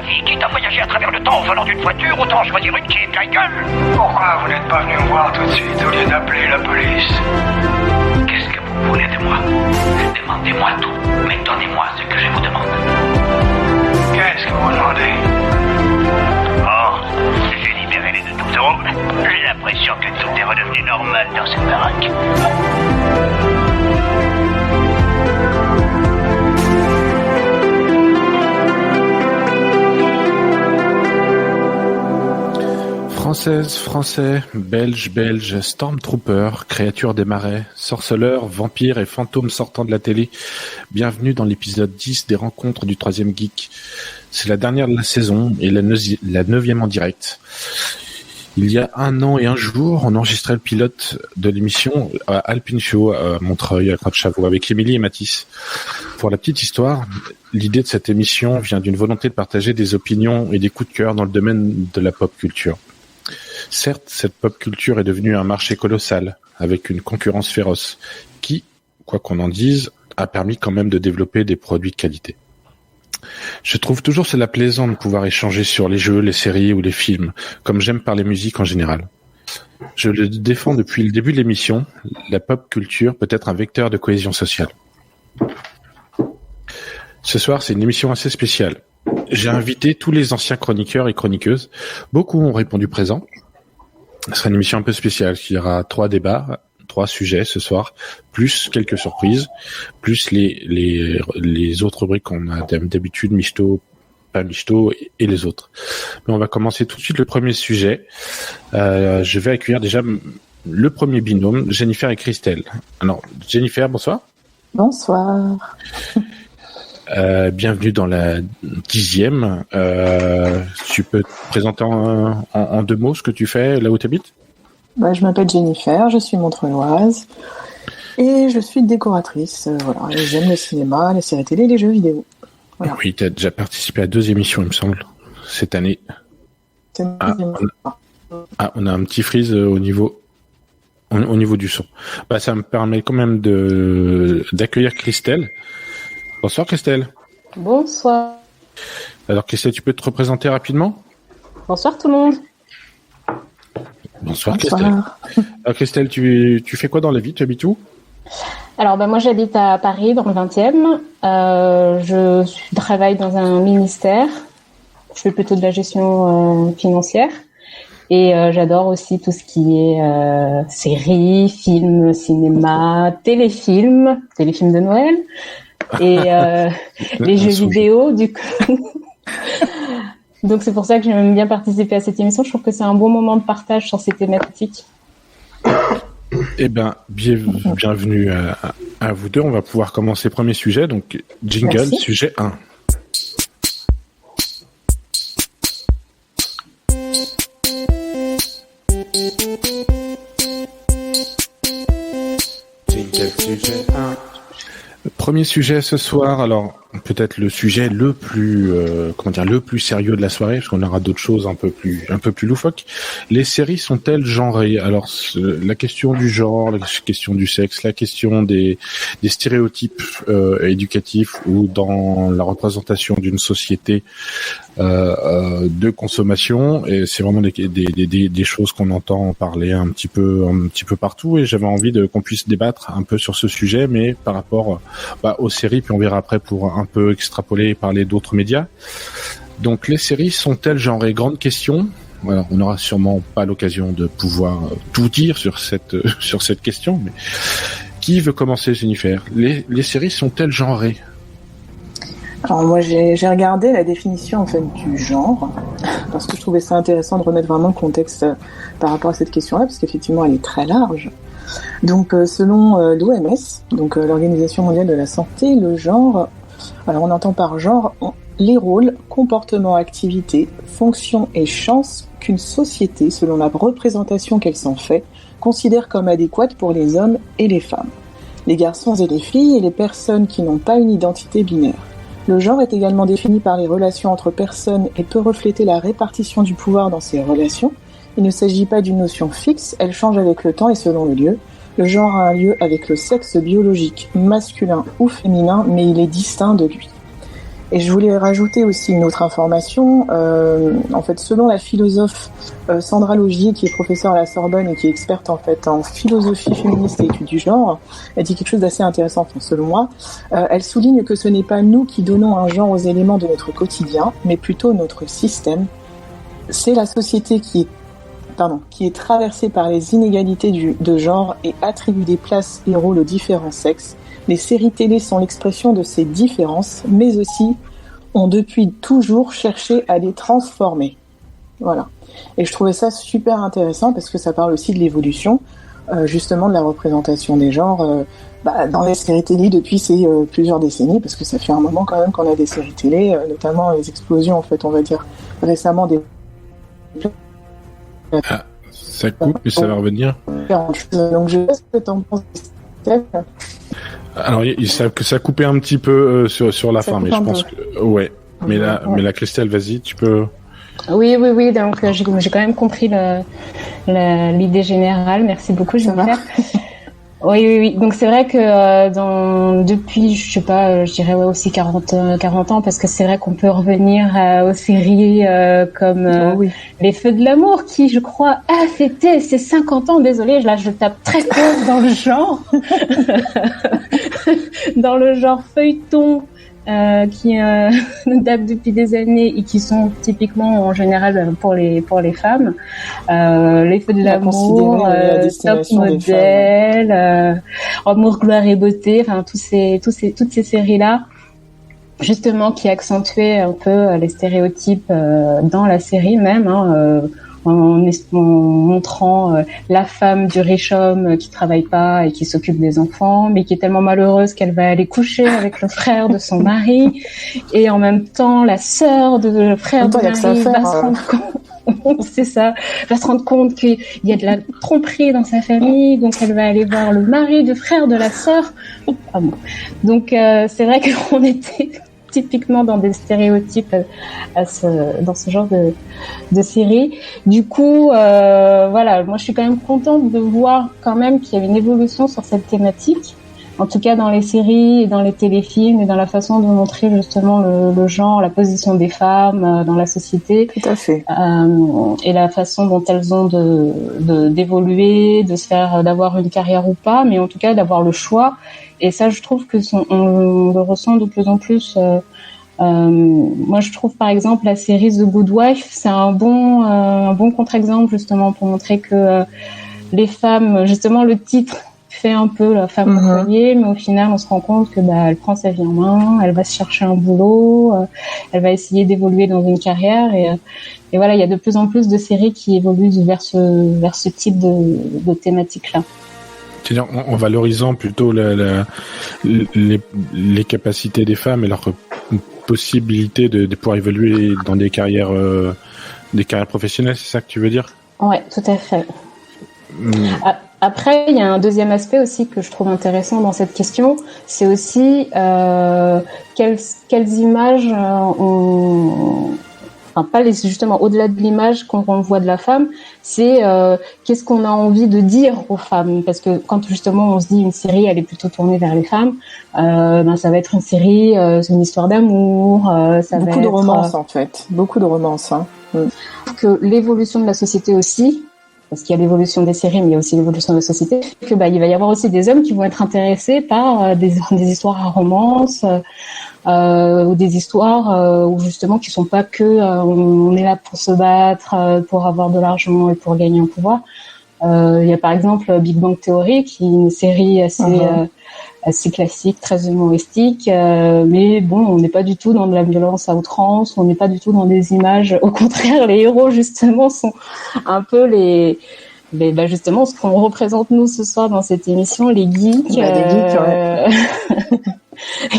vie, quitte à voyager à travers le temps en volant d'une voiture, autant choisir une qui est plein gueule. Pourquoi vous n'êtes pas venu me voir tout de suite au lieu d'appeler la police? Qu'est-ce que vous voulez de moi? Demandez-moi tout, mais donnez-moi ce que je vous demande. Qu'est-ce que vous demandez? Oh, j'ai libéré les 2 tourtereaux. J'ai l'impression que tout est redevenu normal dans cette baraque. Françaises, Français, Belges, Stormtroopers, créatures des marais, sorceleurs, vampires et fantômes sortant de la télé. Bienvenue dans l'épisode 10 des Rencontres du Troisième Geek. C'est la dernière de la saison et la 9e en direct. Il y a 1 an et 1 jour, on enregistrait le pilote de l'émission à Alpine Show à Montreuil, à Croix-de-Chavaux, avec Émilie et Mathis. Pour la petite histoire, l'idée de cette émission vient d'une volonté de partager des opinions et des coups de cœur dans le domaine de la pop culture. Certes, cette pop culture est devenue un marché colossal, avec une concurrence féroce, qui, quoi qu'on en dise, a permis quand même de développer des produits de qualité. Je trouve toujours cela plaisant de pouvoir échanger sur les jeux, les séries ou les films, comme j'aime parler musique en général. Je le défends depuis le début de l'émission, la pop culture peut être un vecteur de cohésion sociale. Ce soir, c'est une émission assez spéciale. J'ai invité tous les anciens chroniqueurs et chroniqueuses. Beaucoup ont répondu présent. Ce sera une émission un peu spéciale. Il y aura 3 débats, 3 sujets ce soir, plus quelques surprises, plus les autres rubriques qu'on a d'habitude, Michto, pas Michto et les autres. Mais on va commencer tout de suite le premier sujet. Je vais accueillir déjà le premier binôme, Jennifer et Christelle. Alors, Jennifer, bonsoir. Bonsoir. Bienvenue dans la 10e. Tu peux te présenter en 2 mots ce que tu fais là où tu habites? Je m'appelle Jennifer, je suis montreuilloise et je suis décoratrice. Voilà, et j'aime le cinéma, les séries télé et les jeux vidéo. Voilà. Oui, tu as déjà participé à 2 émissions, il me semble, cette année. On a un petit freeze au niveau du son. Ça me permet quand même d'accueillir Christelle. Bonsoir Christelle. Bonsoir. Alors Christelle, tu peux te représenter rapidement? Bonsoir tout le monde. Bonsoir Christelle. Alors Christelle, tu fais quoi dans la vie? Tu habites où? Alors moi j'habite à Paris dans le 20e. Je travaille dans un ministère. Je fais plutôt de la gestion financière. Et j'adore aussi tout ce qui est séries, films, cinéma, téléfilms de Noël. Et les jeux vidéo, du coup. Donc c'est pour ça que j'aime bien participer à cette émission. Je trouve que c'est un bon moment de partage sur ces thématiques. Eh bien, bienvenue à vous deux. On va pouvoir commencer premier sujet. Donc, jingle, merci. Sujet 1. Jingle, sujet 1. Premier sujet ce soir, alors peut-être le sujet le plus sérieux de la soirée, parce qu'on aura d'autres choses un peu plus loufoques. Les séries sont-elles genrées? Alors la question du genre, la question du sexe, la question des stéréotypes éducatifs ou dans la représentation d'une société de consommation, et c'est vraiment des choses qu'on entend parler un petit peu partout, et j'avais envie qu'on puisse débattre un peu sur ce sujet, mais par rapport aux séries, puis on verra après pour un peu extrapoler et parler d'autres médias. Donc les séries sont-elles genrées? Grande question. Alors, on n'aura sûrement pas l'occasion de pouvoir tout dire sur cette question, mais qui veut commencer, Jennifer? Les séries sont-elles genrées? Alors moi j'ai regardé la définition en fait du genre parce que je trouvais ça intéressant de remettre vraiment le contexte par rapport à cette question-là, parce qu'effectivement elle est très large. Donc selon l'OMS, donc l'Organisation mondiale de la santé, le genre, alors on entend par genre les rôles, comportements, activités, fonctions et chances qu'une société, selon la représentation qu'elle s'en fait, considère comme adéquate pour les hommes et les femmes, les garçons et les filles et les personnes qui n'ont pas une identité binaire. Le genre est également défini par les relations entre personnes et peut refléter la répartition du pouvoir dans ces relations. Il ne s'agit pas d'une notion fixe, elle change avec le temps et selon le lieu. Le genre a un lieu avec le sexe biologique, masculin ou féminin, mais il est distinct de lui. Et je voulais rajouter aussi une autre information. En fait, selon la philosophe Sandra Logier, qui est professeure à la Sorbonne et qui est experte en fait en philosophie féministe et études du genre, elle dit quelque chose d'assez intéressant, enfin, selon moi. Elle souligne que ce n'est pas nous qui donnons un genre aux éléments de notre quotidien, mais plutôt notre système. C'est la société qui est traversée par les inégalités de genre et attribue des places et rôles aux différents sexes. Les séries télé sont l'expression de ces différences, mais aussi ont depuis toujours cherché à les transformer. Voilà. Et je trouvais ça super intéressant parce que ça parle aussi de l'évolution, justement de la représentation des genres dans les séries télé depuis ces plusieurs décennies, parce que ça fait un moment quand même qu'on a des séries télé, notamment les explosions, en fait, on va dire, récemment des... Ah, ça coupe, mais ça va revenir. Donc je sais ce que t'en penses, Steph. Alors, ça a coupé un petit peu sur la Ça fin, mais coupe je un pense peu. que ouais. Mais là, Christelle, vas-y, tu peux. Oui. Donc j'ai quand même compris l'idée générale. Merci beaucoup, Ça va. Jennifer. Oui. Donc c'est vrai que depuis, je sais pas, je dirais aussi 40 ans, parce que c'est vrai qu'on peut revenir aux séries comme Oui. Les Feux de l'amour, qui, je crois, a fêté ses 50 ans. Désolée, là, je tape très fort dans le genre, dans le genre feuilleton. Qui datent depuis des années et qui sont typiquement en général pour les femmes, Les Feux de l'amour, Top Model, Amour, gloire et beauté, enfin toutes ces séries là, justement, qui accentuaient un peu les stéréotypes dans la série même, en montrant la femme du riche homme qui travaille pas et qui s'occupe des enfants, mais qui est tellement malheureuse qu'elle va aller coucher avec le frère de son mari, et en même temps la sœur de le frère du mari va se rendre compte, c'est ça, va se rendre compte qu'il y a de la tromperie dans sa famille, donc elle va aller voir le mari du frère de la sœur. Donc c'est vrai qu'on était typiquement dans des stéréotypes dans ce genre de série. Du coup, moi je suis quand même contente de voir quand même qu'il y avait une évolution sur cette thématique, en tout cas dans les séries et dans les téléfilms et dans la façon de montrer justement le genre, la position des femmes dans la société. Tout à fait. Et la façon dont elles ont d'évoluer, de se faire, d'avoir une carrière ou pas, mais en tout cas d'avoir le choix. Et ça, je trouve que on le ressent de plus en plus. Moi, je trouve par exemple la série The Good Wife, c'est un bon contre-exemple justement pour montrer que les femmes, justement, le titre fait un peu la femme au foyer, mais au final, on se rend compte que elle prend sa vie en main, elle va se chercher un boulot, elle va essayer d'évoluer dans une carrière, et voilà, il y a de plus en plus de séries qui évoluent vers ce type de thématique-là. C'est-à-dire en valorisant plutôt les capacités des femmes et leur possibilité de pouvoir évoluer dans des carrières professionnelles, c'est ça que tu veux dire ? Ouais, tout à fait. Après, il y a un deuxième aspect aussi que je trouve intéressant dans cette question, c'est aussi quelles images justement au-delà de l'image qu'on voit de la femme, c'est qu'est-ce qu'on a envie de dire aux femmes, parce que quand justement on se dit une série elle est plutôt tournée vers les femmes, ça va être une série, c'est une histoire d'amour, beaucoup de romances en fait, beaucoup de romances. Que l'évolution de la société aussi, parce qu'il y a l'évolution des séries, mais il y a aussi l'évolution de la société, que il va y avoir aussi des hommes qui vont être intéressés par des histoires à romance, ou des histoires où justement qui sont pas que on est là pour se battre, pour avoir de l'argent et pour gagner en pouvoir. Il y a par exemple Big Bang Theory, qui est une série assez classique, très humoristique, mais bon, on n'est pas du tout dans de la violence à outrance, on n'est pas du tout dans des images. Au contraire, les héros justement sont un peu justement ce qu'on représente nous ce soir dans cette émission, les geeks,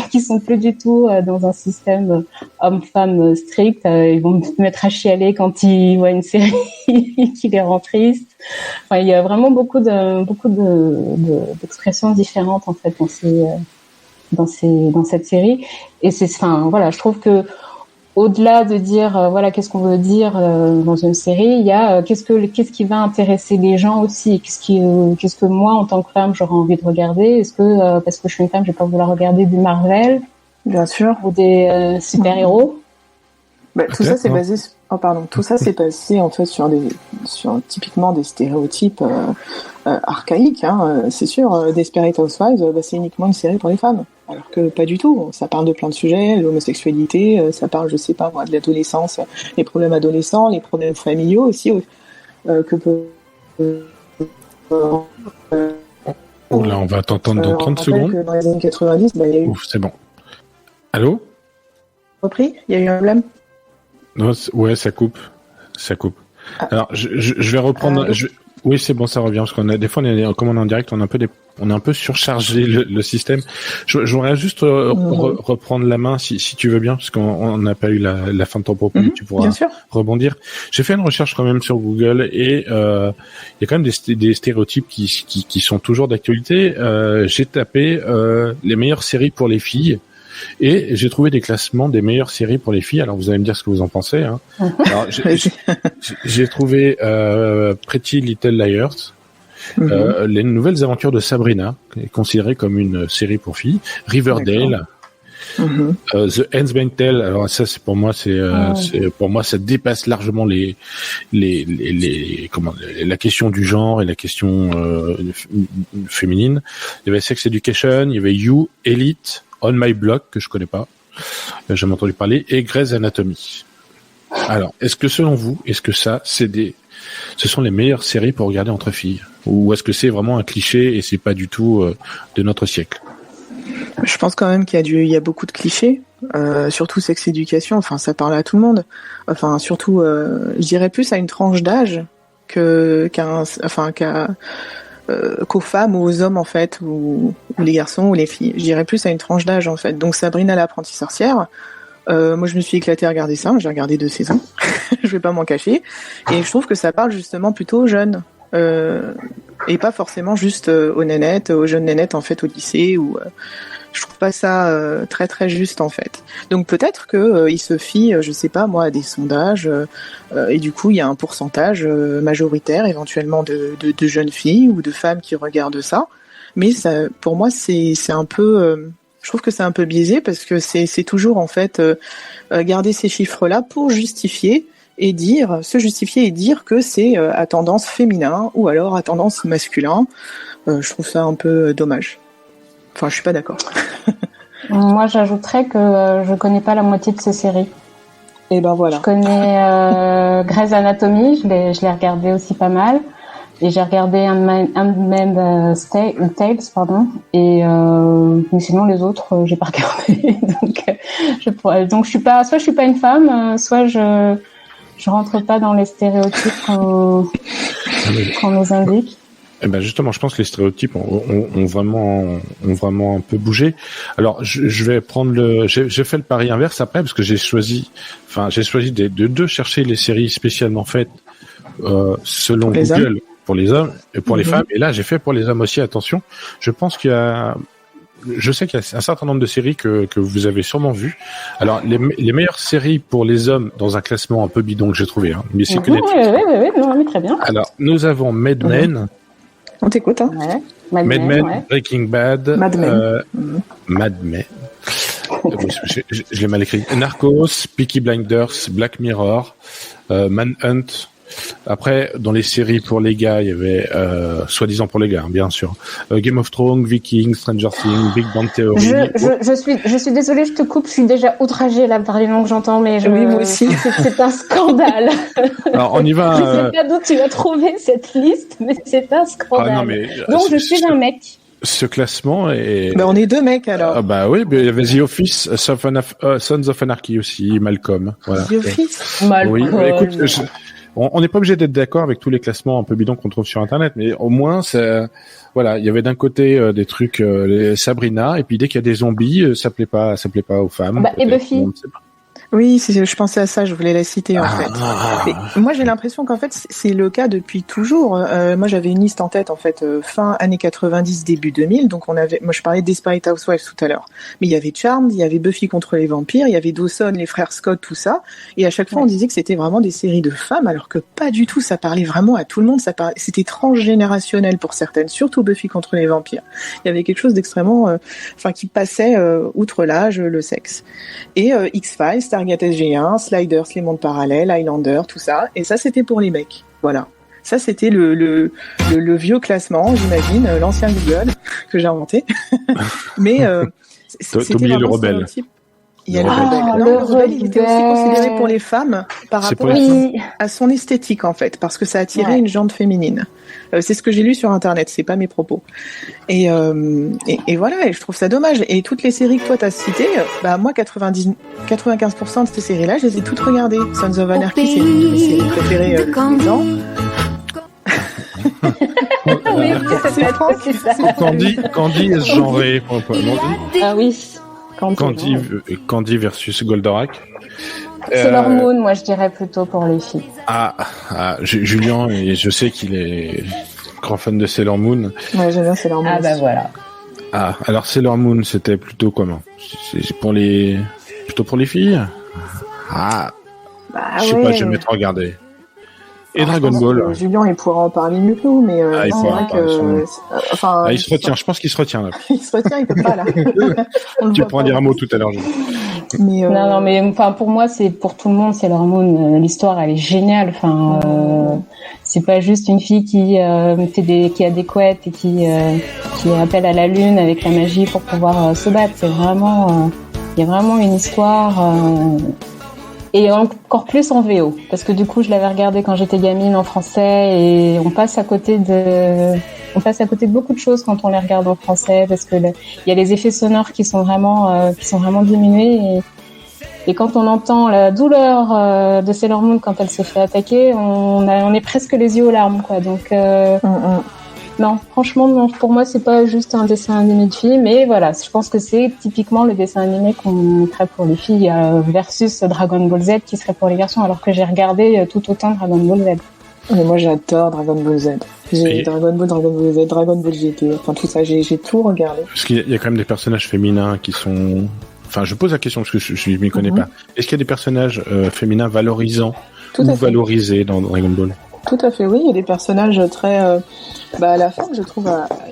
qui sont plus du tout dans un système homme-femme strict. Ils vont se mettre à chialer quand ils voient une série qui les rend tristes. Enfin, il y a vraiment beaucoup d'expressions différentes en fait dans cette série. Et je trouve que au-delà de dire qu'est-ce qu'on veut dire dans une série, il y a qu'est-ce qui va intéresser les gens aussi, qu'est-ce que moi en tant que femme j'aurais envie de regarder. Est-ce que parce que je suis une femme, j'ai pas envie de regarder du Marvel, Bien sûr. ou des super-héros. Bah, tout ça, Peut-être, c'est non. basé. Oh, pardon. Tout ça, c'est basé en fait sur typiquement des stéréotypes archaïques. Hein. C'est sûr, Desperate Housewives, bah, c'est uniquement une série pour les femmes. Alors que pas du tout. Ça parle de plein de sujets, l'homosexualité, ça parle, je sais pas moi, de l'adolescence, les problèmes adolescents, les problèmes familiaux aussi que peut. Oh là, on va t'entendre dans 30 secondes. Que dans les années 90, bah, il y a eu Ouf, c'est bon. Allô? repris, il y a eu un problème. Non, ouais, ça coupe. Ça coupe. Alors, je vais reprendre. Oui, c'est bon, ça revient parce qu'on a des fois, comme on est en direct, on est un peu surchargé le système. Je voudrais juste reprendre la main si tu veux bien, parce qu'on n'a pas eu la fin de ton propos. Tu pourras bien sûr. rebondir. J'ai fait une recherche quand même sur Google et il y a quand même des stéréotypes qui sont toujours d'actualité. J'ai tapé les meilleures séries pour les filles. Et j'ai trouvé des classements des meilleures séries pour les filles. Alors vous allez me dire ce que vous en pensez. Hein. Alors, j'ai trouvé Pretty Little Liars, les nouvelles aventures de Sabrina, considérée comme une série pour filles, Riverdale, The Handmaid's Tale. Alors ça, c'est pour moi, pour moi, ça dépasse largement la question du genre et la question féminine. Il y avait Sex Education, il y avait You, Elite, On My Block, que je connais pas, j'ai jamais entendu parler, et Grey's Anatomy. Alors, est-ce que selon vous, ce sont les meilleures séries pour regarder entre filles? Ou est-ce que c'est vraiment un cliché et c'est pas du tout de notre siècle? Je pense quand même qu'il y a beaucoup de clichés, surtout Sex Education, enfin ça parle à tout le monde. Enfin surtout, je dirais plus à une tranche d'âge qu'aux femmes ou aux hommes en fait, ou les garçons ou les filles. Je dirais plus à une tranche d'âge en fait. Donc Sabrina l'apprentie sorcière, moi je me suis éclatée à regarder ça, j'ai regardé 2 saisons, je vais pas m'en cacher, et je trouve que ça parle justement plutôt aux jeunes, et pas forcément juste aux nénettes, aux jeunes nénettes en fait au lycée, ou je trouve pas ça très très juste en fait. Donc peut-être que il se fie, je sais pas moi, à des sondages, et du coup il y a un pourcentage majoritaire éventuellement de jeunes filles ou de femmes qui regardent ça. Mais ça, pour moi, c'est un peu, je trouve que c'est un peu biaisé parce que c'est toujours en fait garder ces chiffres-là pour se justifier et dire que c'est à tendance féminin ou alors à tendance masculin. Je trouve ça un peu dommage. Enfin, je suis pas d'accord. Moi, j'ajouterais que je connais pas la moitié de ces séries. Et ben voilà. Je connais Grey's Anatomy, je l'ai regardé aussi pas mal. Et j'ai regardé Handmaid's Tales, pardon. Et mais sinon les autres, j'ai pas regardé. Donc je suis pas une femme, soit je rentre pas dans les stéréotypes qu'on nous indique. Eh ben justement, je pense que les stéréotypes ont vraiment un peu bougé. Alors, je vais prendre j'ai fait le pari inverse après parce que j'ai choisi de chercher les séries spécialement faites selon Google pour les hommes et pour les femmes. Et là, j'ai fait pour les hommes aussi. Attention, je sais qu'il y a un certain nombre de séries que vous avez sûrement vues. Alors, les meilleures séries pour les hommes dans un classement un peu bidon que j'ai trouvé, hein, mais c'est que Netflix. Oui, non, mais très bien. Alors, nous avons Mad Men. On t'écoute, hein. Ouais. Mad Men, ouais. Breaking Bad, Mad Men. Mad Men. Je l'ai mal écrit. Narcos, Peaky Blinders, Black Mirror, Manhunt. Après, dans les séries pour les gars, il y avait, soi-disant pour les gars, hein, bien sûr, Game of Thrones, Vikings, Stranger Things, Big Bang Theory. Je suis désolée, je te coupe, je suis déjà outragée là par les noms que j'entends, mais oui, moi aussi. C'est un scandale. Alors, on y va. Je sais pas d'où tu as trouvé cette liste, mais c'est un scandale. Ah, non, mais, donc, je suis un mec. Ce classement est... Ben, on est 2 mecs, alors. Ah, bah oui, il y avait The Office, Sons of Anarchy aussi, Malcolm. Voilà. The Office? Malcolm. Oui, écoute, on n'est pas obligé d'être d'accord avec tous les classements un peu bidons qu'on trouve sur Internet, mais au moins, voilà, il y avait d'un côté des trucs, les Sabrina, et puis dès qu'il y a des zombies, ça plaît pas aux femmes. Bah, et Buffy. Oui, je pensais à ça, je voulais la citer en fait. Mais moi j'ai l'impression qu'en fait c'est le cas depuis toujours. Moi j'avais une liste en tête en fait fin années 90, début 2000, donc moi je parlais de Desperate Housewives tout à l'heure. Mais il y avait Charmed, il y avait Buffy contre les vampires, il y avait Dawson, les frères Scott, tout ça. Et à chaque fois on disait que c'était vraiment des séries de femmes, alors que pas du tout. Ça parlait vraiment à tout le monde. C'était transgénérationnel pour certaines, surtout Buffy contre les vampires. Il y avait quelque chose d'extrêmement, qui passait outre l'âge, le sexe. Et X-Files, Stargate SG1, Sliders, les mondes parallèles, Highlander, tout ça. Et ça, c'était pour les mecs. Voilà. Ça, c'était le vieux classement, j'imagine, l'ancien Google que j'ai inventé. Mais t'as oublié le rebelle. Il y a le rebelle. Le rebelle, il était aussi considéré pour les femmes par rapport à son esthétique, en fait, parce que ça attirait une jante féminine. C'est ce que j'ai lu sur Internet, c'est pas mes propos. Et voilà, et je trouve ça dommage. Et toutes les séries que toi t'as citées, moi 95% de ces séries-là, je les ai toutes regardées. Sons of Anarchy, c'est une de mes séries préférées de tous les temps. Oui, c'est Candy est genré. Ah oui. Candy versus Goldorak. Sailor Moon, moi je dirais plutôt pour les filles. Julien, et je sais qu'il est grand fan de Sailor Moon. Ouais, j'aime bien Sailor Moon. Voilà. Alors Sailor Moon, c'était plutôt comment? C'est plutôt pour les filles? Je sais pas, je vais trop regarder. Et Dragon Ball. Julien, il pourra en parler mieux que nous, mais il c'est vrai que... il se retient, je pense qu'il se retient là. Il se retient, il peut pas là. Tu pourras dire un mot tout à l'heure. Mais Non, mais pour moi, c'est pour tout le monde, Sailor Moon. L'histoire, elle est géniale. C'est pas juste une fille qui a des couettes et qui appelle à la lune avec la magie pour pouvoir se battre. C'est vraiment, il y a vraiment une histoire. Et encore plus en VO, parce que du coup je l'avais regardé quand j'étais gamine en français et on passe à côté de beaucoup de choses quand on les regarde en français, parce que il y a les effets sonores qui sont vraiment diminués et quand on entend la douleur de Sailor Moon quand elle se fait attaquer, on est presque les yeux aux larmes quoi. Donc non, franchement, non, pour moi, c'est pas juste un dessin animé de filles, mais voilà, je pense que c'est typiquement le dessin animé qu'on mettrait pour les filles versus Dragon Ball Z qui serait pour les garçons, alors que j'ai regardé tout autant Dragon Ball Z. Mais moi, j'adore Dragon Ball Z. J'ai Dragon Ball Z, Dragon Ball GT, tout ça, j'ai tout regardé. Parce qu'il y a quand même des personnages féminins qui sont... Enfin, je pose la question parce que je m'y connais pas. Est-ce qu'il y a des personnages féminins valorisants ou valorisés dans Dragon Ball? Tout à fait, oui. Il y a des personnages très... la femme, je trouve,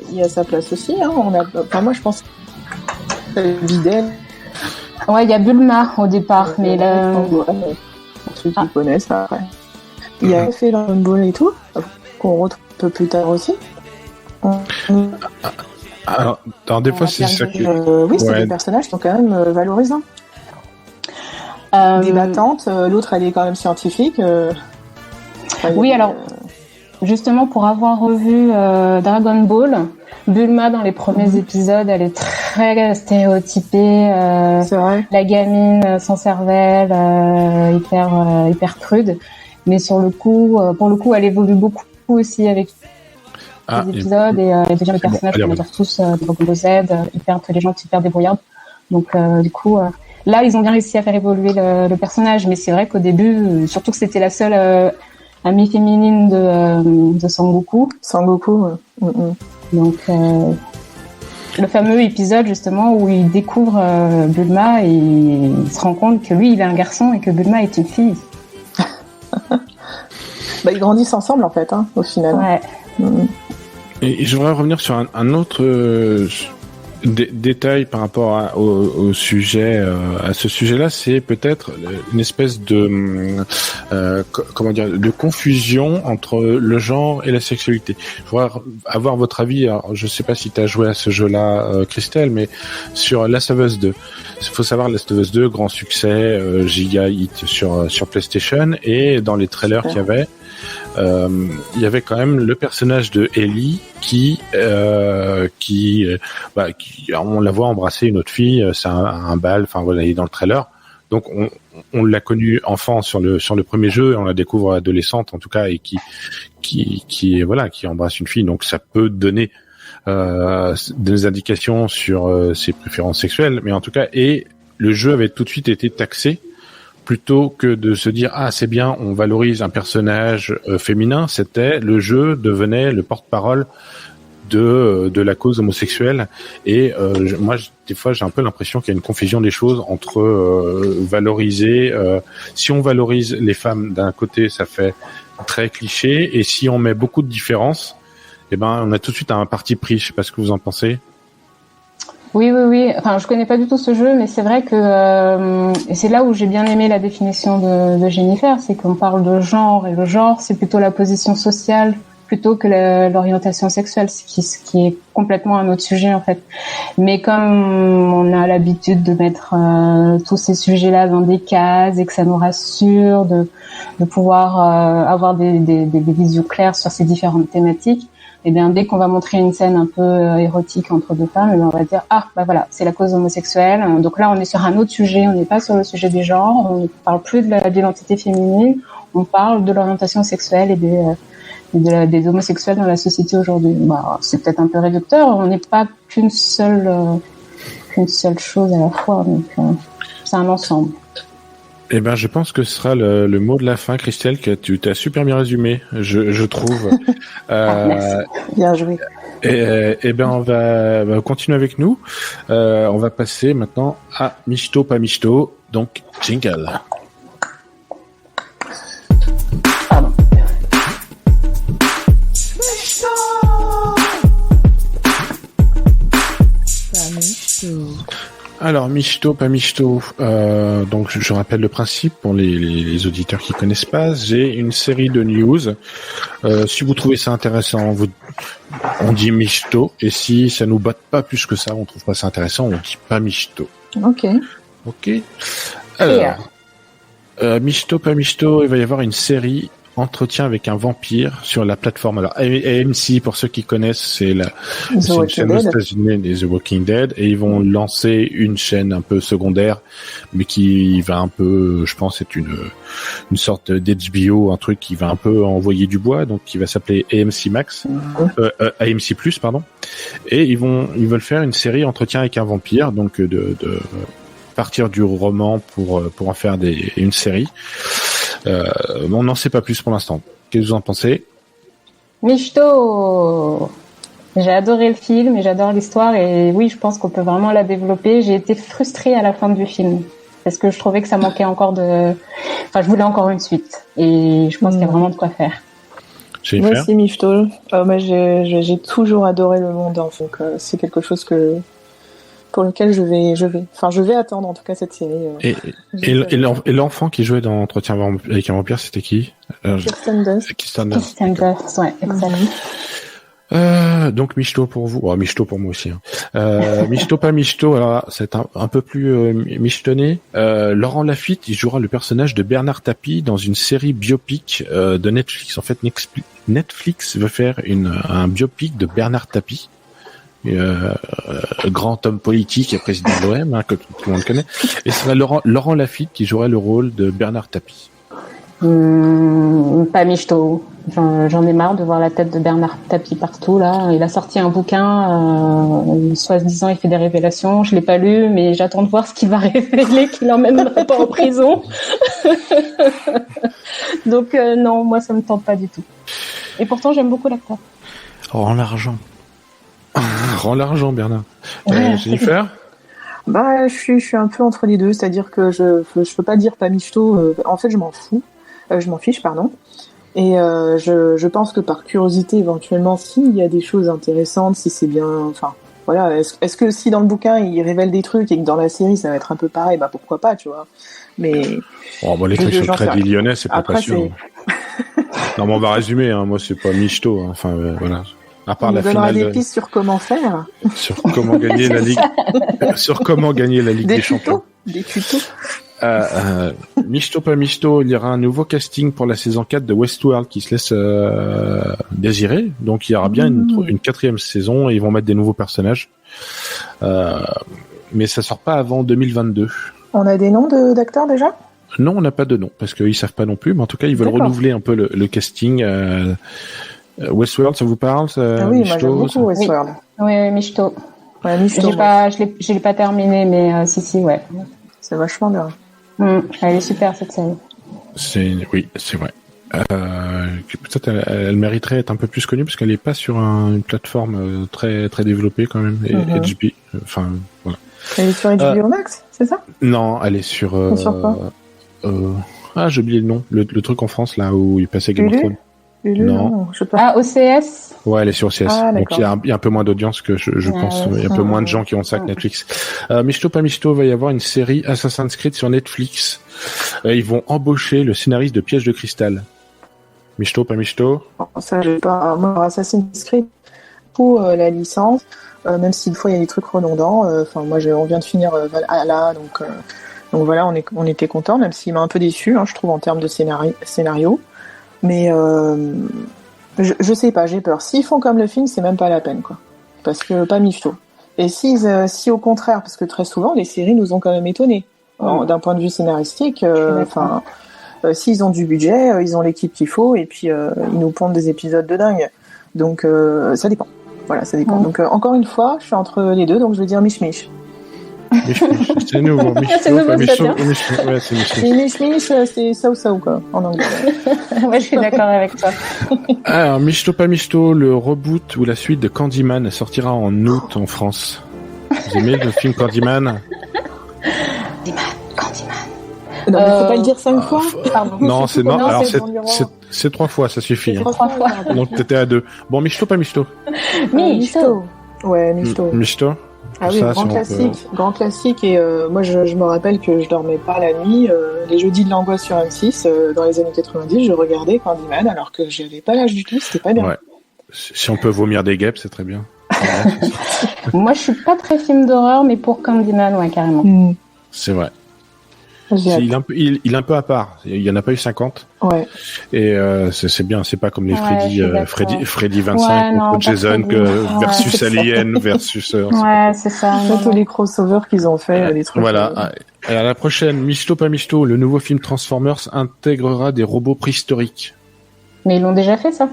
il y a sa place aussi. Moi, je pense... Videl. Ouais, il y a Bulma au départ, mais là... Ceux qui connaissent, après. Il y a fait Dragon Ball et tout, qu'on retrouve un peu plus tard aussi. Alors, des fois, c'est ça que... oui, c'est des personnages qui sont quand même valorisants. Débattante, l'autre, elle est quand même scientifique... Oui, alors, justement, pour avoir revu Dragon Ball, Bulma, dans les premiers épisodes, elle est très stéréotypée. C'est vrai. La gamine sans cervelle, hyper prude. Mais pour le coup, elle évolue beaucoup aussi avec les épisodes. Et déjà, les personnages qu'on adore tous, Dragon Ball Z, hyper intelligente, hyper débrouillarde. Donc, du coup... là, ils ont bien réussi à faire évoluer le personnage. Mais c'est vrai qu'au début, surtout que c'était la seule... amie féminine de Sangoku. Donc le fameux épisode justement où il découvre Bulma et il se rend compte que lui il est un garçon et que Bulma est une fille. Ils grandissent ensemble en fait, au final. Ouais. Et je voudrais revenir sur un autre détail par rapport au sujet, à ce sujet-là, c'est peut-être une espèce de de confusion entre le genre et la sexualité. Je voudrais avoir votre avis. Alors, je sais pas si tu as joué à ce jeu-là, Christelle, mais sur Last of Us 2. Il faut savoir, Last of Us 2, grand succès, giga hit sur PlayStation, et dans les trailers qu'il y avait, il y avait quand même le personnage de Ellie qui on la voit embrasser une autre fille, c'est un bal, enfin voilà, il est dans le trailer. Donc on l'a connue enfant sur le premier jeu, et on la découvre adolescente en tout cas, et qui embrasse une fille. Donc ça peut donner des indications sur ses préférences sexuelles, mais en tout cas, et le jeu avait tout de suite été taxé plutôt que de se dire ah c'est bien, on valorise un personnage féminin, c'était le jeu devenait le porte-parole de la cause homosexuelle et des fois j'ai un peu l'impression qu'il y a une confusion des choses entre valoriser si on valorise les femmes d'un côté ça fait très cliché et si on met beaucoup de différences on a tout de suite un parti pris. Je sais pas ce que vous en pensez. Oui. Enfin, je connais pas du tout ce jeu, mais c'est vrai que et c'est là où j'ai bien aimé la définition de Jennifer, c'est qu'on parle de genre et le genre, c'est plutôt la position sociale plutôt que l'orientation sexuelle, ce qui est complètement un autre sujet en fait. Mais comme on a l'habitude de mettre tous ces sujets-là dans des cases et que ça nous rassure de pouvoir avoir des visions claires sur ces différentes thématiques. Et bien, dès qu'on va montrer une scène un peu érotique entre deux femmes, on va dire voilà, c'est la cause homosexuelle. Donc là, on est sur un autre sujet, on n'est pas sur le sujet des genres, on ne parle plus de l'identité féminine, on parle de l'orientation sexuelle et des homosexuels dans la société aujourd'hui. C'est peut-être un peu réducteur, on n'est pas qu'une seule chose à la fois, donc c'est un ensemble. Je pense que ce sera le mot de la fin, Christelle, que tu t'as super bien résumé, je trouve. Merci. Bien joué. On va continuer avec nous. On va passer maintenant à Michto, pas Michto. Donc, jingle. Pardon. Alors, Michto, pas Michto. Donc, je rappelle le principe pour les auditeurs qui connaissent pas. J'ai une série de news. Si vous trouvez ça intéressant, on dit Michto. Et si ça nous batte pas plus que ça, on trouve pas ça intéressant, on dit pas Michto. Ok. Alors, Michto, pas Michto, il va y avoir une série Entretien avec un vampire sur la plateforme. Alors, AMC, pour ceux qui connaissent, c'est une chaîne aux États-Unis des The Walking Dead, et ils vont lancer une chaîne un peu secondaire, mais qui va un peu, je pense, être une sorte d'HBO, un truc qui va un peu envoyer du bois, donc qui va s'appeler AMC Max, AMC Plus, pardon. Et ils veulent faire une série Entretien avec un vampire, donc de partir du roman pour en faire une série. On n'en sait pas plus pour l'instant. Qu'est-ce que vous en pensez? Michto! J'ai adoré le film et j'adore l'histoire et oui, je pense qu'on peut vraiment la développer. J'ai été frustrée à la fin du film parce que je trouvais que ça manquait encore je voulais encore une suite et je pense qu'il y a vraiment de quoi faire. Moi aussi, Michto. Moi, j'ai toujours adoré le monde, hein, donc c'est quelque chose pour lequel je vais attendre en tout cas cette série. Et l'enfant qui jouait dans Entretien avec un vampire, c'était qui? Kirsten Dunst. Ouais, exactement. Donc Michto pour vous, Michto pour moi aussi. Michto pas Michto, alors là, c'est un peu plus michetonné. Laurent Lafitte, il jouera le personnage de Bernard Tapie dans une série biopic de Netflix. En fait, Netflix veut faire un biopic de Bernard Tapie. Grand homme politique et président de l'OM, que tout le monde connaît. Et ce serait Laurent Lafitte qui jouerait le rôle de Bernard Tapie. Pas Michto. J'en ai marre de voir la tête de Bernard Tapie partout là. Il a sorti un bouquin, soi-disant il fait des révélations. Je l'ai pas lu, mais j'attends de voir ce qu'il va révéler, qu'il l'emmènera pas en prison. Donc non, moi ça me tente pas du tout. Et pourtant j'aime beaucoup l'acteur. Rends l'argent. Rends l'argent, Bernard. Jennifer? Je suis un peu entre les deux, c'est-à-dire que je peux pas dire pas Michto. En fait, je m'en fiche, pardon. Et je pense que par curiosité, éventuellement, s'il y a des choses intéressantes, si c'est bien, enfin, voilà. Est-ce que si dans le bouquin il révèle des trucs et que dans la série ça va être un peu pareil, pourquoi pas, tu vois. Mais les trucs sur le Crédit Lyonnais, c'est pas sûr. Non, mais on va résumer. Moi, c'est pas Michto. Enfin, voilà. À part la finale. Des pistes sur comment faire. Sur comment gagner la Ligue. Sur comment gagner la Ligue des Champions. Des tutos. Michto pas Michto, il y aura un nouveau casting pour la saison 4 de Westworld qui se laisse désirer. Donc il y aura bien une 4e saison et ils vont mettre des nouveaux personnages. Mais ça sort pas avant 2022. On a des noms d'acteurs déjà? Non, on n'a pas de nom parce qu'ils savent pas non plus. Mais en tout cas, ils veulent renouveler un peu le casting. Westworld, ça vous parle? Oui, moi j'aime beaucoup Westworld. Oui, Michto. Ouais, Michto. Je l'ai pas terminé, mais si, ouais. C'est vachement bien. Elle est super cette série. Oui, c'est vrai. Peut-être elle mériterait d'être un peu plus connue parce qu'elle n'est pas sur une plateforme très très développée quand même. Et HBO, enfin voilà. Elle est sur HBO Max, c'est ça? Non, elle est sur. Sur quoi? J'ai oublié le nom. Le truc en France là où il passait Game of Thrones. Non, je sais pas. Ah, OCS. Ouais, elle est sur OCS. Ah, donc il y a un peu moins d'audience que je pense. Il y a un peu moins de gens qui ont ça que Netflix. Michto pas Michto, va y avoir une série Assassin's Creed sur Netflix. Ils vont embaucher le scénariste de Piège de Cristal. Michto pas Michto. Ça, j'ai pas. Moi, Assassin's Creed pour la licence, même si une fois il y a des trucs redondants. Enfin, moi, on vient de finir Valhalla, donc voilà, on était content, même s'il m'a un peu déçu, je trouve en termes de scénario. Mais je sais pas, j'ai peur. S'ils font comme le film, c'est même pas la peine, quoi. Parce que pas Michto. Et si au contraire, parce que très souvent les séries nous ont quand même étonnés d'un point de vue scénaristique. S'ils ont du budget, ils ont l'équipe qu'il faut, et puis ils nous pondent des épisodes de dingue. Donc ça dépend. Voilà, ça dépend. Donc encore une fois, je suis entre les deux, donc je vais dire Mich Mich. C'est nouveau. C'est nouveau, ouais, c'est Mich Mich, c'est so quoi, en anglais. Ouais, je suis d'accord avec toi. Alors, Michto pas Michto, le reboot ou la suite de Candyman sortira en août en France. Vous aimez le film Candyman? Non, mais faut pas le dire 5 fois. Pardon. Non, c'est non. Alors c'est 3 fois, ça suffit. 3 fois. Donc t'étais à 2. Bon, Michto pas Michto. Michto. Ouais, Michto. Michto. Ah oui, grand classique. Et moi, je me rappelle que je dormais pas la nuit. Les jeudis de l'angoisse sur M6, dans les années 90, je regardais Candyman, alors que j'avais pas l'âge du tout. C'était pas bien. Ouais. Si on peut vomir des guêpes, c'est très bien. Moi, je suis pas très film d'horreur, mais pour Candyman, ouais, carrément. C'est vrai. Il est un peu à part. Il y en a pas eu 50. Ouais. Et c'est bien. C'est pas comme les Freddy 25 contre Jason versus Alien versus. Ouais, c'est ça. Tous les crossovers qu'ils ont fait, les trucs. Voilà. Et à la prochaine, Michto pas Michto, le nouveau film Transformers intégrera des robots préhistoriques. Mais ils l'ont déjà fait ça.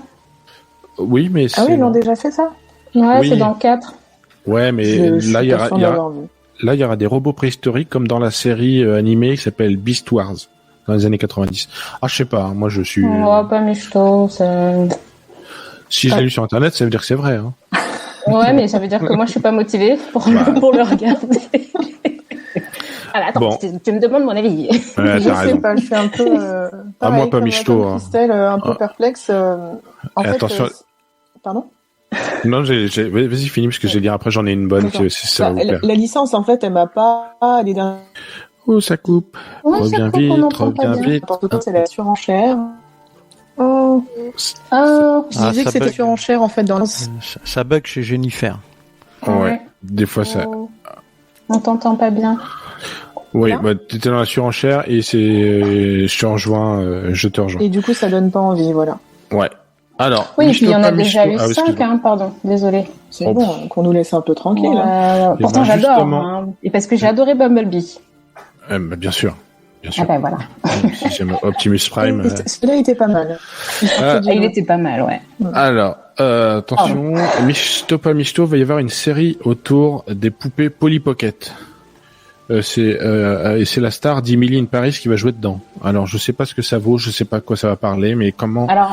Oui, mais ils l'ont déjà fait ça. Ouais, oui. C'est dans le 4. Ouais, mais là il y aura des robots préhistoriques comme dans la série animée qui s'appelle Beast Wars dans les années 90. Ah, je sais pas, moi je suis... pas Michto, Si je l'ai lu sur internet, ça veut dire que c'est vrai. Ouais, mais ça veut dire que moi je suis pas motivée pour le regarder. Alors, attends, tu me demandes mon avis. Ouais, je sais pas, je suis un peu... pareil, moi pas Michto. Christelle, un peu perplexe. Attention. Pardon? Non, vas-y, finis, parce que je vais dire après, j'en ai une bonne. Si ça la licence, en fait, elle m'a pas... Oh, ça coupe. Reviens vite. C'est la surenchère. Je disais que c'était surenchère, en fait, dans le... Ça bug chez Jennifer. Ouais. Des fois, ça... On t'entend pas bien. Oui, t'étais dans la surenchère, et je te rejoins. Et du coup, ça donne pas envie, voilà. Ouais. Alors, oui, puis il y en a déjà eu 5, pardon, désolé. C'est bon, qu'on nous laisse un peu tranquille. Pourtant, j'adore, et parce que j'ai adoré Bumblebee. Bien sûr. Ah ben voilà. Si j'aime Optimus Prime. Celui-là était pas mal. Il était pas mal, ouais. Alors, attention, Michto pas Michto, va y avoir une série autour des poupées Polly Pocket. Et c'est la star d'Emily in Paris qui va jouer dedans. Alors, je sais pas ce que ça vaut, je sais pas de quoi ça va parler, mais comment... Alors,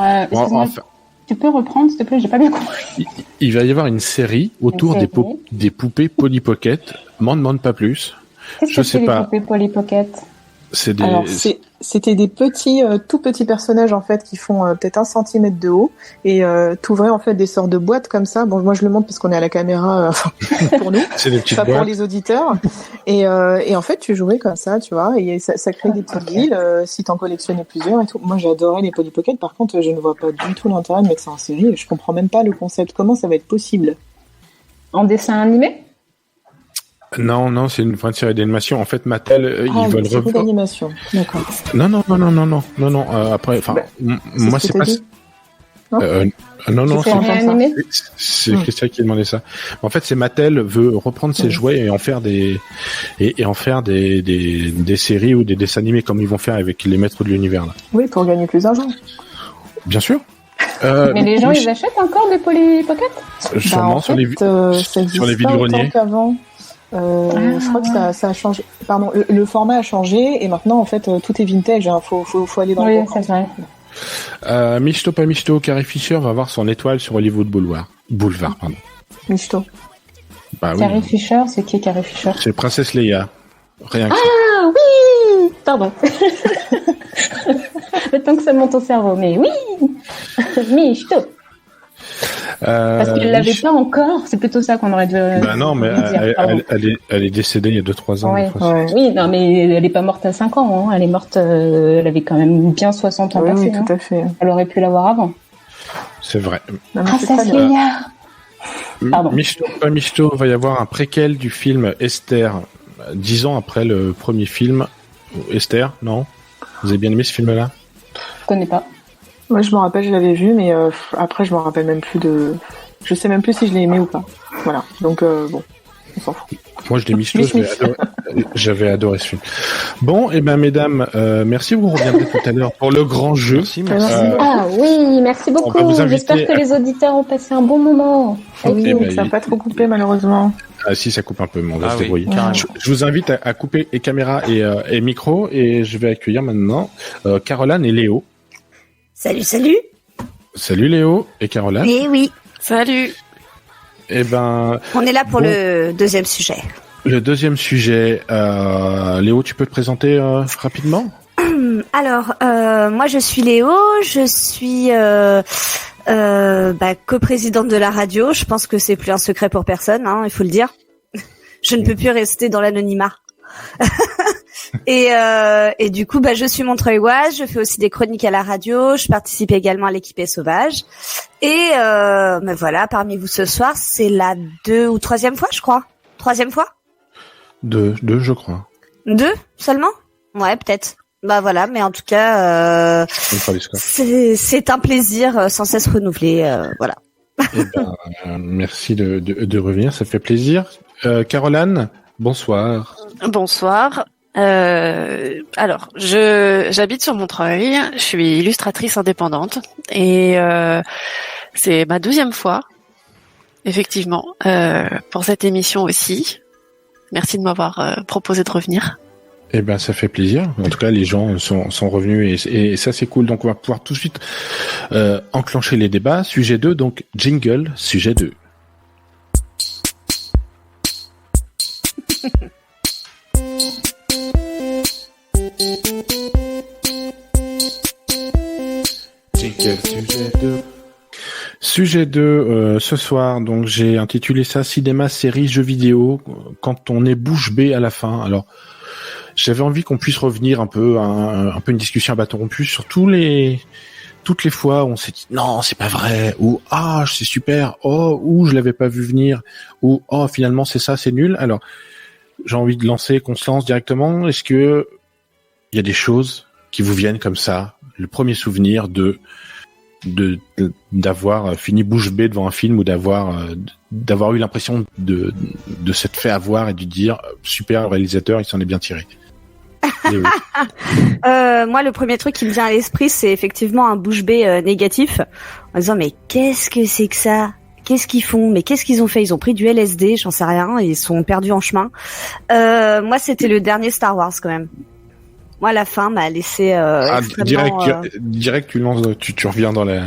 tu peux reprendre, s'il te plaît, j'ai pas bien compris. Il va y avoir une série autour des poupées Polly Pocket. M'en demande pas plus. Qu'est-ce que c'est les poupées Polly Pocket? C'était des tout petits personnages, en fait, qui font peut-être 1 centimètre de haut, et t'ouvrais, en fait, des sortes de boîtes comme ça. Bon, moi je le montre parce qu'on est à la caméra pour nous, c'est des petites pas boîtes. Pour les auditeurs. Et en fait, tu jouais comme ça, tu vois, et ça crée des petites villes si t'en collectionnais plusieurs et tout. Moi, j'adorais les Polly Pocket. Par contre, je ne vois pas du tout l'intérêt de mettre ça en série. Je comprends même pas le concept. Comment ça va être possible? En dessin animé? Non, c'est une série d'animation. En fait, Mattel, ils veulent revoir. d'animation, d'accord. Non. Après, moi, c'est pas. Non, c'est Christian qui a demandé ça. En fait, c'est Mattel veut reprendre ses jouets et en faire des séries ou des dessins animés comme ils vont faire avec les maîtres de l'univers là. Oui, pour gagner plus d'argent. Bien sûr. Mais les gens, ils achètent encore des Polly Pocket? Sûrement sur les vides-greniers. Je crois que ça a changé. Pardon, le format a changé et maintenant en fait tout est vintage. Hein. Faut aller dans le Oui, c'est vrai. Michto pas Michto, Carrie Fisher va voir son étoile sur Hollywood Boulevard, pardon. Michto. Bah oui. Carrie Fisher, c'est qui Carrie Fisher? C'est Princesse Leia. Rien que ça. Ah oui. Pardon. Le temps que ça monte au cerveau, mais oui. Michto. Parce qu'elle l'avait pas encore. C'est plutôt ça qu'on aurait dû. Bah non, mais elle est décédée il y a 2-3 ans. Ouais. Ouais. Oui, non, mais elle est pas morte à 5 ans. Hein. Elle est morte. Elle avait quand même bien 60 ans Oui, passés. oui, Hein. tout à fait. Elle aurait pu l'avoir avant. C'est vrai. Non, mais c'est très Princesse bien. Leia. Pardon. Michto pas Michto, va y avoir un préquel du film Esther, 10 ans après le premier film. Esther, non? Vous avez bien aimé ce film-là? Je connais pas. Ouais, je me rappelle, je l'avais vu, mais après, je me rappelle même plus de. Je sais même plus si je l'ai aimé ou pas. Voilà. Donc bon, on s'en fout. Moi, je l'ai Michto, j'avais adoré ce film. Bon, et ben, mesdames, merci, vous reviendrez tout à l'heure pour le grand jeu. Merci. Ah oui, merci on va beaucoup. vous inviter J'espère que les auditeurs ont passé un bon moment. Oui, Eh ben, ça n'a pas trop coupé malheureusement. Ah si, ça coupe un peu, mais on va Ah se oui, débrouiller. carrément. Je vous invite à couper les caméras et micro, et je vais accueillir maintenant Caroline et Léo. Salut, salut. Salut Léo et Caroline. Eh oui, Salut. Eh ben, on est là pour Bon. le deuxième sujet. le deuxième sujet, Léo, tu peux te présenter rapidement? Alors, moi je suis Léo, je suis coprésidente de la radio. Je pense que c'est plus un secret pour personne, hein, il faut le dire. Je ne peux plus rester dans l'anonymat. Et du coup, je suis montreuilloise, je fais aussi des chroniques à la radio, je participe également à l'équipe Sauvage. Et voilà, parmi vous ce soir, c'est la 2 ou 3e fois, je crois. 3e fois? Deux, je crois. 2 seulement? Ouais, peut-être. Bah voilà, mais en tout cas, Je ne sais pas les scores. c'est un plaisir sans cesse renouvelé, voilà. Eh ben, merci de revenir, ça fait plaisir. Caroline, bonsoir. Bonsoir. Alors, j'habite sur Montreuil. Je suis illustratrice indépendante et c'est ma 2e fois, effectivement, pour cette émission aussi. Merci de m'avoir proposé de revenir. Eh ben, ça fait plaisir. En tout cas, les gens sont revenus et ça, c'est cool. Donc, on va pouvoir tout de suite enclencher les débats. Sujet 2, donc jingle, sujet 2. Jingle, sujet 2. Sujet 2, ce soir, donc j'ai intitulé ça cinéma, série, jeux vidéo, quand on est bouche bée à la fin. Alors, j'avais envie qu'on puisse revenir un peu une discussion à bâton rompu sur toutes les fois où on s'est dit non, c'est pas vrai, ou ah, c'est super, oh, ou je l'avais pas vu venir, ou oh, finalement c'est ça, c'est nul. Alors, j'ai envie de qu'on se lance directement. Est-ce que il y a des choses qui vous viennent comme ça, le premier souvenir d'avoir fini bouche bée devant un film ou d'avoir eu l'impression de s'être fait avoir et de dire super, le réalisateur, il s'en est bien tiré. Et oui. Moi, le premier truc qui me vient à l'esprit, c'est effectivement un bouche bée négatif, en disant mais qu'est-ce que c'est que ça? Qu'est-ce qu'ils font? Mais qu'est-ce qu'ils ont fait? Ils ont pris du LSD, j'en sais rien, ils sont perdus en chemin. Moi, c'était le dernier Star Wars quand même. Moi, la fin m'a laissé direct, tu reviens dans la.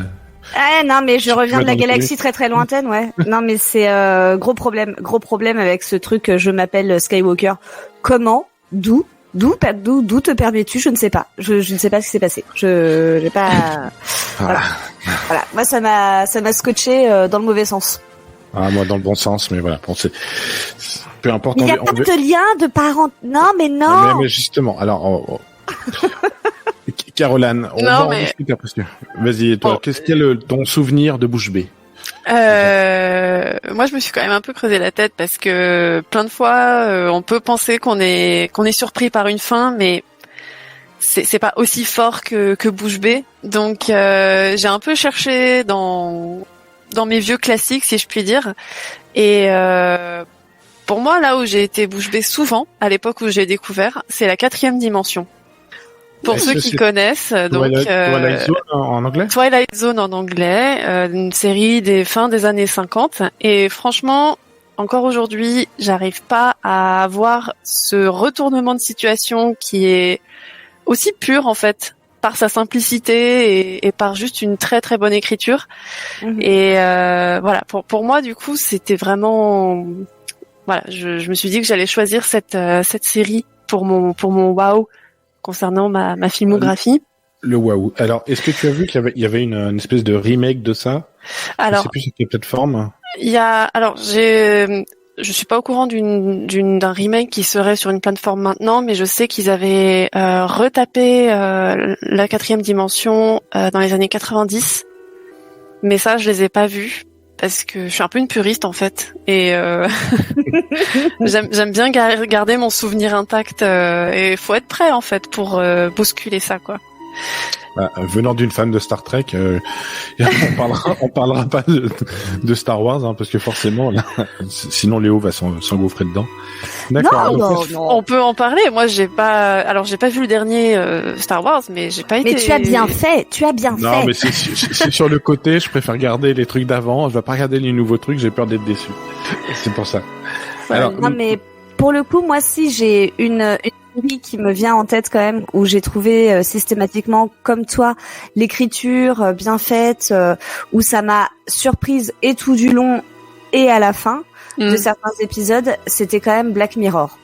Ah non, mais je reviens de la dans le galaxie très très lointaine, ouais. Non, mais c'est gros problème avec ce truc. Je m'appelle Skywalker. Comment? D'où te permets-tu? Je ne sais pas. Je ne sais pas ce qui s'est passé. J'ai pas. Voilà. Moi, ça m'a scotché dans le mauvais sens. Ah, moi dans le bon sens, mais voilà. Bon, peu importe. Il n'y a pas de lien de parents. Non, mais non. Mais justement, alors. Caroline, on va en discuter après. Vas-y, toi, qu'est-ce qu'il y a ton souvenir de bouche bée? Moi, je me suis quand même un peu creusé la tête parce que plein de fois, on peut penser qu'on est surpris par une fin, mais c'est pas aussi fort que bouche bée. Donc, j'ai un peu cherché dans mes vieux classiques, si je puis dire. Et pour moi, là où j'ai été bouche bée souvent, à l'époque où j'ai découvert, c'est la 4e dimension. Pour ceux qui connaissent, donc Twilight Zone en anglais. Twilight Zone en anglais, une série des fins des années 50. Et franchement, encore aujourd'hui, j'arrive pas à avoir ce retournement de situation qui est aussi pur en fait, par sa simplicité et par juste une très très bonne écriture. Et voilà, pour moi du coup, c'était vraiment voilà, je me suis dit que j'allais choisir cette série pour mon wow concernant ma filmographie. Le waouh. Alors, est-ce que tu as vu qu'il y avait une espèce de remake de ça? Alors, je sais plus sur quelle plateforme. Je suis pas au courant d'un remake qui serait sur une plateforme maintenant, mais je sais qu'ils avaient retapé la 4e dimension dans les années 90. Mais ça, je les ai pas vus parce que je suis un peu une puriste en fait, et j'aime bien garder mon souvenir intact. Et faut être prêt en fait pour bousculer ça, quoi. Bah, venant d'une fan de Star Trek, on parlera pas de Star Wars, hein, parce que forcément, là, sinon Léo va s'engouffrer dedans. D'accord. Non. On peut en parler. Moi, j'ai pas vu le dernier Star Wars, mais j'ai pas été. Mais tu as bien fait. Non, mais c'est sur le côté. Je préfère regarder les trucs d'avant. Je vais pas regarder les nouveaux trucs. J'ai peur d'être déçu. C'est pour ça. Ouais, alors, non, mais pour le coup, moi, si j'ai une série qui me vient en tête quand même, où j'ai trouvé systématiquement, comme toi, l'écriture bien faite, où ça m'a surprise et tout du long et à la fin de certains épisodes, c'était quand même Black Mirror.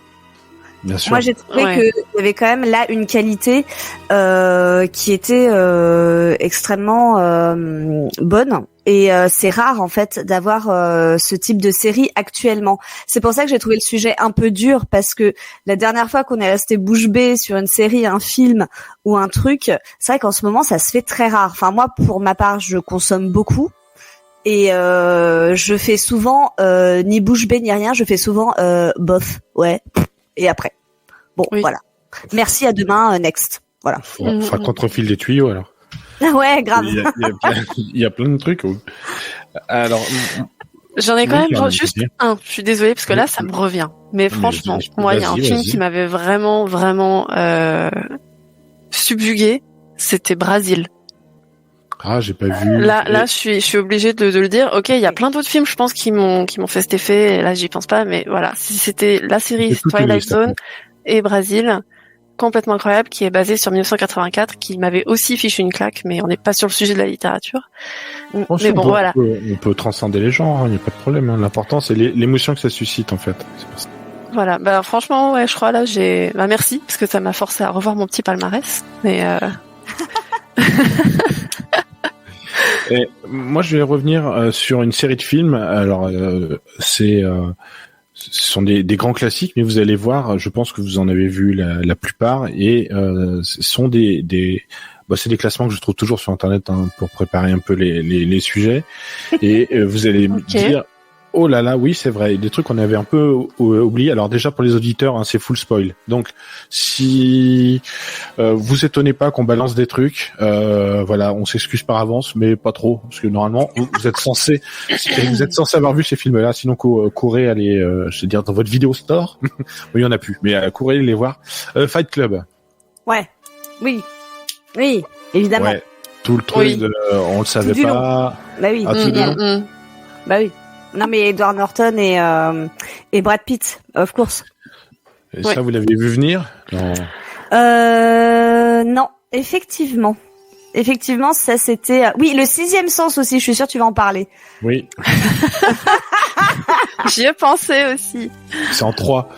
Bien sûr. Moi, j'ai trouvé qu'il y avait quand même là une qualité qui était extrêmement bonne. Et c'est rare en fait d'avoir ce type de série actuellement. C'est pour ça que j'ai trouvé le sujet un peu dur, parce que la dernière fois qu'on est resté bouche bée sur une série, un film ou un truc, c'est vrai qu'en ce moment ça se fait très rare. Enfin moi, pour ma part, je consomme beaucoup et je fais souvent ni bouche bée ni rien. Je fais souvent bof, ouais. Et après, bon, voilà. Merci, à demain, next. Voilà. Faudra qu'on te refile des tuyaux alors. Ouais, grave. Il y a plein de trucs. Alors, j'en ai quand même juste un. Je suis désolée parce que là, ça me revient. Mais franchement, moi, il y a un film qui m'avait vraiment, vraiment subjugué. C'était Brazil. Ah, j'ai pas vu. Là, je suis obligée de le dire. Ok, il y a plein d'autres films, je pense, qui m'ont fait cet effet. Et là, j'y pense pas, mais voilà. Si c'était la série Twilight Zone et Brazil, complètement incroyable, qui est basée sur 1984, qui m'avait aussi fichu une claque, mais on n'est pas sur le sujet de la littérature. Mais bon, voilà. On peut transcender les genres, il n'y a pas de problème. Hein. L'important, c'est l'émotion que ça suscite, en fait. C'est pour ça. Voilà, bah franchement, ouais, je crois là, merci, parce que ça m'a forcé à revoir mon petit palmarès. Mais Et moi, je vais revenir sur une série de films. Alors, ce sont des grands classiques, mais vous allez voir, je pense que vous en avez vu la plupart, et ce sont c'est des classements que je trouve toujours sur Internet, hein, pour préparer un peu les sujets, et vous allez me dire, oh là là, oui, c'est vrai, des trucs qu'on avait un peu oubliés. Alors déjà, pour les auditeurs, hein, c'est full spoil. Donc, si vous étonnez pas qu'on balance des trucs, voilà, on s'excuse par avance, mais pas trop, parce que normalement, vous êtes censé avoir vu ces films-là. Sinon, courez, allez, je veux dire, dans votre vidéo store. Oui, il y en a plus, mais courez les voir. Fight Club. Ouais. Oui, évidemment. Ouais. Tout le truc, on le savait pas. Bah oui. Bah oui. Non, mais Edward Norton et Brad Pitt, of course. Et ça, vous l'avez vu venir? Non, effectivement. Effectivement, ça c'était... Oui, le 6e sens aussi, je suis sûre que tu vas en parler. Oui. J'y ai pensé aussi. C'est en 3.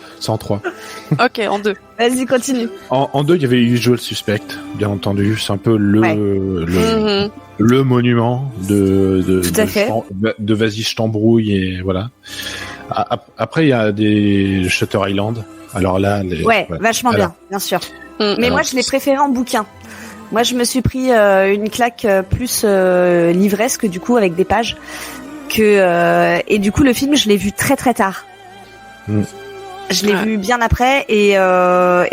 Ok, en 2. Vas-y, continue. En 2, il y avait Usual Suspect, bien entendu. C'est un peu le monument de vas-y, je t'embrouille, et voilà. Après, il y a des Shutter Island. Alors là, vachement bien sûr. Mais moi, je l'ai préféré en bouquin. Moi, je me suis pris une claque plus livresque, du coup, avec des pages. Et du coup, le film, je l'ai vu très très tard. Je l'ai vu bien après, et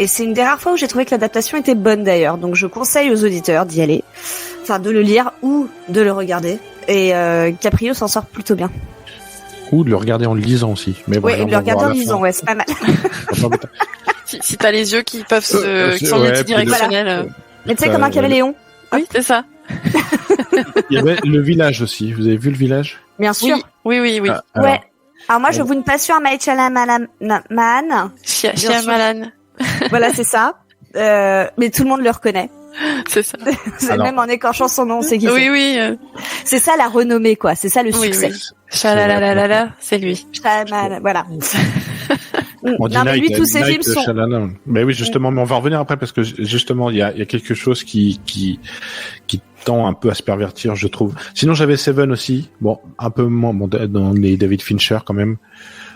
c'est une des rares fois où j'ai trouvé que l'adaptation était bonne d'ailleurs. Donc, je conseille aux auditeurs d'y aller, enfin de le lire ou de le regarder. Et Caprio s'en sort plutôt bien. Ou de le regarder en le lisant aussi. Mais bon, de le regarder en le lisant, c'est pas mal. si t'as les yeux qui peuvent qui sont multidirectionnels. Voilà. Mais tu sais, comme un caméléon. Oui, c'est ça. Il y avait Le Village aussi. Vous avez vu Le Village? Bien sûr. Oui. Alors, Alors moi, je vous une passion à Night Shyamalan. Shyamalan. Voilà, c'est ça. Mais tout le monde le reconnaît. C'est ça. Alors. Même en écorchant son nom, c'est qui Oui, c'est. oui. C'est ça la renommée, quoi. C'est ça le Oui, succès. oui. Chalalalala, c'est lui. Shyamalan, voilà. On dit Non, mais Night, lui, tous ses Night films sont... Shyamalan. Mais oui, justement, mais on va revenir après parce que justement, il y a quelque chose qui tend un peu à se pervertir, je trouve. Sinon, j'avais Seven aussi. Bon, un peu moins, bon, dans les David Fincher quand même.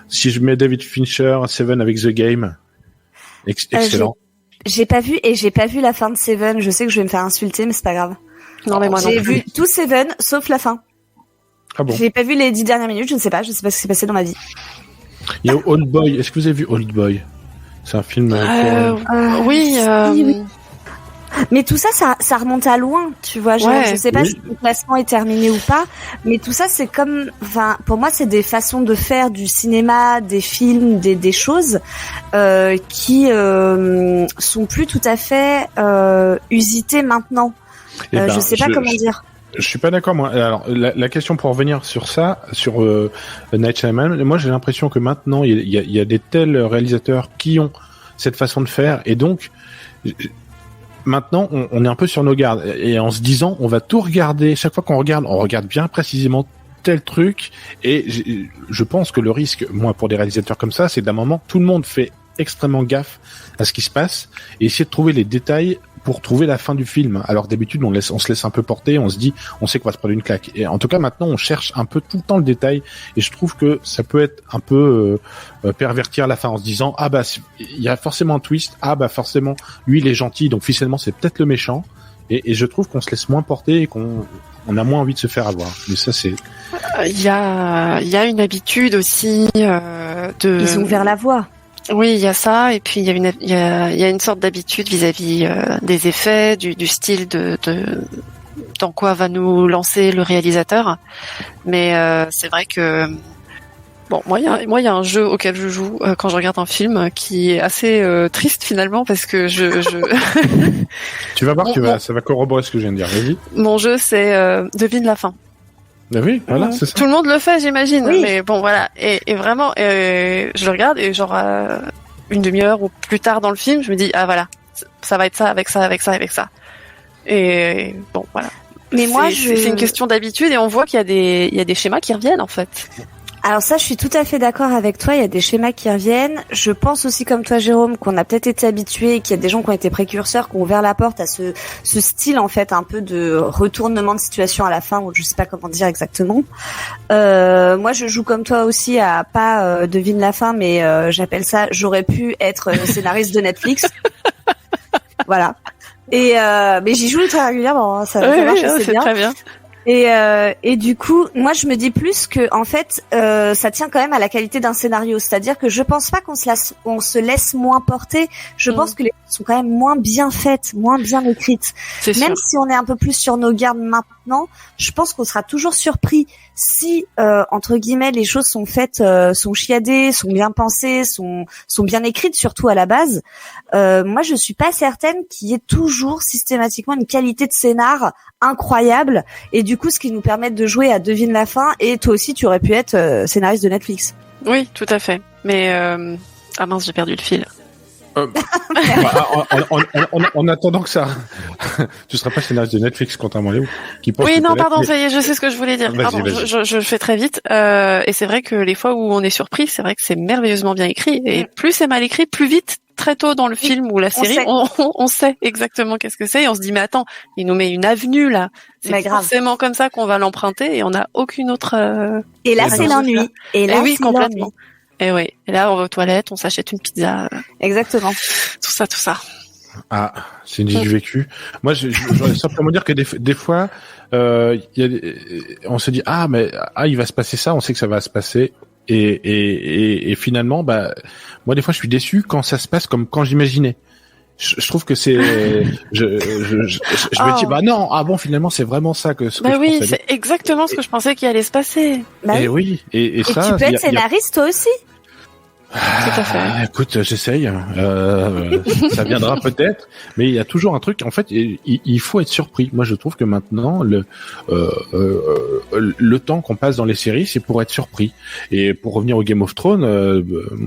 Si je mets David Fincher, Seven avec The Game, excellent. J'ai pas vu la fin de Seven. Je sais que je vais me faire insulter, mais c'est pas grave. Non, mais moi non J'ai plus. vu tout Seven, sauf la fin. Ah bon. J'ai pas vu les 10 dernières minutes, je ne sais pas ce qui s'est passé dans ma vie. Il y a Old Boy. Est-ce que vous avez vu Old Boy? C'est un film. Oui. oui. Mais tout ça, ça remonte à loin, tu vois. Je sais pas si le classement est terminé ou pas, mais tout ça, c'est comme, enfin, pour moi, c'est des façons de faire du cinéma, des films, des choses qui sont plus tout à fait usitées maintenant. Je sais pas comment dire. Je suis pas d'accord, moi. Alors, la question pour revenir sur ça, sur Night Shyamalan, moi, j'ai l'impression que maintenant, il y a des tels réalisateurs qui ont cette façon de faire, et donc, maintenant, on est un peu sur nos gardes, et en se disant, on va tout regarder. Chaque fois qu'on regarde, on regarde bien précisément tel truc, et je pense que le risque, moi, pour des réalisateurs comme ça, c'est d'un moment, tout le monde fait extrêmement gaffe à ce qui se passe, et essayer de trouver les détails pour trouver la fin du film. Alors d'habitude, on se laisse un peu porter, on se dit, on sait qu'on va se prendre une claque. Et en tout cas, maintenant, on cherche un peu tout le temps le détail, et je trouve que ça peut être un peu pervertir la fin en se disant, ah bah, il y a forcément un twist, ah bah forcément, lui il est gentil, donc officiellement c'est peut-être le méchant. Et je trouve qu'on se laisse moins porter et qu'on a moins envie de se faire avoir. Mais ça, c'est... Il y a une habitude aussi de... Ils ont ouvert la voie. Oui, il y a ça, et puis il y a une sorte d'habitude vis-à-vis des effets, du style de dans quoi va nous lancer le réalisateur. Mais c'est vrai que bon, moi il y a un jeu auquel je joue quand je regarde un film qui est assez triste finalement parce que Tu vas voir, ça va corroborer ce que je viens de dire. Vas-y. Mon jeu c'est devine la fin. Ah oui, voilà, c'est ça. Tout le monde le fait, j'imagine. Oui. Mais bon, voilà. Et vraiment, je le regarde et genre une demi-heure ou plus tard dans le film, je me dis ah voilà, ça va être ça avec ça avec ça avec ça. Et bon, voilà. Mais moi, c'est une question d'habitude et on voit qu'il y a des schémas qui reviennent en fait. Alors ça, je suis tout à fait d'accord avec toi. Il y a des schémas qui reviennent. Je pense aussi, comme toi, Jérôme, qu'on a peut-être été habitués, qu'il y a des gens qui ont été précurseurs, qui ont ouvert la porte à ce style, en fait, un peu de retournement de situation à la fin, ou je sais pas comment dire exactement. Moi, je joue comme toi aussi à pas devine la fin, mais j'appelle ça j'aurais pu être scénariste de Netflix. Voilà. Et mais j'y joue très régulièrement. Ça marche assez c'est bien. Très bien. Et du coup, moi je me dis plus que en fait, ça tient quand même à la qualité d'un scénario. C'est-à-dire que je pense pas qu'on se laisse moins porter. Je pense que les choses sont quand même moins bien faites, moins bien écrites. Même si on est un peu plus sur nos gardes maintenant, je pense qu'on sera toujours surpris si entre guillemets les choses sont faites, sont chiadées, sont bien pensées, sont bien écrites surtout à la base. Moi je suis pas certaine qu'il y ait toujours systématiquement une qualité de scénar incroyable et du coup ce qui nous permet de jouer à devine la fin. Et toi aussi tu aurais pu être scénariste de Netflix. Oui, tout à fait. Mais ah mince, j'ai perdu le fil. En attendant que ça, tu seras pas scénariste de Netflix, contrairement à Léo. Oui, non, pardon, ça y est, je sais ce que je voulais dire. Pardon, je fais très vite. Et c'est vrai que les fois où on est surpris, c'est vrai que c'est merveilleusement bien écrit. Et plus c'est mal écrit, plus vite, très tôt dans le film ou la série, on sait exactement qu'est-ce que c'est. Et on se dit, mais attends, il nous met une avenue là. C'est forcément comme ça qu'on va l'emprunter et on n'a aucune autre... Et là, c'est l'ennui. Et là, oui, complètement. Et oui. Et là, on va aux toilettes, on s'achète une pizza. Exactement. Tout ça. Ah, c'est une vie du vécu. Moi, je voudrais simplement dire que des fois, on se dit il va se passer ça, on sait que ça va se passer, et finalement, moi des fois, je suis déçu quand ça se passe comme quand j'imaginais. Je trouve que c'est, je me dis non, finalement c'est vraiment ça que. Oui, c'est exactement ce que je pensais qu'il allait se passer. Et oui, et ça. Tu peux être scénariste toi aussi. Tout à fait. Écoute, j'essaye. Ça viendra peut-être, mais il y a toujours un truc. En fait, il faut être surpris. Moi, je trouve que maintenant, le temps qu'on passe dans les séries, c'est pour être surpris. Et pour revenir au Game of Thrones,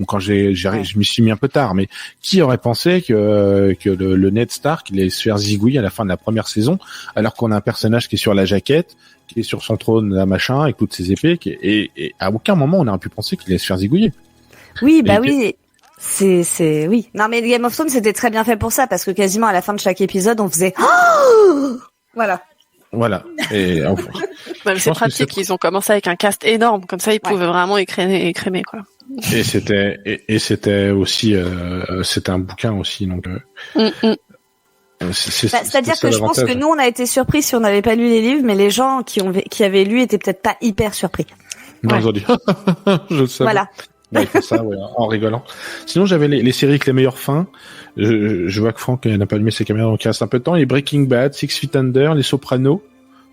quand je m'y suis mis un peu tard, mais qui aurait pensé que le Ned Stark il allait se faire zigouiller à la fin de la première saison, alors qu'on a un personnage qui est sur la jaquette, qui est sur son trône, là, machin, avec toutes ses épées, et à aucun moment on aurait pu penser qu'il allait se faire zigouiller. Oui, bah oui. C'est oui. Non mais Game of Thrones c'était très bien fait pour ça parce que quasiment à la fin de chaque épisode on faisait voilà. Et C'est pratique, ils ont commencé avec un cast énorme, comme ça ils pouvaient vraiment écrémer quoi. Et c'était aussi c'était un bouquin aussi donc. C'est-à-dire que je pense que nous on a été surpris si on n'avait pas lu les livres, mais les gens qui avaient lu étaient peut-être pas hyper surpris. Non, ils ont dit je le savais. Voilà. Ouais, ils font ça, ouais, en rigolant. Sinon, j'avais les séries avec les meilleures fins. Je vois que Franck n'a pas allumé ses caméras, donc il reste un peu de temps. Les Breaking Bad, Six Feet Under, Les Sopranos.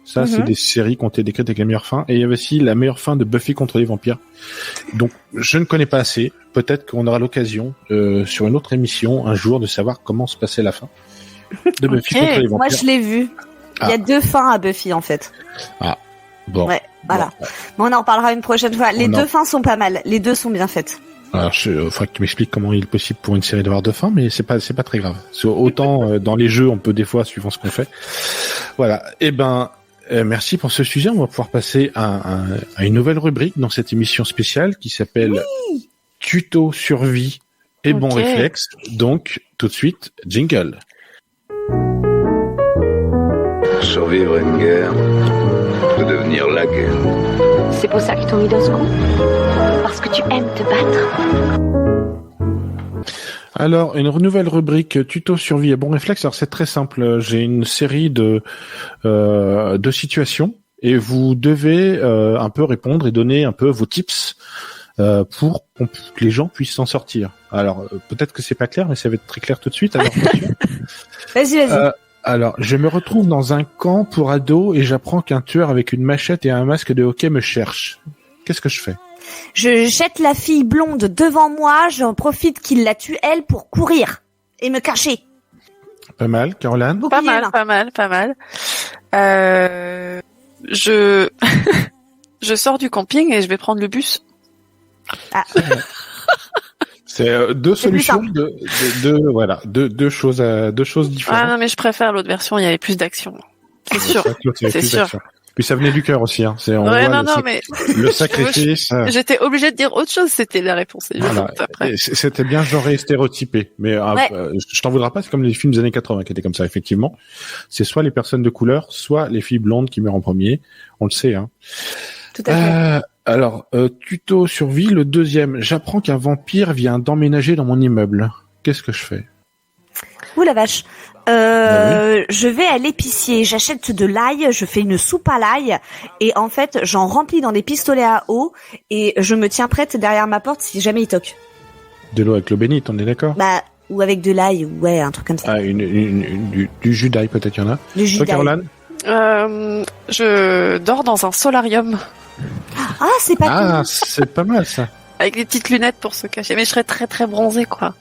Ça, c'est des séries qui ont été décrites avec les meilleures fins. Et il y avait aussi la meilleure fin de Buffy contre les vampires. Donc, je ne connais pas assez. Peut-être qu'on aura l'occasion, sur une autre émission, un jour, de savoir comment se passait la fin de Buffy contre les vampires. Moi, je l'ai vu. Il y a 2 fins à Buffy, en fait. Ah. Bon. Ouais, voilà. Bon, on en reparlera une prochaine fois. Les 2 fins sont pas mal. Les 2 sont bien faites. Alors, faudrait que tu m'expliques comment il est possible pour une série d'avoir 2 fins, mais c'est pas très grave. Autant dans les jeux, on peut des fois, suivant ce qu'on fait. Voilà. Eh ben, merci pour ce sujet. On va pouvoir passer à une nouvelle rubrique dans cette émission spéciale qui s'appelle Tuto survie et bon réflexe. Donc, tout de suite, jingle. Survivre une guerre, de devenir la guerre. C'est pour ça qu'ils t'ont mis dans ce coup. Parce que tu aimes te battre. Alors, une nouvelle rubrique tuto survie et bon réflexe. Alors, c'est très simple. J'ai une série de situations et vous devez un peu répondre et donner un peu vos tips pour que les gens puissent s'en sortir. Alors, peut-être que c'est pas clair, mais ça va être très clair tout de suite. Alors, vas-y. Alors, je me retrouve dans un camp pour ados et j'apprends qu'un tueur avec une machette et un masque de hockey me cherche. Qu'est-ce que je fais ? Je jette la fille blonde devant moi, j'en profite qu'il la tue elle pour courir et me cacher. Pas mal, Caroline ? Pas mal. Je sors du camping et je vais prendre le bus. Ah. C'est deux solutions, deux choses différentes. Ah non, mais je préfère l'autre version, il y avait plus d'action. C'est sûr. C'est sûr. Puis ça venait du cœur aussi, hein. Mais le sacrifice. J'étais obligée de dire autre chose, c'était la réponse. Voilà. C'était bien genré et stéréotypé. Mais je t'en voudrais pas, c'est comme les films des années 80 qui étaient comme ça, effectivement. C'est soit les personnes de couleur, soit les filles blondes qui meurent en premier. On le sait, hein. Tout à fait. Alors, tuto survie, le deuxième. J'apprends qu'un vampire vient d'emménager dans mon immeuble. Qu'est-ce que je fais ? Ouh la vache. Je vais à l'épicier, j'achète de l'ail, je fais une soupe à l'ail et en fait, j'en remplis dans des pistolets à eau et je me tiens prête derrière ma porte si jamais il toque. De l'eau avec l'eau bénite, on est d'accord ? Bah, ou avec de l'ail, ouais, un truc comme ça. Ah, du jus d'ail peut-être, il y en a. Du jus d'ail. Caroline ? Je dors dans un solarium. Ah, c'est pas cool. Ah, c'est pas mal ça. Avec des petites lunettes pour se cacher. Mais je serais très très bronzée, quoi.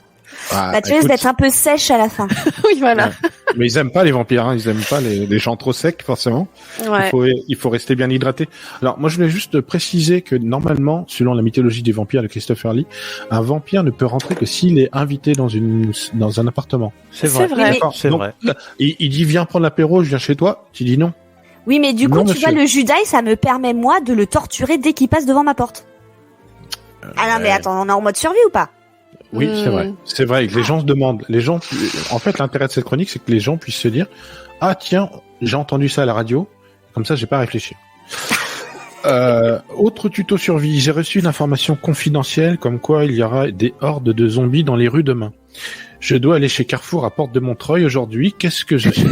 Bah, tu risques d'être un peu sèche à la fin. Oui, voilà. Ouais. Mais ils aiment pas les vampires, hein. Ils aiment pas les gens trop secs, forcément. Ouais. Il faut rester bien hydraté. Alors, moi, je voulais juste préciser que normalement, selon la mythologie des vampires de Christopher Lee, un vampire ne peut rentrer que s'il est invité dans un appartement. C'est vrai. C'est vrai. Il dit, viens prendre l'apéro, je viens chez toi. Tu dis non. Oui, mais du coup, non, tu vois, le jus d'ail, ça me permet, moi, de le torturer dès qu'il passe devant ma porte. Ah non, mais attends, on est en mode survie ou pas? Oui, c'est vrai. C'est vrai que les gens se demandent. En fait, l'intérêt de cette chronique, c'est que les gens puissent se dire, ah tiens, j'ai entendu ça à la radio. Comme ça, j'ai pas réfléchi. Autre tuto survie. J'ai reçu une information confidentielle comme quoi il y aura des hordes de zombies dans les rues demain. Je dois aller chez Carrefour à Porte de Montreuil aujourd'hui. Qu'est-ce que j'achète?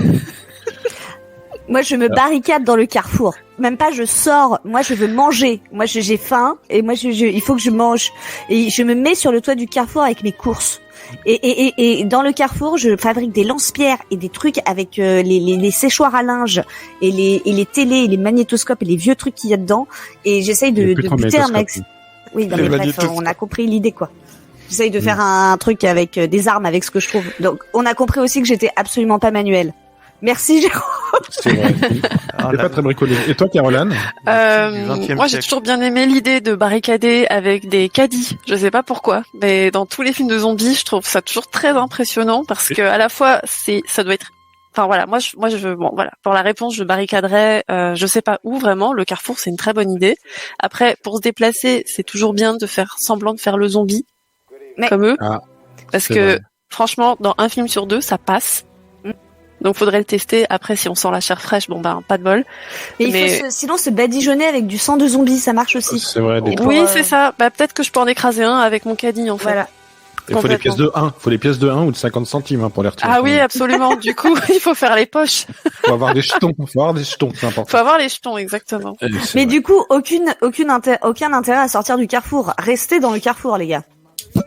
Moi, je me barricade dans le Carrefour. Même pas, je sors. Moi, je veux manger. Moi, j'ai faim. Et moi, il faut que je mange. Et je me mets sur le toit du Carrefour avec mes courses. Et dans le Carrefour, je fabrique des lance-pierres et des trucs avec les séchoirs à linge et les télés, et les magnétoscopes et les vieux trucs qu'il y a dedans. Et j'essaye de buter un max. Oui, non, mais bref, on a compris l'idée, quoi. J'essaye de faire un truc avec des armes, avec ce que je trouve. Donc, on a compris aussi que j'étais absolument pas manuelle. Merci, Jérôme. C'est vrai. T'es pas très bricolé. Et toi, Caroline? Moi, j'ai toujours bien aimé l'idée de barricader avec des caddies. Je sais pas pourquoi, mais dans tous les films de zombies, je trouve ça toujours très impressionnant parce que à la fois, ça doit être. Enfin voilà, moi, bon voilà. Pour la réponse, je barricaderais. Je sais pas où vraiment. Le carrefour, c'est une très bonne idée. Après, pour se déplacer, c'est toujours bien de faire semblant de faire le zombie, comme eux, parce que vrai. franchement, dans un film sur deux, ça passe. Donc faudrait le tester. Après, si on sent la chair fraîche, bon ben pas de bol. Et il faut sinon se badigeonner avec du sang de zombie, ça marche aussi. C'est vrai. Oui, c'est ça. Bah peut-être que je peux en écraser un avec mon caddie en fait. Voilà. Il faut des pièces de 1. Faut des pièces de 1 ou de 50 centimes pour les retirer. Ah oui, absolument. Du coup, il faut faire les poches. Faut avoir des jetons. C'est important. Faut avoir les jetons, exactement. Mais du coup, aucun intérêt à sortir du carrefour. Restez dans le carrefour, les gars.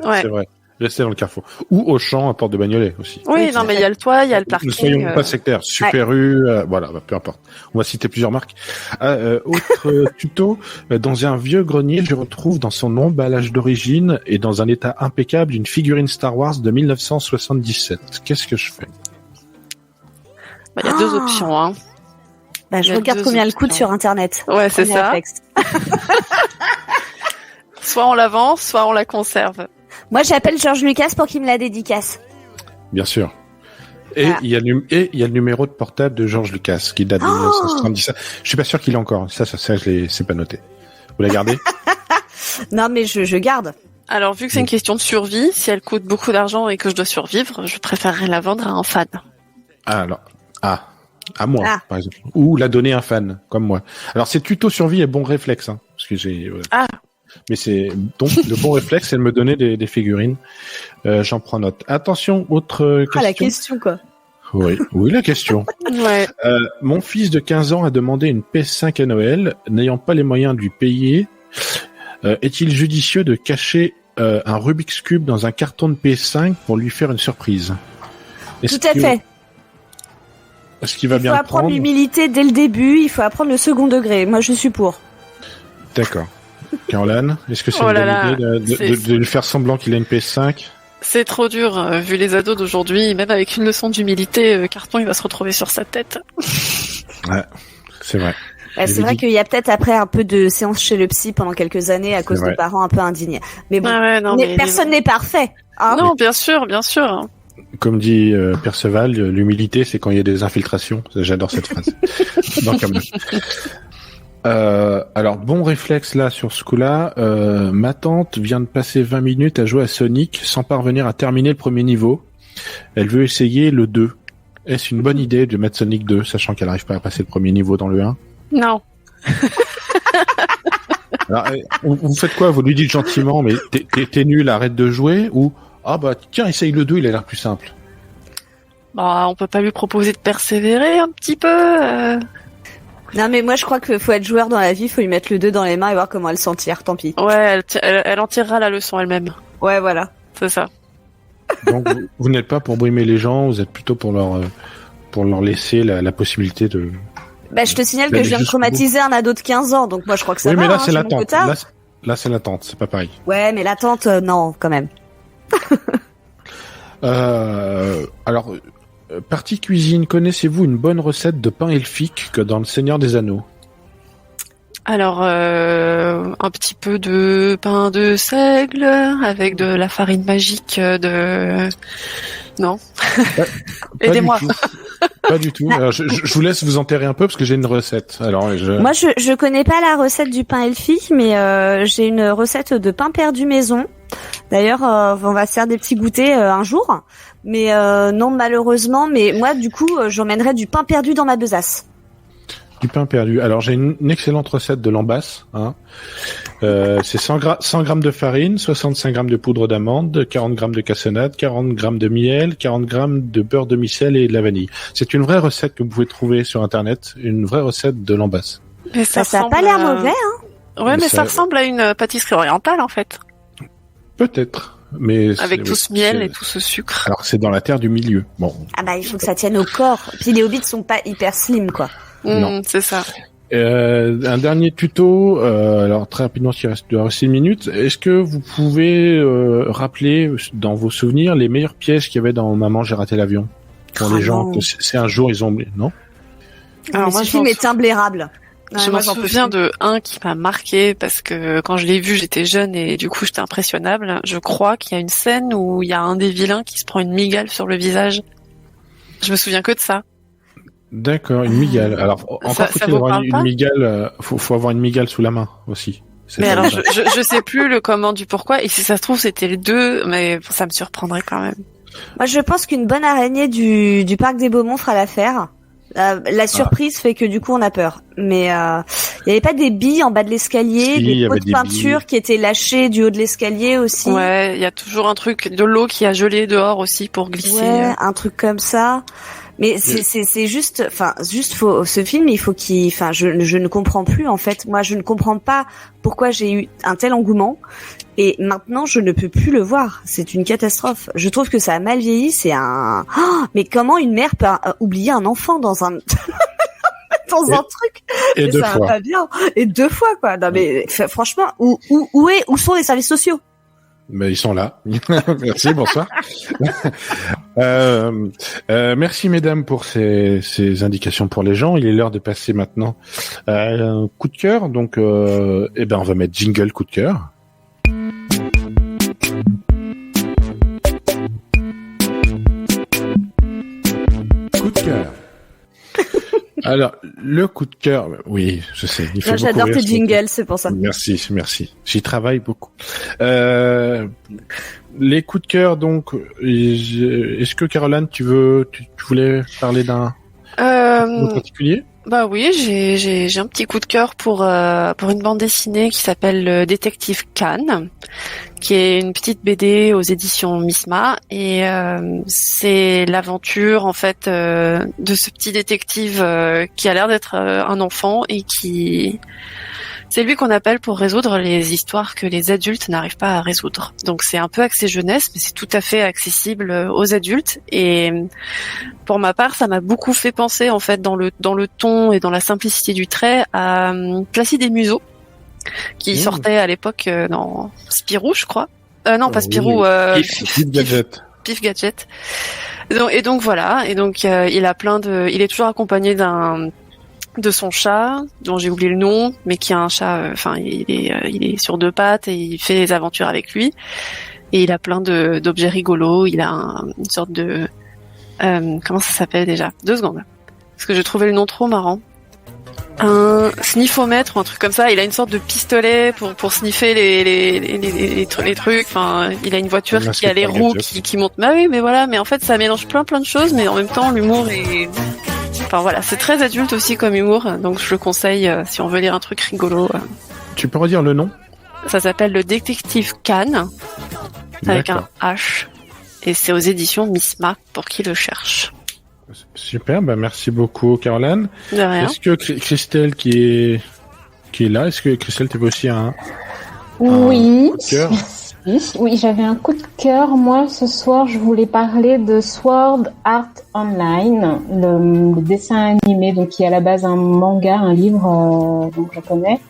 Ouais. C'est vrai. Restez dans le carrefour. Ou au champ à Porte de Bagnolet aussi. Oui, non, mais il y a le toit, il y a le parking. Ne soyons pas sectaires. Super U, voilà, peu importe. On va citer plusieurs marques. Autre tuto. Dans un vieux grenier, je retrouve dans son emballage d'origine et dans un état impeccable une figurine Star Wars de 1977. Qu'est-ce que je fais? Bah, il y a deux options, hein. Bah, je regarde combien elle coûte sur Internet. Ouais, c'est ça. Soit on la vend, soit on la conserve. Moi, j'appelle George Lucas pour qu'il me la dédicace. Bien sûr. Et il y a le numéro de portable de George Lucas qui date de 1977. Je suis pas sûr qu'il l'ait encore. Ça, c'est pas noté. Vous la gardez? Non, mais je garde. Alors, vu que c'est une question de survie, si elle coûte beaucoup d'argent et que je dois survivre, je préférerais la vendre à un fan. À moi, par exemple. Ou la donner à un fan, comme moi. Alors, c'est tuto survie et bon réflexe, hein. Parce que j'ai, mais c'est donc le bon réflexe, c'est de me donner des figurines. J'en prends note. Attention, autre question. La question quoi. Oui, la question. Ouais. Mon fils de 15 ans a demandé une PS5 à Noël, n'ayant pas les moyens de lui payer. Est-il judicieux de cacher un Rubik's Cube dans un carton de PS5 pour lui faire une surprise? Tout à fait. Est-ce qu'il va bien le prendre? Il faut apprendre l'humilité dès le début. Il faut apprendre le second degré. Moi, je suis pour. D'accord. Caroline, est-ce que c'est une bonne idée de lui faire semblant qu'il a une PS5? C'est trop dur, vu les ados d'aujourd'hui. Même avec une leçon d'humilité, Carton, il va se retrouver sur sa tête. Ouais, c'est vrai. C'est vrai qu'il y a peut-être après un peu de séance chez le psy pendant quelques années à cause de parents un peu indignés. Mais bon, mais personne n'est parfait. Hein. Non, bien sûr, bien sûr. Comme dit Perceval, l'humilité, c'est quand il y a des infiltrations. J'adore cette phrase. Donc, alors, bon réflexe là sur ce coup-là. Ma tante vient de passer 20 minutes à jouer à Sonic sans parvenir à terminer le premier niveau. Elle veut essayer le 2. Est-ce une bonne idée de mettre Sonic 2, sachant qu'elle n'arrive pas à passer le premier niveau dans le 1? Non. Alors, vous faites quoi? Vous lui dites gentiment, mais t'es nul, arrête de jouer? Ou, tiens, essaye le 2, il a l'air plus simple. Bah, on peut pas lui proposer de persévérer un petit peu Non, mais moi, je crois qu'il faut être joueur dans la vie, faut lui mettre le 2 dans les mains et voir comment elle s'en tire, tant pis. Ouais, elle en tirera la leçon elle-même. Ouais, voilà. C'est ça. Donc, vous n'êtes pas pour brimer les gens, vous êtes plutôt pour leur laisser la possibilité de... Bah, je te signale que je viens de traumatiser un ado de 15 ans, donc moi, je crois que ça va. Oui, mais là, hein, c'est l'attente. Là, c'est l'attente, c'est pas pareil. Ouais, mais l'attente, non, quand même. Alors, partie cuisine, connaissez-vous une bonne recette de pain elfique que dans Le Seigneur des Anneaux? Alors, un petit peu de pain de seigle avec de la farine magique de... Non. Aidez-moi. Pas du tout. Alors, je vous laisse vous enterrer un peu parce que j'ai une recette. Alors, moi, je connais pas la recette du pain elfique, mais j'ai une recette de pain perdu maison. D'ailleurs, on va se faire des petits goûters un jour. Mais non, malheureusement. Mais moi, du coup, j'emmènerai du pain perdu dans ma besace. Du pain perdu. Alors, j'ai une excellente recette de lambasse. Hein. C'est 100 grammes de farine, 65 grammes de poudre d'amande, 40 grammes de cassonade, 40 grammes de miel, 40 grammes de beurre demi-sel et de la vanille. C'est une vraie recette que vous pouvez trouver sur Internet, une vraie recette de lambasse. Mais ça a pas l'air mauvais, hein. Ouais, mais ça ressemble à une pâtisserie orientale, en fait. Peut-être. Mais avec tout ce miel et tout ce sucre. Alors que c'est dans la terre du milieu. Bon. Ah bah, il faut que ça tienne au corps. Puis les hobbits sont pas hyper slim, quoi. Non. C'est ça. Un dernier tuto, alors très rapidement, s'il doit rester une minute. Est-ce que vous pouvez rappeler dans vos souvenirs les meilleures pièces qu'il y avait dans Maman, j'ai raté l'avion pour les gens que c'est un jour ils ont oublié, non? Alors moi, ce film est imblairable. Je me souviens de un qui m'a marqué parce que quand je l'ai vu, j'étais jeune et du coup j'étais impressionnable. Je crois qu'il y a une scène où il y a un des vilains qui se prend une migale sur le visage. Je me souviens que de ça. D'accord, une migale. Alors encore faut-il avoir une migale. Faut avoir une migale sous la main aussi. Mais alors je sais plus le comment du pourquoi et si ça se trouve c'était les deux, mais ça me surprendrait quand même. Moi je pense qu'une bonne araignée du parc des Beaumont fera l'affaire. La surprise fait que du coup on a peur. Mais il y avait pas des billes en bas de l'escalier, des pots de peinture qui étaient lâchés du haut de l'escalier aussi. Ouais, il y a toujours un truc de l'eau qui a gelé dehors aussi pour glisser. Ouais, un truc comme ça. Mais c'est juste, ce film, il faut je ne comprends plus en fait. Moi, je ne comprends pas pourquoi j'ai eu un tel engouement et maintenant je ne peux plus le voir. C'est une catastrophe. Je trouve que ça a mal vieilli. Mais comment une mère peut oublier un enfant dans un un truc? Et deux ça fois. Va pas bien. Et 2 fois quoi. Non mais franchement, où sont les services sociaux? Mais ils sont là. Merci, bonsoir. Merci mesdames pour ces indications pour les gens. Il est l'heure de passer maintenant un coup de cœur. Donc, on va mettre jingle coup de cœur. Coup de cœur. Alors, le coup de cœur, oui, je sais. Il fait j'adore tes jingles, c'est pour ça. Merci. J'y travaille beaucoup. Les coups de cœur, donc, est-ce que Caroline, tu voulais parler d'un en particulier? Bah oui, j'ai un petit coup de cœur pour une bande dessinée qui s'appelle Détective Khan, qui est une petite BD aux éditions Misma et c'est l'aventure en fait de ce petit détective qui a l'air d'être un enfant et c'est lui qu'on appelle pour résoudre les histoires que les adultes n'arrivent pas à résoudre. Donc c'est un peu axé jeunesse, mais c'est tout à fait accessible aux adultes. Et pour ma part, ça m'a beaucoup fait penser en fait dans le ton et dans la simplicité du trait à Placide et Museau, qui sortait à l'époque dans Spirou, je crois. Non, pas Spirou. Pif Gadget. Pif Gadget. Et donc voilà. Et donc il est toujours accompagné de son chat, dont j'ai oublié le nom, mais qui a un chat, il est sur 2 pattes et il fait des aventures avec lui. Et il a plein d'objets rigolos. Il a une sorte de, comment ça s'appelle déjà? 2 secondes. Parce que j'ai trouvé le nom trop marrant. Un sniffomètre ou un truc comme ça. Il a une sorte de pistolet pour sniffer les trucs. Enfin, il a une voiture qui a les roues qui montent. Bah oui, mais voilà. Mais en fait, ça mélange plein de choses, mais en même temps, l'humour est... Enfin voilà, c'est très adulte aussi comme humour, donc je le conseille si on veut lire un truc rigolo. Tu peux redire le nom? Ça s'appelle le Détective Khan, avec un H, et c'est aux éditions Misma pour qui le cherche. Super, merci beaucoup Caroline. De rien. Est-ce que Christelle qui est là, est-ce que Christelle tu veux aussi un oui. coup de cœur? Oui, j'avais un coup de cœur. Moi, ce soir, je voulais parler de Sword Art Online, le dessin animé, donc qui est à la base un manga, un livre donc japonais,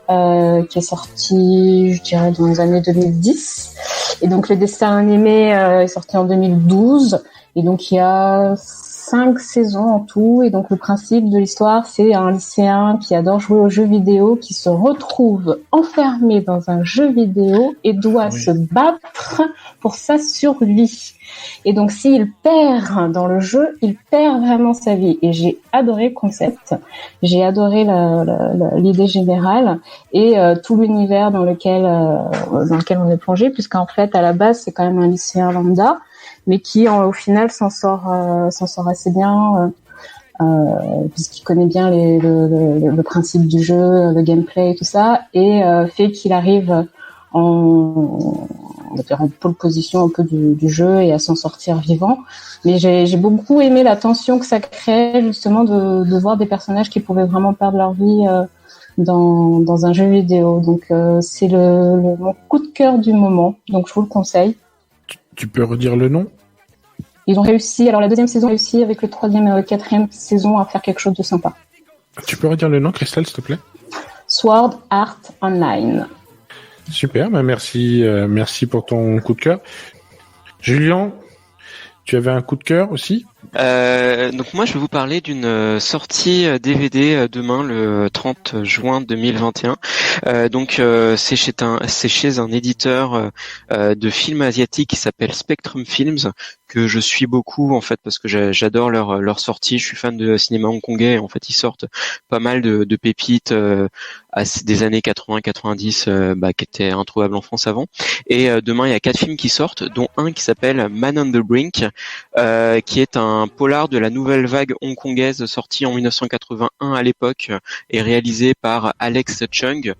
qui est sorti, je dirais, dans les années 2010. Et donc le dessin animé est sorti en 2012. Et donc il y a 5 saisons en tout, et donc le principe de l'histoire, c'est un lycéen qui adore jouer aux jeux vidéo, qui se retrouve enfermé dans un jeu vidéo et doit se battre pour sa survie. Et donc s'il perd dans le jeu, il perd vraiment sa vie. Et j'ai adoré le concept, j'ai adoré l'idée générale et tout l'univers dans lequel on est plongé, puisqu'en fait à la base c'est quand même un lycéen lambda, mais qui au final s'en sort assez bien puisqu'il connaît bien le principe du jeu, le gameplay et tout ça, et fait qu'il arrive en pole position un peu du jeu et à s'en sortir vivant. Mais j'ai beaucoup aimé la tension que ça crée justement de voir des personnages qui pouvaient vraiment perdre leur vie dans un jeu vidéo. Donc c'est mon coup de cœur du moment, donc je vous le conseille. Tu peux redire le nom? Ils ont réussi, alors la 2e saison a réussi avec le 3e et la 4e saison à faire quelque chose de sympa. Tu peux redire le nom, Christelle, s'il te plaît? Sword Art Online. Super, merci pour ton coup de cœur. Julien, tu avais un coup de cœur aussi? Donc moi je vais vous parler d'une sortie DVD demain le 30 juin 2021. C'est chez un éditeur de films asiatiques qui s'appelle Spectrum Films, que je suis beaucoup en fait parce que j'adore leur sortie. Je suis fan de cinéma hongkongais et en fait ils sortent pas mal de pépites des années 80-90 qui étaient introuvables en France avant. Et demain il y a 4 films qui sortent, dont un qui s'appelle Man on the Brink, qui est un polar de la nouvelle vague hongkongaise sorti en 1981 à l'époque et réalisé par Alex Chung,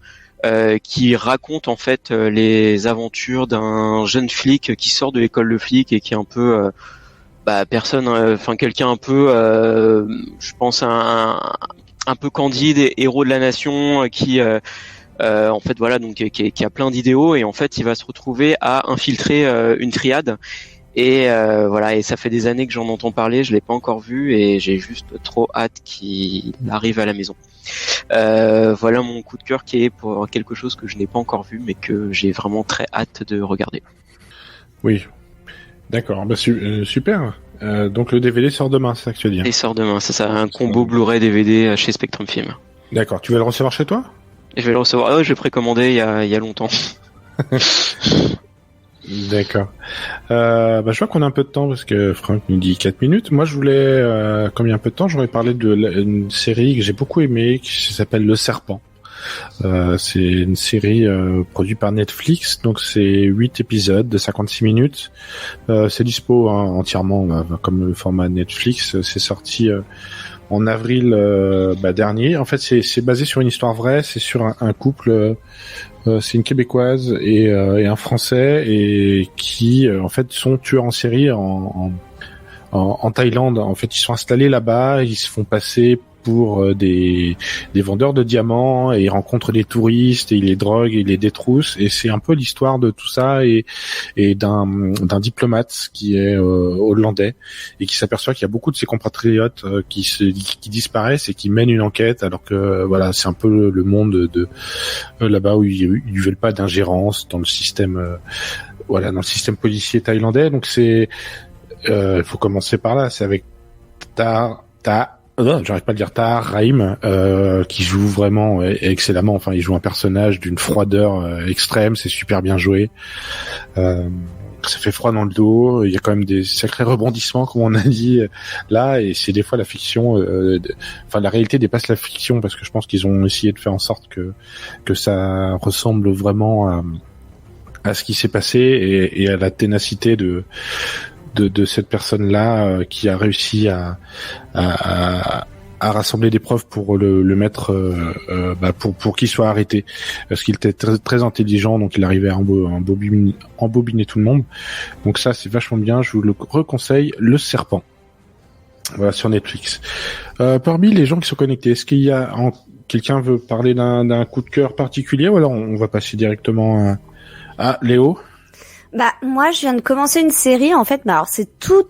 qui raconte en fait les aventures d'un jeune flic qui sort de l'école de flic et qui est un peu quelqu'un un peu je pense un peu candide et héros de la nation qui en fait voilà donc qui a plein d'idéaux et en fait il va se retrouver à infiltrer une triade. Et voilà, et ça fait des années que j'en entends parler, je l'ai pas encore vu et j'ai juste trop hâte qu'il arrive à la maison. Voilà mon coup de cœur qui est pour quelque chose que je n'ai pas encore vu mais que j'ai vraiment très hâte de regarder. Oui, d'accord, super. Donc le DVD sort demain, c'est ça que tu veux dire? Il sort demain, c'est ça, un combo Blu-ray DVD chez Spectrum Film. D'accord, tu vas le recevoir chez toi? Je vais le recevoir, je l'ai précommandé il y a longtemps. D'accord. Je vois qu'on a un peu de temps parce que Franck nous dit 4 minutes. Moi, je voulais, comme il y a un peu de temps, j'aurais parlé une série que j'ai beaucoup aimée qui s'appelle Le Serpent. C'est une série produite par Netflix, donc c'est 8 épisodes de 56 minutes. C'est dispo entièrement comme le format Netflix. C'est sorti en avril dernier. En fait, c'est basé sur une histoire vraie. C'est sur un couple. C'est une Québécoise et un Français et qui en fait sont tueurs en série en Thaïlande. En fait, ils sont installés là-bas, ils se font passer pour des vendeurs de diamants et ils rencontrent des touristes et ils les droguent et ils les détroussent et c'est un peu l'histoire de tout ça et d'un diplomate qui est hollandais et qui s'aperçoit qu'il y a beaucoup de ses compatriotes qui disparaissent et qui mènent une enquête alors que voilà, c'est un peu le monde de là-bas où ils veulent pas d'ingérence dans le système dans le système policier thaïlandais. Donc c'est faut commencer par là, c'est avec j'arrive pas à le dire, Tahar Rahim, qui joue vraiment excellemment. Enfin, il joue un personnage d'une froideur extrême, c'est super bien joué. Ça fait froid dans le dos. Il y a quand même des sacrés rebondissements, comme on a dit là, et c'est des fois la fiction. La réalité dépasse la fiction parce que je pense qu'ils ont essayé de faire en sorte que ça ressemble vraiment à ce qui s'est passé et à la ténacité de cette personne-là qui a réussi à rassembler des preuves pour le mettre pour qu'il soit arrêté parce qu'il était très, très intelligent, donc il arrivait à embobiner tout le monde. Donc ça c'est vachement bien, je vous le reconseille. Le Serpent, voilà, sur Netflix. Parmi les gens qui sont connectés, est-ce qu'il y a quelqu'un veut parler d'un coup de cœur particulier ou alors on va passer directement à Léo? Moi je viens de commencer une série en fait, alors c'est tout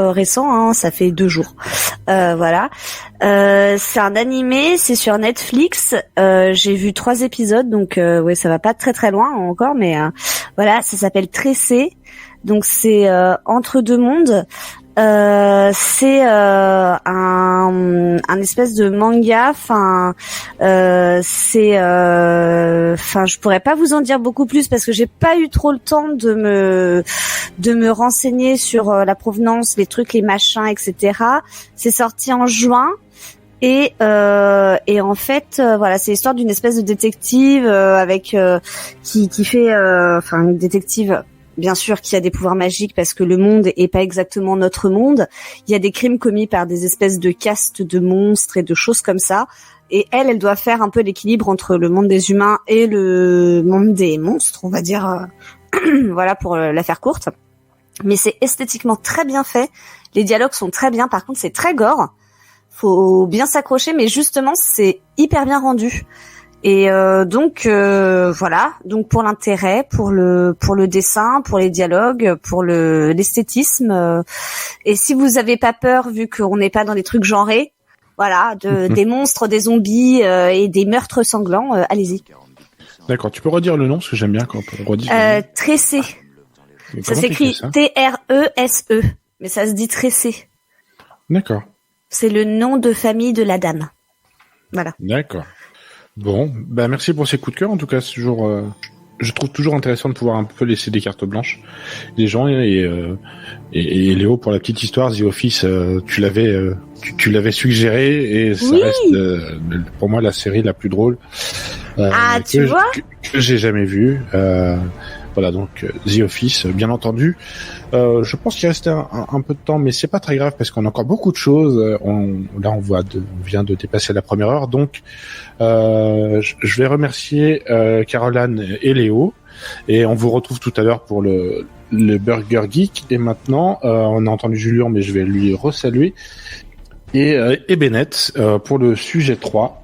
récent, hein, ça fait 2 jours. Voilà. C'est un animé, c'est sur Netflix. J'ai vu 3 épisodes, donc ouais, ça va pas très très loin encore, mais voilà, ça s'appelle Tressé. Donc c'est Entre deux mondes. C'est un espèce de manga. Je pourrais pas vous en dire beaucoup plus parce que j'ai pas eu trop le temps de me renseigner sur la provenance, les trucs, les machins, etc. C'est sorti en juin. Et en fait, voilà, c'est l'histoire d'une espèce de détective qui fait, une détective. Bien sûr qu'il y a des pouvoirs magiques parce que le monde est pas exactement notre monde. Il y a des crimes commis par des espèces de castes de monstres et de choses comme ça. Et elle doit faire un peu l'équilibre entre le monde des humains et le monde des monstres, on va dire. Voilà, pour la faire courte. Mais c'est esthétiquement très bien fait. Les dialogues sont très bien. Par contre, c'est très gore. Faut bien s'accrocher, mais justement, c'est hyper bien rendu. Et voilà, donc pour l'intérêt, pour le dessin, pour les dialogues, pour l'esthétisme, et si vous avez pas peur vu qu'on n'est pas dans des trucs genrés, voilà, des monstres, des zombies et des meurtres sanglants. Allez-y. D'accord, tu peux redire le nom parce que j'aime bien quand on redit. Tressé. Mais Ça comment s'écrit t'écris Trese, mais ça se dit Tressé. D'accord. C'est le nom de famille de la dame. Voilà. D'accord. Bon, bah merci pour ces coups de cœur. En tout cas, c'est toujours, je trouve toujours intéressant de pouvoir un peu laisser des cartes blanches des gens et Léo, pour la petite histoire, The Office, tu l'avais suggéré et ça reste pour moi la série la plus drôle tu vois que j'ai jamais vue. Voilà, donc The Office, bien entendu. Je pense qu'il reste un peu de temps, mais c'est pas très grave parce qu'on a encore beaucoup de choses. On vient de dépasser la première heure, donc je vais remercier Caroline et Léo, et on vous retrouve tout à l'heure pour le Burger Geek. Et maintenant, on a entendu Julien, mais je vais lui resaluer, et Bennett pour le sujet 3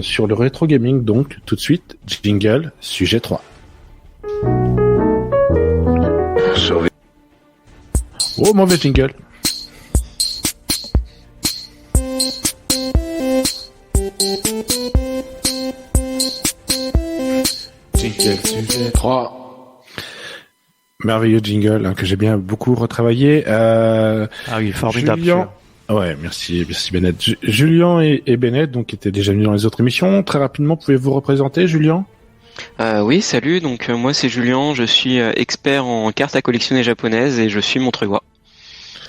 sur le rétro gaming. Donc tout de suite, jingle, sujet 3. Oh, mauvais jingle. Jingle sujet 3. Merveilleux jingle que j'ai bien beaucoup retravaillé. Ah oui, formidable. Julien... Ouais, merci Bennett. Julien et Bennett, donc, étaient déjà venus dans les autres émissions. Très rapidement, pouvez-vous représenter, Julien ? Oui, salut. Donc moi c'est Julien, je suis expert en cartes à collectionner japonaises et je suis montreuillois.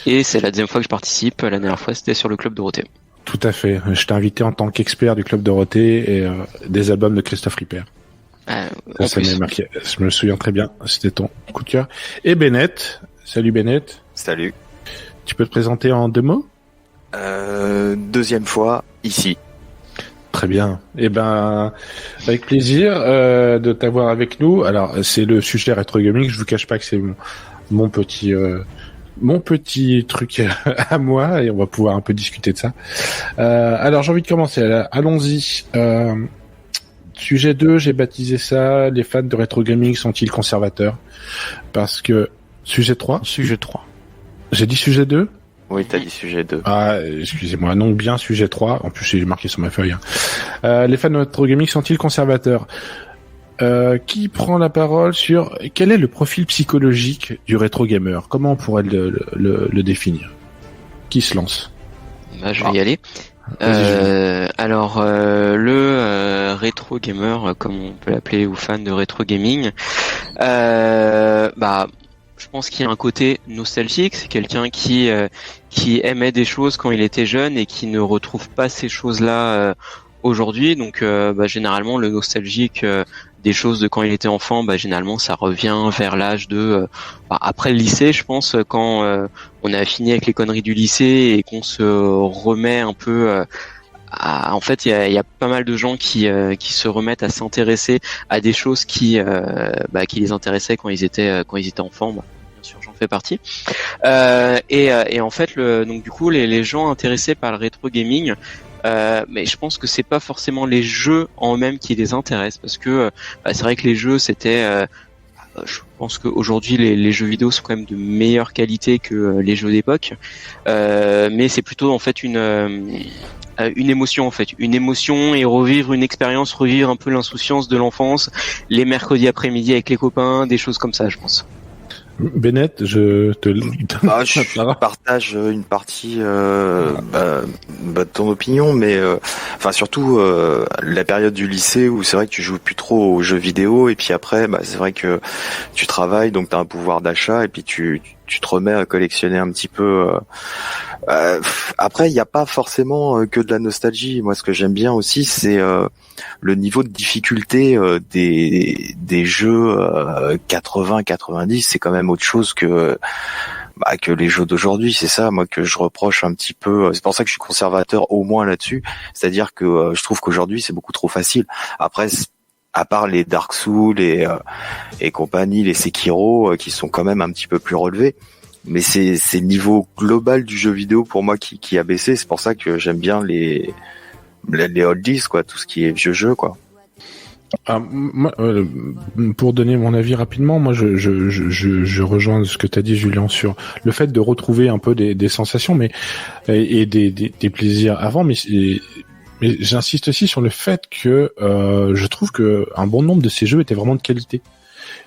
Et c'est la deuxième fois que je participe. La dernière fois c'était sur le Club Dorothée. Tout à fait. Je t'ai invité en tant qu'expert du Club Dorothée et des albums de Christophe Ripper. Ça m'a marqué. Je me souviens très bien. C'était ton coup de cœur. Et Bennett. Salut Bennett. Salut. Tu peux te présenter en 2 mots ? Deuxième fois ici. Très bien. Eh ben, avec plaisir de t'avoir avec nous. Alors, c'est le sujet rétro gaming. Je vous cache pas que c'est mon petit truc à moi, et on va pouvoir un peu discuter de ça. Alors, j'ai envie de commencer. Allons-y. Sujet 2, j'ai baptisé ça. Les fans de rétro gaming sont-ils conservateurs ? Parce que sujet 3. Sujet 3. J'ai dit sujet 2 ? Oui, t'as dit sujet 2. Ah, excusez-moi, non, bien sujet 3. En plus, j'ai marqué sur ma feuille. Les fans de rétro gaming sont-ils conservateurs ? Qui prend la parole sur quel est le profil psychologique du rétro gamer ? Comment on pourrait le définir ? Qui se lance ? Je vais y aller. Alors, le rétro gamer, comme on peut l'appeler, ou fan de rétro gaming, je pense qu'il y a un côté nostalgique. C'est quelqu'un qui aimait des choses quand il était jeune et qui ne retrouve pas ces choses-là aujourd'hui. Donc, généralement, le nostalgique des choses de quand il était enfant, généralement, ça revient vers l'âge de après le lycée, je pense, quand on a fini avec les conneries du lycée et qu'on se remet un peu en fait, il y a pas mal de gens qui se remettent à s'intéresser à des choses qui les intéressaient quand ils étaient enfants. Bien sûr, j'en fais partie. Et en fait, donc du coup, les gens intéressés par le rétro gaming, mais je pense que c'est pas forcément les jeux en eux-mêmes qui les intéressent, parce que c'est vrai que les jeux, c'était je pense qu'aujourd'hui les jeux vidéo sont quand même de meilleure qualité que les jeux d'époque, mais c'est plutôt en fait une émotion et revivre une expérience, revivre un peu l'insouciance de l'enfance, les mercredis après-midi avec les copains, des choses comme ça, je pense. Bennett, je te je partage une partie de ton opinion, mais surtout la période du lycée où c'est vrai que tu joues plus trop aux jeux vidéo, et puis après c'est vrai que tu travailles, donc tu as un pouvoir d'achat, et puis tu te remets à collectionner un petit peu. Après, il n'y a pas forcément que de la nostalgie. Moi, ce que j'aime bien aussi, c'est le niveau de difficulté des jeux 80-90. C'est quand même autre chose que les jeux d'aujourd'hui. C'est ça, moi, que je reproche un petit peu. C'est pour ça que je suis conservateur au moins là-dessus. C'est-à-dire que je trouve qu'aujourd'hui, c'est beaucoup trop facile. Après, à part les Dark Souls et compagnie, les Sekiro, qui sont quand même un petit peu plus relevés. Mais c'est le niveau global du jeu vidéo pour moi qui a baissé. C'est pour ça que j'aime bien les oldies, quoi, tout ce qui est vieux jeu, quoi. Moi, pour donner mon avis rapidement, moi je rejoins ce que tu as dit, Julien, sur le fait de retrouver un peu des sensations, mais et des plaisirs avant, mais j'insiste aussi sur le fait que je trouve que un bon nombre de ces jeux étaient vraiment de qualité.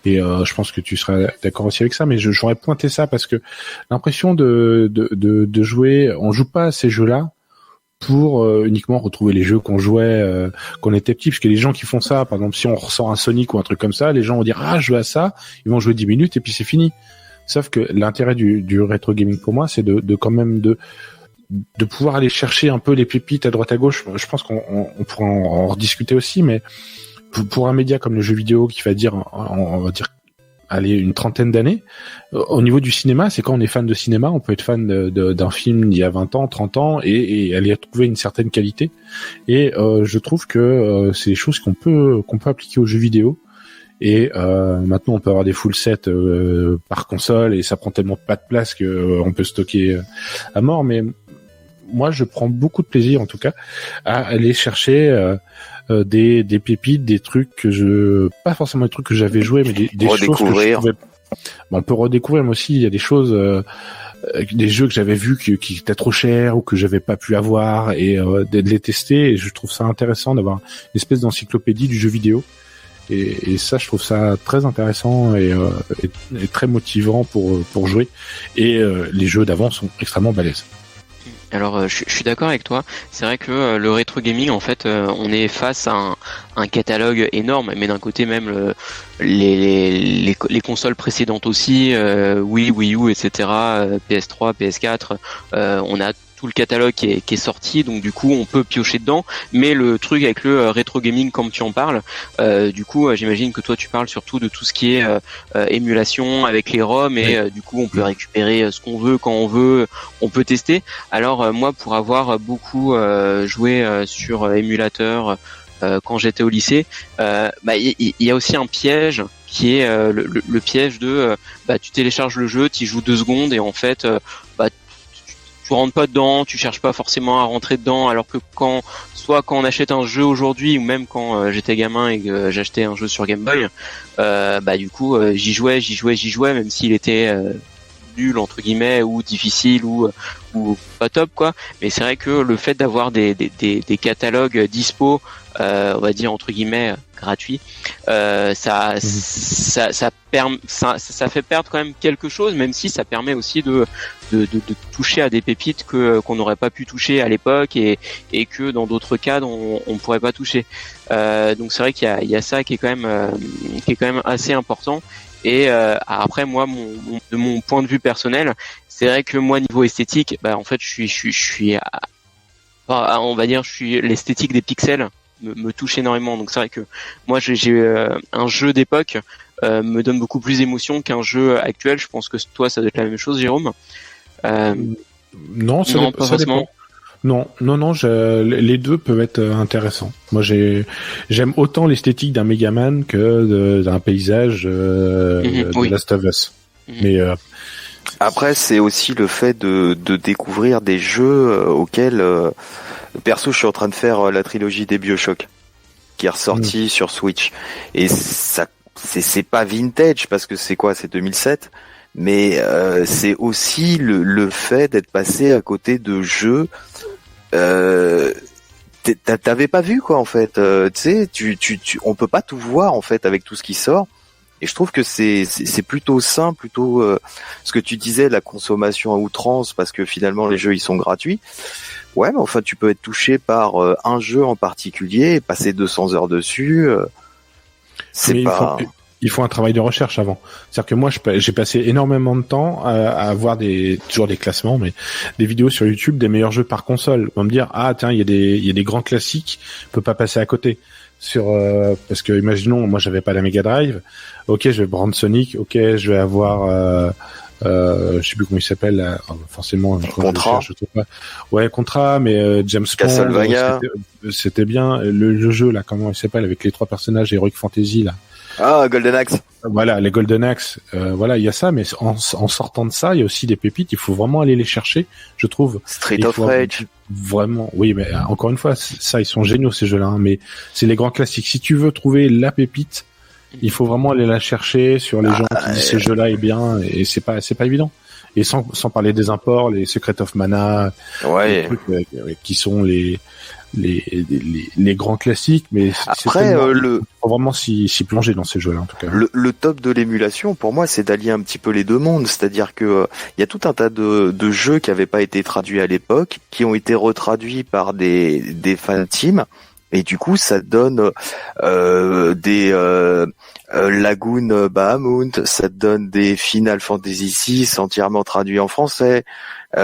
Et je pense que tu seras d'accord aussi avec ça, mais j'aurais pointé ça parce que l'impression de jouer, on joue pas à ces jeux-là pour uniquement retrouver les jeux qu'on jouait quand on était petit, parce que les gens qui font ça, par exemple, si on ressort un Sonic ou un truc comme ça, les gens vont dire je joue à ça, ils vont jouer 10 minutes et puis c'est fini. Sauf que l'intérêt du rétro gaming pour moi, c'est de quand même de pouvoir aller chercher un peu les pépites à droite à gauche. Je pense qu'on pourra en rediscuter aussi, mais pour un média comme le jeu vidéo qui va dire, on va dire, allez, une trentaine d'années, au niveau du cinéma, c'est quand on est fan de cinéma, on peut être fan d'un film d'il y a 20 ans, 30 ans et aller trouver une certaine qualité. Et je trouve que c'est des choses qu'on peut appliquer aux jeux vidéo. Et maintenant, on peut avoir des full sets par console et ça prend tellement pas de place que on peut stocker à mort. Mais moi, je prends beaucoup de plaisir, en tout cas, à aller chercher des pépites, des trucs pas forcément des trucs que j'avais joués, mais des choses que je trouvais. On peut redécouvrir, mais aussi il y a des choses, des jeux que j'avais vus qui étaient trop chers ou que j'avais pas pu avoir et de les tester. Et je trouve ça intéressant d'avoir une espèce d'encyclopédie du jeu vidéo. Et ça, je trouve ça très intéressant et très motivant pour jouer. Et les jeux d'avant sont extrêmement balèzes. Alors je suis d'accord avec toi, c'est vrai que le rétro gaming en fait on est face à un catalogue énorme, mais d'un côté même les consoles précédentes aussi, Wii U, etc., PS3, PS4, on a tout le catalogue qui est sorti, donc du coup on peut piocher dedans, mais le truc avec le rétro gaming comme tu en parles, du coup j'imagine que toi tu parles surtout de tout ce qui est émulation avec les ROM et du coup on peut récupérer ce qu'on veut quand on veut, on peut tester. Alors moi pour avoir beaucoup joué sur émulateur quand j'étais au lycée, il y a aussi un piège qui est le piège de tu télécharges le jeu, tu y joues 2 secondes et en fait tu rentres pas dedans, tu cherches pas forcément à rentrer dedans, alors que quand on achète un jeu aujourd'hui ou même quand j'étais gamin et que j'achetais un jeu sur Game Boy, du coup j'y jouais même s'il était nul entre guillemets ou difficile ou pas top quoi. Mais c'est vrai que le fait d'avoir des catalogues dispo, on va dire entre guillemets gratuits, ça fait perdre quand même quelque chose, même si ça permet aussi de toucher à des pépites qu'on n'aurait pas pu toucher à l'époque et que dans d'autres cadres on pourrait pas toucher. Donc c'est vrai qu'il y a ça qui est quand même assez important. Et après moi de mon point de vue personnel, c'est vrai que moi niveau esthétique, en fait je suis on va dire l'esthétique des pixels me touche énormément. Donc c'est vrai que moi j'ai un jeu d'époque me donne beaucoup plus d'émotion qu'un jeu actuel. Je pense que toi ça doit être la même chose, Jérôme. Non, ça pas forcément. Non, les deux peuvent être intéressants. Moi, j'aime autant l'esthétique d'un Megaman que d'un paysage de Last of Us. Mais après, c'est aussi le fait de découvrir des jeux auxquels, perso, je suis en train de faire la trilogie des BioShock, qui est ressortie sur Switch. Et ça, c'est pas vintage parce que c'est 2007. Mais c'est aussi le fait d'être passé à côté de jeux t'avais pas vu quoi en fait. Tu sais, on peut pas tout voir en fait avec tout ce qui sort. Et je trouve que c'est plutôt sain, plutôt ce que tu disais, la consommation à outrance, parce que finalement les jeux ils sont gratuits. Ouais, mais enfin tu peux être touché par un jeu en particulier et passer 200 heures dessus. Il faut un travail de recherche avant. C'est-à-dire que moi, j'ai passé énormément de temps à voir toujours des classements, mais des vidéos sur YouTube des meilleurs jeux par console. On va me dire, tiens, il y a des grands classiques, on peut pas passer à côté. Parce que, imaginons, moi, j'avais pas la Mega Drive. Ok, je vais prendre Sonic. Ok, je vais avoir, je sais plus comment il s'appelle, forcément. Contra. Je sais pas. Ouais, Contra, mais James Castlevania. Bond, c'était bien. Le jeu, là, comment il s'appelle, avec les 3 personnages Heroic Fantasy, là. Ah, Golden Axe. Voilà, les Golden Axe, voilà, il y a ça, mais en sortant de ça, il y a aussi des pépites, il faut vraiment aller les chercher, je trouve. Street of Rage. Vraiment, oui, mais encore une fois, ça, ils sont géniaux, ces jeux-là, hein, mais c'est les grands classiques. Si tu veux trouver la pépite, il faut vraiment aller la chercher sur les gens qui disent ce jeu-là est bien, et c'est pas évident. Et sans parler des imports, les Secret of Mana, ouais, les trucs, qui sont les grands classiques, mais après faut vraiment s'y plonger dans ces jeux-là, en tout cas. Le top de l'émulation, pour moi, c'est d'allier un petit peu les deux mondes, c'est-à-dire que il y a tout un tas de jeux qui n'avaient pas été traduits à l'époque, qui ont été retraduits par des fan teams, et du coup, ça donne des Lagoon Bahamut, ça donne des Final Fantasy VI entièrement traduits en français,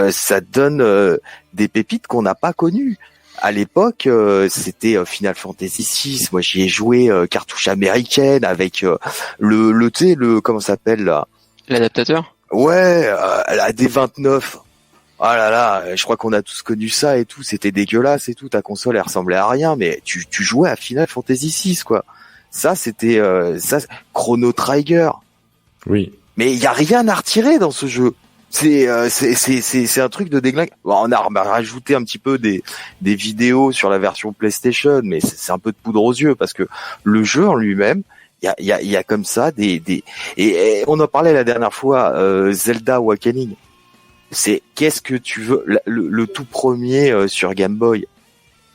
ça donne des pépites qu'on n'a pas connues. À l'époque, c'était Final Fantasy VI. Moi, j'y ai joué cartouche américaine avec le tu sais, comment ça s'appelle là, l'adaptateur. Ouais, la D29. Ah là là, je crois qu'on a tous connu ça et tout. C'était dégueulasse et tout. Ta console, elle ressemblait à rien, mais tu jouais à Final Fantasy VI, quoi. Ça, c'était ça, Chrono Trigger. Oui. Mais il y a rien à retirer dans ce jeu. C'est un truc de déglingue. Bon, on a rajouté un petit peu des vidéos sur la version PlayStation, mais c'est un peu de poudre aux yeux parce que le jeu en lui-même, il y a comme ça et on en parlait la dernière fois, Zelda Awakening. C'est qu'est-ce que tu veux, le tout premier sur Game Boy.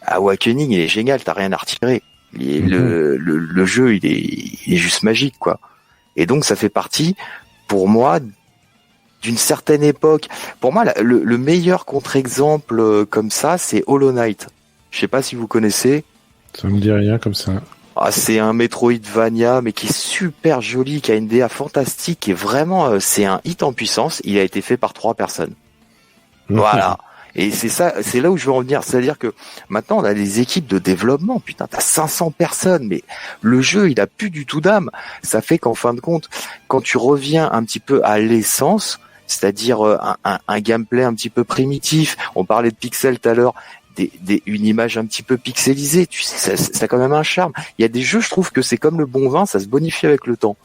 Awakening, il est génial, t'as rien à retirer. Le jeu, il est juste magique, quoi. Et donc ça fait partie, pour moi, d'une certaine époque. Pour moi, le meilleur contre-exemple comme ça, c'est Hollow Knight. Je sais pas si vous connaissez. Ça me dit rien comme ça. Ah, c'est un Metroidvania, mais qui est super joli, qui a une DA fantastique, et vraiment, c'est un hit en puissance. Il a été fait par 3 personnes. Voilà. Et c'est ça, c'est là où je veux en venir. C'est-à-dire que maintenant, on a des équipes de développement. Putain, t'as 500 personnes, mais le jeu, il a plus du tout d'âme. Ça fait qu'en fin de compte, quand tu reviens un petit peu à l'essence, c'est-à-dire un gameplay un petit peu primitif, on parlait de pixels tout à l'heure, une image un petit peu pixelisée, tu sais, ça a quand même un charme. Il y a des jeux, je trouve que c'est comme le bon vin, ça se bonifie avec le temps.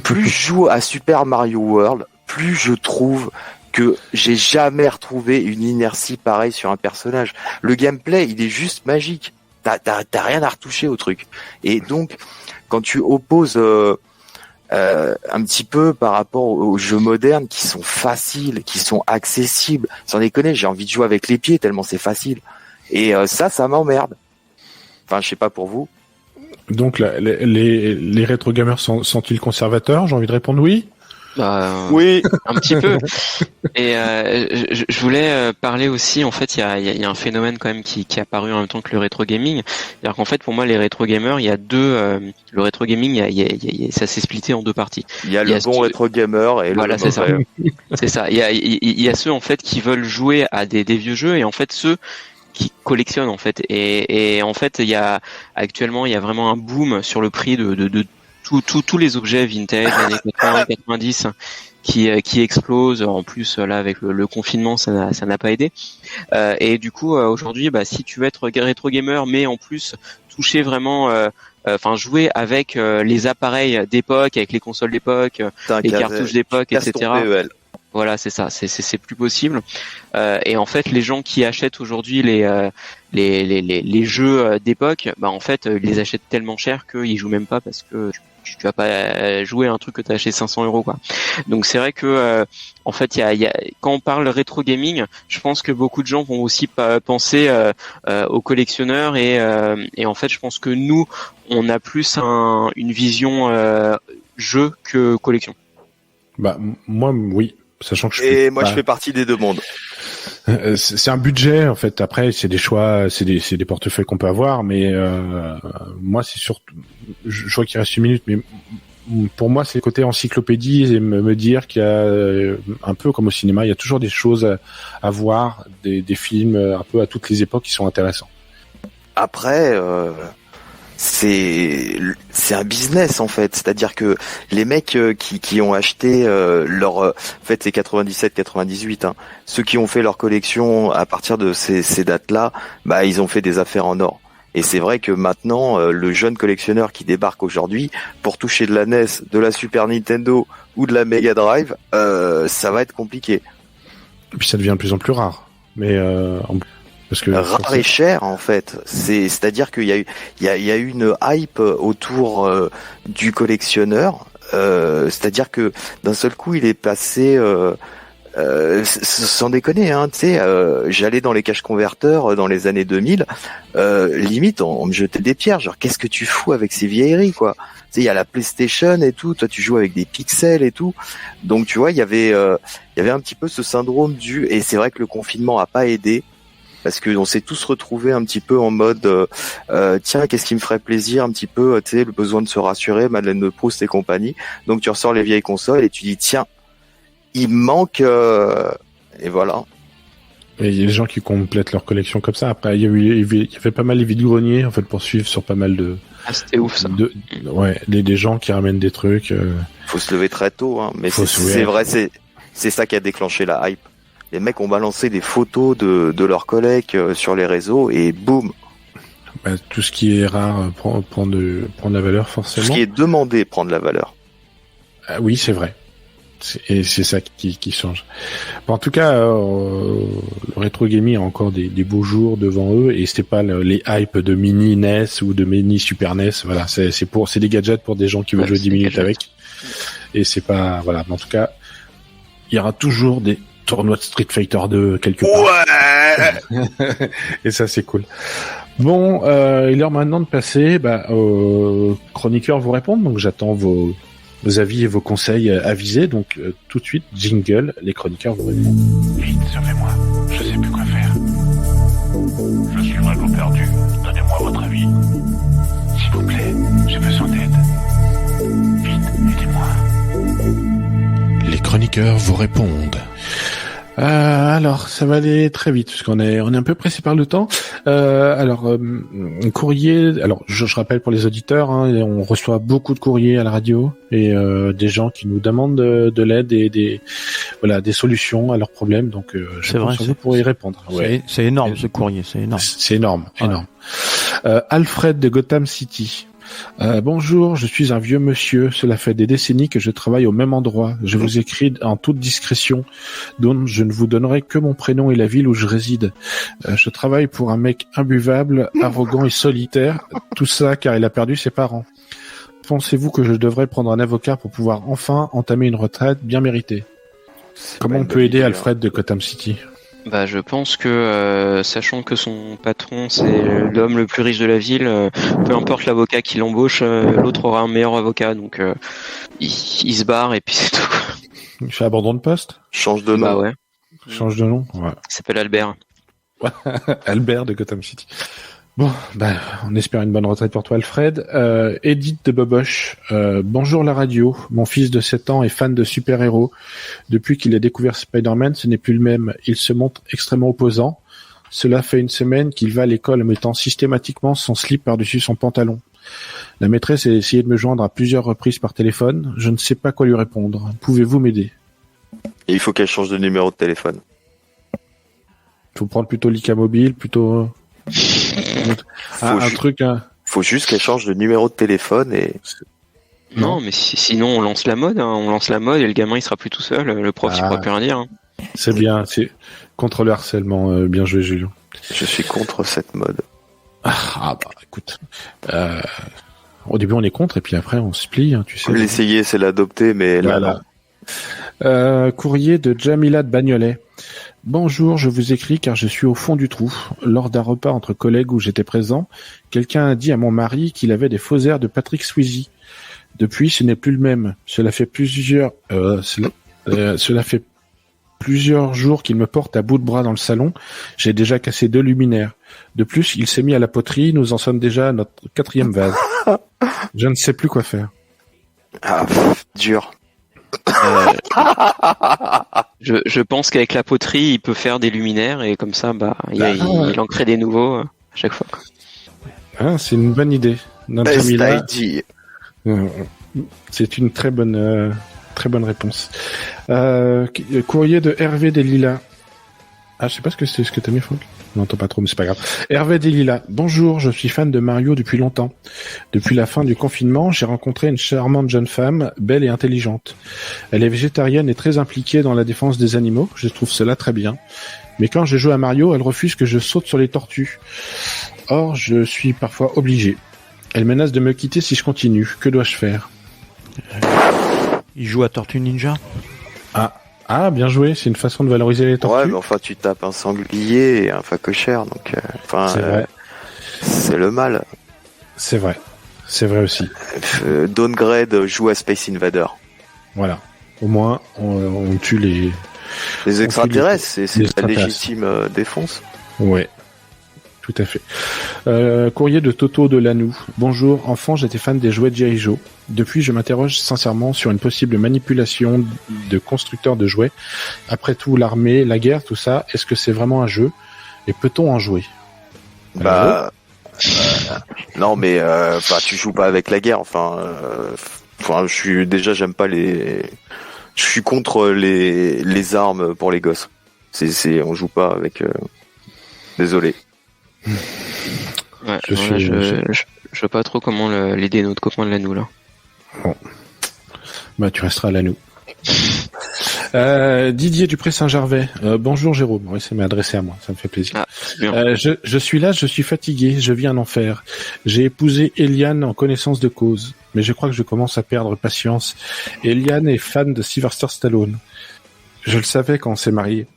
Plus je joue à Super Mario World, plus je trouve que j'ai jamais retrouvé une inertie pareille sur un personnage. Le gameplay, il est juste magique. T'as rien à retoucher au truc. Et donc, quand tu opposes un petit peu par rapport aux jeux modernes qui sont faciles, qui sont accessibles, sans déconner, j'ai envie de jouer avec les pieds tellement c'est facile. Et ça m'emmerde. Enfin, je sais pas pour vous. Donc les rétro gamers sont-ils conservateurs? J'ai envie de répondre oui. Oui, un petit peu. Et je voulais parler aussi, en fait, il y a un phénomène quand même qui est apparu en même temps que le rétro gaming. C'est-à-dire qu'en fait, pour moi, les rétro gamers, il y a deux. Le rétro gaming, ça s'est splitté en deux parties. Il y a le bon rétro gamer et le voilà, c'est ça. C'est ça. Il y a ceux en fait qui veulent jouer à des vieux jeux et en fait ceux qui collectionnent en fait. Et en fait, actuellement, il y a vraiment un boom sur le prix de tous les objets vintage années 80 et 90 qui explosent. En plus, là, avec le confinement, ça n'a pas aidé. Et du coup, aujourd'hui, si tu veux être rétro gamer, mais en plus toucher vraiment, jouer avec les appareils d'époque, avec les consoles d'époque, les cartouches d'époque, etc. Voilà, c'est ça, c'est plus possible. Et en fait, les gens qui achètent aujourd'hui les jeux d'époque, en fait, ils les achètent tellement cher qu'ils jouent même pas parce que tu vas pas jouer un truc que t'as acheté 500 €, quoi. Donc c'est vrai que en fait, quand on parle rétro gaming, je pense que beaucoup de gens vont aussi penser aux collectionneurs et en fait, je pense que nous, on a plus une vision jeu que collection. Moi, oui. Sachant que je fais partie des deux mondes. C'est un budget en fait. Après, c'est des choix, c'est des portefeuilles qu'on peut avoir, mais moi, c'est surtout. Je vois qu'il reste 1 minute, mais pour moi, c'est le côté encyclopédie et me dire qu'il y a un peu comme au cinéma, il y a toujours des choses à voir, des films un peu à toutes les époques qui sont intéressants. Après. C'est un business en fait, c'est-à-dire que les mecs qui ont acheté en fait c'est 97-98 ceux qui ont fait leur collection à partir de ces dates-là, ils ont fait des affaires en or. Et c'est vrai que maintenant, le jeune collectionneur qui débarque aujourd'hui, pour toucher de la NES, de la Super Nintendo ou de la Mega Drive, ça va être compliqué. Et puis ça devient de plus en plus rare. Mais parce que rare et cher en fait. C'est-à-dire qu'il y a eu une hype autour du collectionneur. C'est-à-dire que d'un seul coup, il est passé. Sans déconner, hein, tu sais, j'allais dans les caches converteurs dans les années 2000, limite on me jetait des pierres, genre qu'est-ce que tu fous avec ces vieilleries, quoi. Tu sais, il y a la PlayStation et tout, toi tu joues avec des pixels et tout, donc tu vois, il y avait un petit peu ce syndrome et c'est vrai que le confinement a pas aidé, parce que on s'est tous retrouvés un petit peu en mode tiens, qu'est-ce qui me ferait plaisir un petit peu, tu sais, le besoin de se rassurer, Madeleine de Proust et compagnie, donc tu ressors les vieilles consoles et tu dis tiens, il manque et voilà. Et il y a des gens qui complètent leur collection comme ça. Après, il y avait pas mal les vides-greniers en fait pour suivre sur pas mal de. Ah, c'était ouf ça. Ouais, des gens qui ramènent des trucs. Faut se lever très tôt, hein. Mais c'est vrai, c'est ça qui a déclenché la hype. Les mecs ont balancé des photos de leurs collègues sur les réseaux et boum. Bah, tout ce qui est rare prend de la valeur forcément. Tout ce qui est demandé prend de la valeur. Ah, oui, c'est vrai. Et c'est ça qui change. Bon, en tout cas, le rétro gaming a encore des beaux jours devant eux, et c'était pas les hypes de mini NES ou de mini Super NES. Voilà, c'est des gadgets pour des gens qui veulent jouer 10 minutes avec. Et c'est pas, voilà. Mais en tout cas, il y aura toujours des tournois de Street Fighter 2 quelque part. Ouais. Et ça, c'est cool. Bon, il est l'heure maintenant de passer aux chroniqueurs vous répondre. Donc j'attends vos avis et vos conseils avisés. Donc tout de suite, jingle, les chroniqueurs vous répondent. Vite, servez-moi. Je sais plus quoi faire. Je suis vraiment perdu. Donnez-moi votre avis. S'il vous plaît, j'ai besoin d'aide. Vite, aidez-moi. Les chroniqueurs vous répondent. Alors, ça va aller très vite parce qu'on est un peu pressé par le temps. Courrier. Alors, je rappelle pour les auditeurs, hein, on reçoit beaucoup de courriers à la radio et des gens qui nous demandent de l'aide et des solutions à leurs problèmes. Donc, je pense que vous pourrez y répondre. Ouais. C'est énorme ce courrier, c'est énorme. C'est énorme. Alfred de Gotham City. Bonjour, je suis un vieux monsieur. Cela fait des décennies que je travaille au même endroit. Je vous écris en toute discrétion, donc je ne vous donnerai que mon prénom et la ville où je réside. Je travaille pour un mec imbuvable, arrogant et solitaire. Tout ça car il a perdu ses parents. Pensez-vous que je devrais prendre un avocat pour pouvoir enfin entamer une retraite bien méritée? Comment on peut aider Alfred de Gotham City? Bah, je pense que, sachant que son patron c'est l'homme le plus riche de la ville, peu importe l'avocat qui l'embauche, l'autre aura un meilleur avocat, donc il se barre et puis c'est tout. Il fait abandon de poste? Change de nom. Bah ouais. Change de nom? Ouais. Il s'appelle Albert. Albert de Gotham City. Bon, on espère une bonne retraite pour toi, Alfred. Edith de Boboche. Bonjour la radio. Mon fils de 7 ans est fan de super-héros. Depuis qu'il a découvert Spider-Man, ce n'est plus le même. Il se montre extrêmement opposant. Cela fait une semaine qu'il va à l'école en mettant systématiquement son slip par-dessus son pantalon. La maîtresse a essayé de me joindre à plusieurs reprises par téléphone. Je ne sais pas quoi lui répondre. Pouvez-vous m'aider? Et il faut qu'elle change de numéro de téléphone. Faut prendre plutôt l'ICA mobile, plutôt... Faut juste qu'elle change de numéro de téléphone et... Non, mais sinon on lance la mode, hein. On lance la mode et le gamin il sera plus tout seul, le prof il pourra plus rien dire. Hein. C'est bien, c'est contre le harcèlement, bien joué Julien. Je suis contre cette mode. Écoute, au début on est contre et puis après on se plie, hein, tu sais. L'essayer c'est l'adopter, mais là non. Courrier de Jamila de Bagnolet. Bonjour, je vous écris car je suis au fond du trou. Lors d'un repas entre collègues où j'étais présent, quelqu'un a dit à mon mari qu'il avait des faux airs de Patrick Swayze. Depuis, ce n'est plus le même. Cela fait plusieurs jours qu'il me porte à bout de bras dans le salon. J'ai déjà cassé 2 luminaires. De plus, il s'est mis à la poterie. Nous en sommes déjà à notre 4e vase. Je ne sais plus quoi faire. Dur. Je pense qu'avec la poterie, il peut faire des luminaires et comme ça, il en crée des nouveaux à chaque fois. C'est une bonne idée. C'est une très bonne réponse. Courrier de Hervé des Lilas. Je sais pas ce que c'est, ce que t'as mis, Franck. On n'entend pas trop, mais c'est pas grave. Hervé Delila. Bonjour, je suis fan de Mario depuis longtemps. Depuis la fin du confinement, j'ai rencontré une charmante jeune femme, belle et intelligente. Elle est végétarienne et très impliquée dans la défense des animaux. Je trouve cela très bien. Mais quand je joue à Mario, elle refuse que je saute sur les tortues. Or, je suis parfois obligé. Elle menace de me quitter si je continue. Que dois-je faire? Il joue à Tortue Ninja. Ah, bien joué. C'est une façon de valoriser les tortues. Ouais, mais enfin, tu tapes un sanglier et un phacochère, donc c'est vrai. C'est le mal. C'est vrai. C'est vrai aussi. Downgrade joue à Space Invader. Voilà. Au moins, on tue les extraterrestres. C'est la légitime défense. Ouais. Tout à fait. Courrier de Toto de Lanou. Bonjour, enfant, j'étais fan des jouets G.I. Joe. Depuis, je m'interroge sincèrement sur une possible manipulation de constructeurs de jouets. Après tout, l'armée, la guerre, tout ça, est-ce que c'est vraiment un jeu? Et peut-on en jouer? Non, mais tu joues pas avec la guerre. J'aime pas je suis contre les armes pour les gosses. On joue pas avec. Désolé. Ouais, je vois pas trop comment l'aider notre copain de Lanou là. Bon. Bah tu resteras à Lanou. Didier Dupré-Saint-Gervais. Bonjour Jérôme. Oui, ça m'est adressé à moi, ça me fait plaisir. Je suis là, je suis fatigué, je vis un enfer. J'ai épousé Eliane en connaissance de cause, mais je crois que je commence à perdre patience. Eliane est fan de Sylvester Stallone. Je le savais quand on s'est mariés.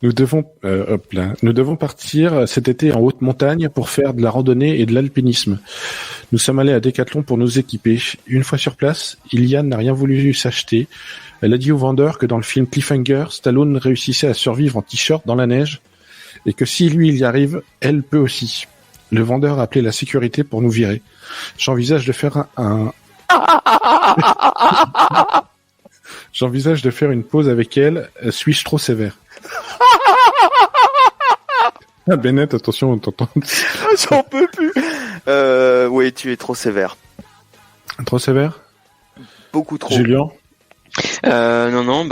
Nous devons partir cet été en haute montagne pour faire de la randonnée et de l'alpinisme. Nous sommes allés à Decathlon pour nous équiper. Une fois sur place, Iliane n'a rien voulu s'acheter. Elle a dit au vendeur que dans le film Cliffhanger, Stallone réussissait à survivre en t-shirt dans la neige et que si lui il y arrive, elle peut aussi. Le vendeur a appelé la sécurité pour nous virer. J'envisage de faire J'envisage de faire une pause avec elle. Suis-je trop sévère? Ah Bennett, attention, on t'entend. J'en peux plus. Oui, tu es trop sévère. Trop sévère? Beaucoup trop. Julien? Non,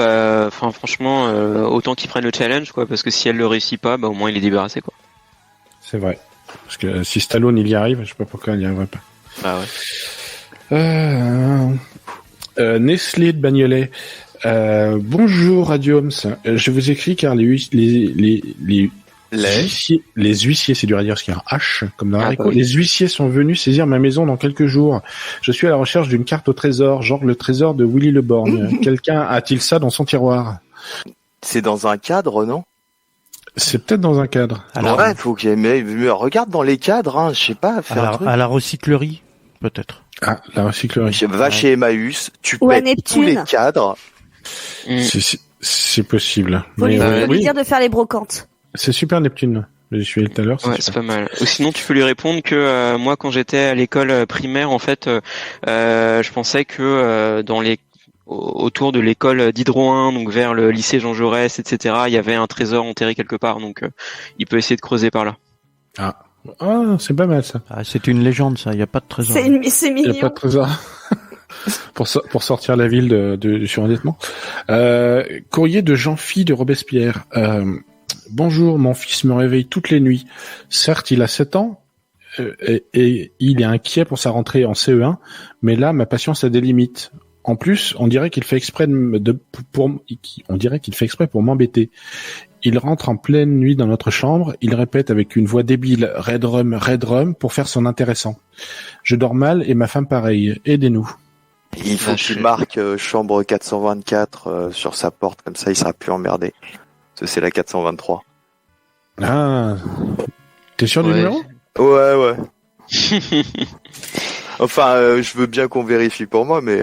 franchement, autant qu'il prenne le challenge, quoi, parce que si elle le réussit pas, au moins il est débarrassé, quoi. C'est vrai. Parce que si Stallone il y arrive, je sais pas pourquoi il y arriverait pas. Ah ouais. Nestlé de Bagnolet. Bonjour Radioms. Je vous écris car les huissiers, c'est dur à dire parce qu'il y a un H comme dans haricot. Les huissiers sont venus saisir ma maison dans quelques jours. Je suis à la recherche d'une carte au trésor, genre le trésor de Willy Le Borgne. Quelqu'un a-t-il ça dans son tiroir? C'est dans un cadre, non? C'est peut-être dans un cadre. Alors, ouais, faut que regarde dans les cadres, hein, je sais pas, faire un truc. À la recyclerie, peut-être. Ah, la recyclerie. Va chez Emmaüs, tu pètes tous les cadres. C'est possible. Faut lui dire de faire les brocantes. C'est super Neptune. Je suis allé tout à l'heure. C'est pas mal. Ou sinon, tu peux lui répondre que moi, quand j'étais à l'école primaire, en fait, je pensais que autour de l'école d'Hydro 1, donc vers le lycée Jean Jaurès, etc., il y avait un trésor enterré quelque part. Donc, il peut essayer de creuser par là. Ah, c'est pas mal ça. C'est une légende, ça. Il n'y a pas de trésor. C'est mignon. Il n'y a pas de trésor. pour sortir la ville du surendettement. Courrier de Jean-Phi de Robespierre. Bonjour, mon fils me réveille toutes les nuits. Certes, il a 7 ans et il est inquiet pour sa rentrée en CE1, mais là, ma patience a des limites. En plus, on dirait qu'il fait exprès pour m'embêter. Il rentre en pleine nuit dans notre chambre, il répète avec une voix débile « Red Rum » pour faire son intéressant. Je dors mal et ma femme pareil. Aidez-nous. Il faut qu'il marque chambre 424 sur sa porte, comme ça il sera plus emmerdé. C'est la 423. Ah, t'es sûr du numéro? Ouais. Enfin, je veux bien qu'on vérifie pour moi, mais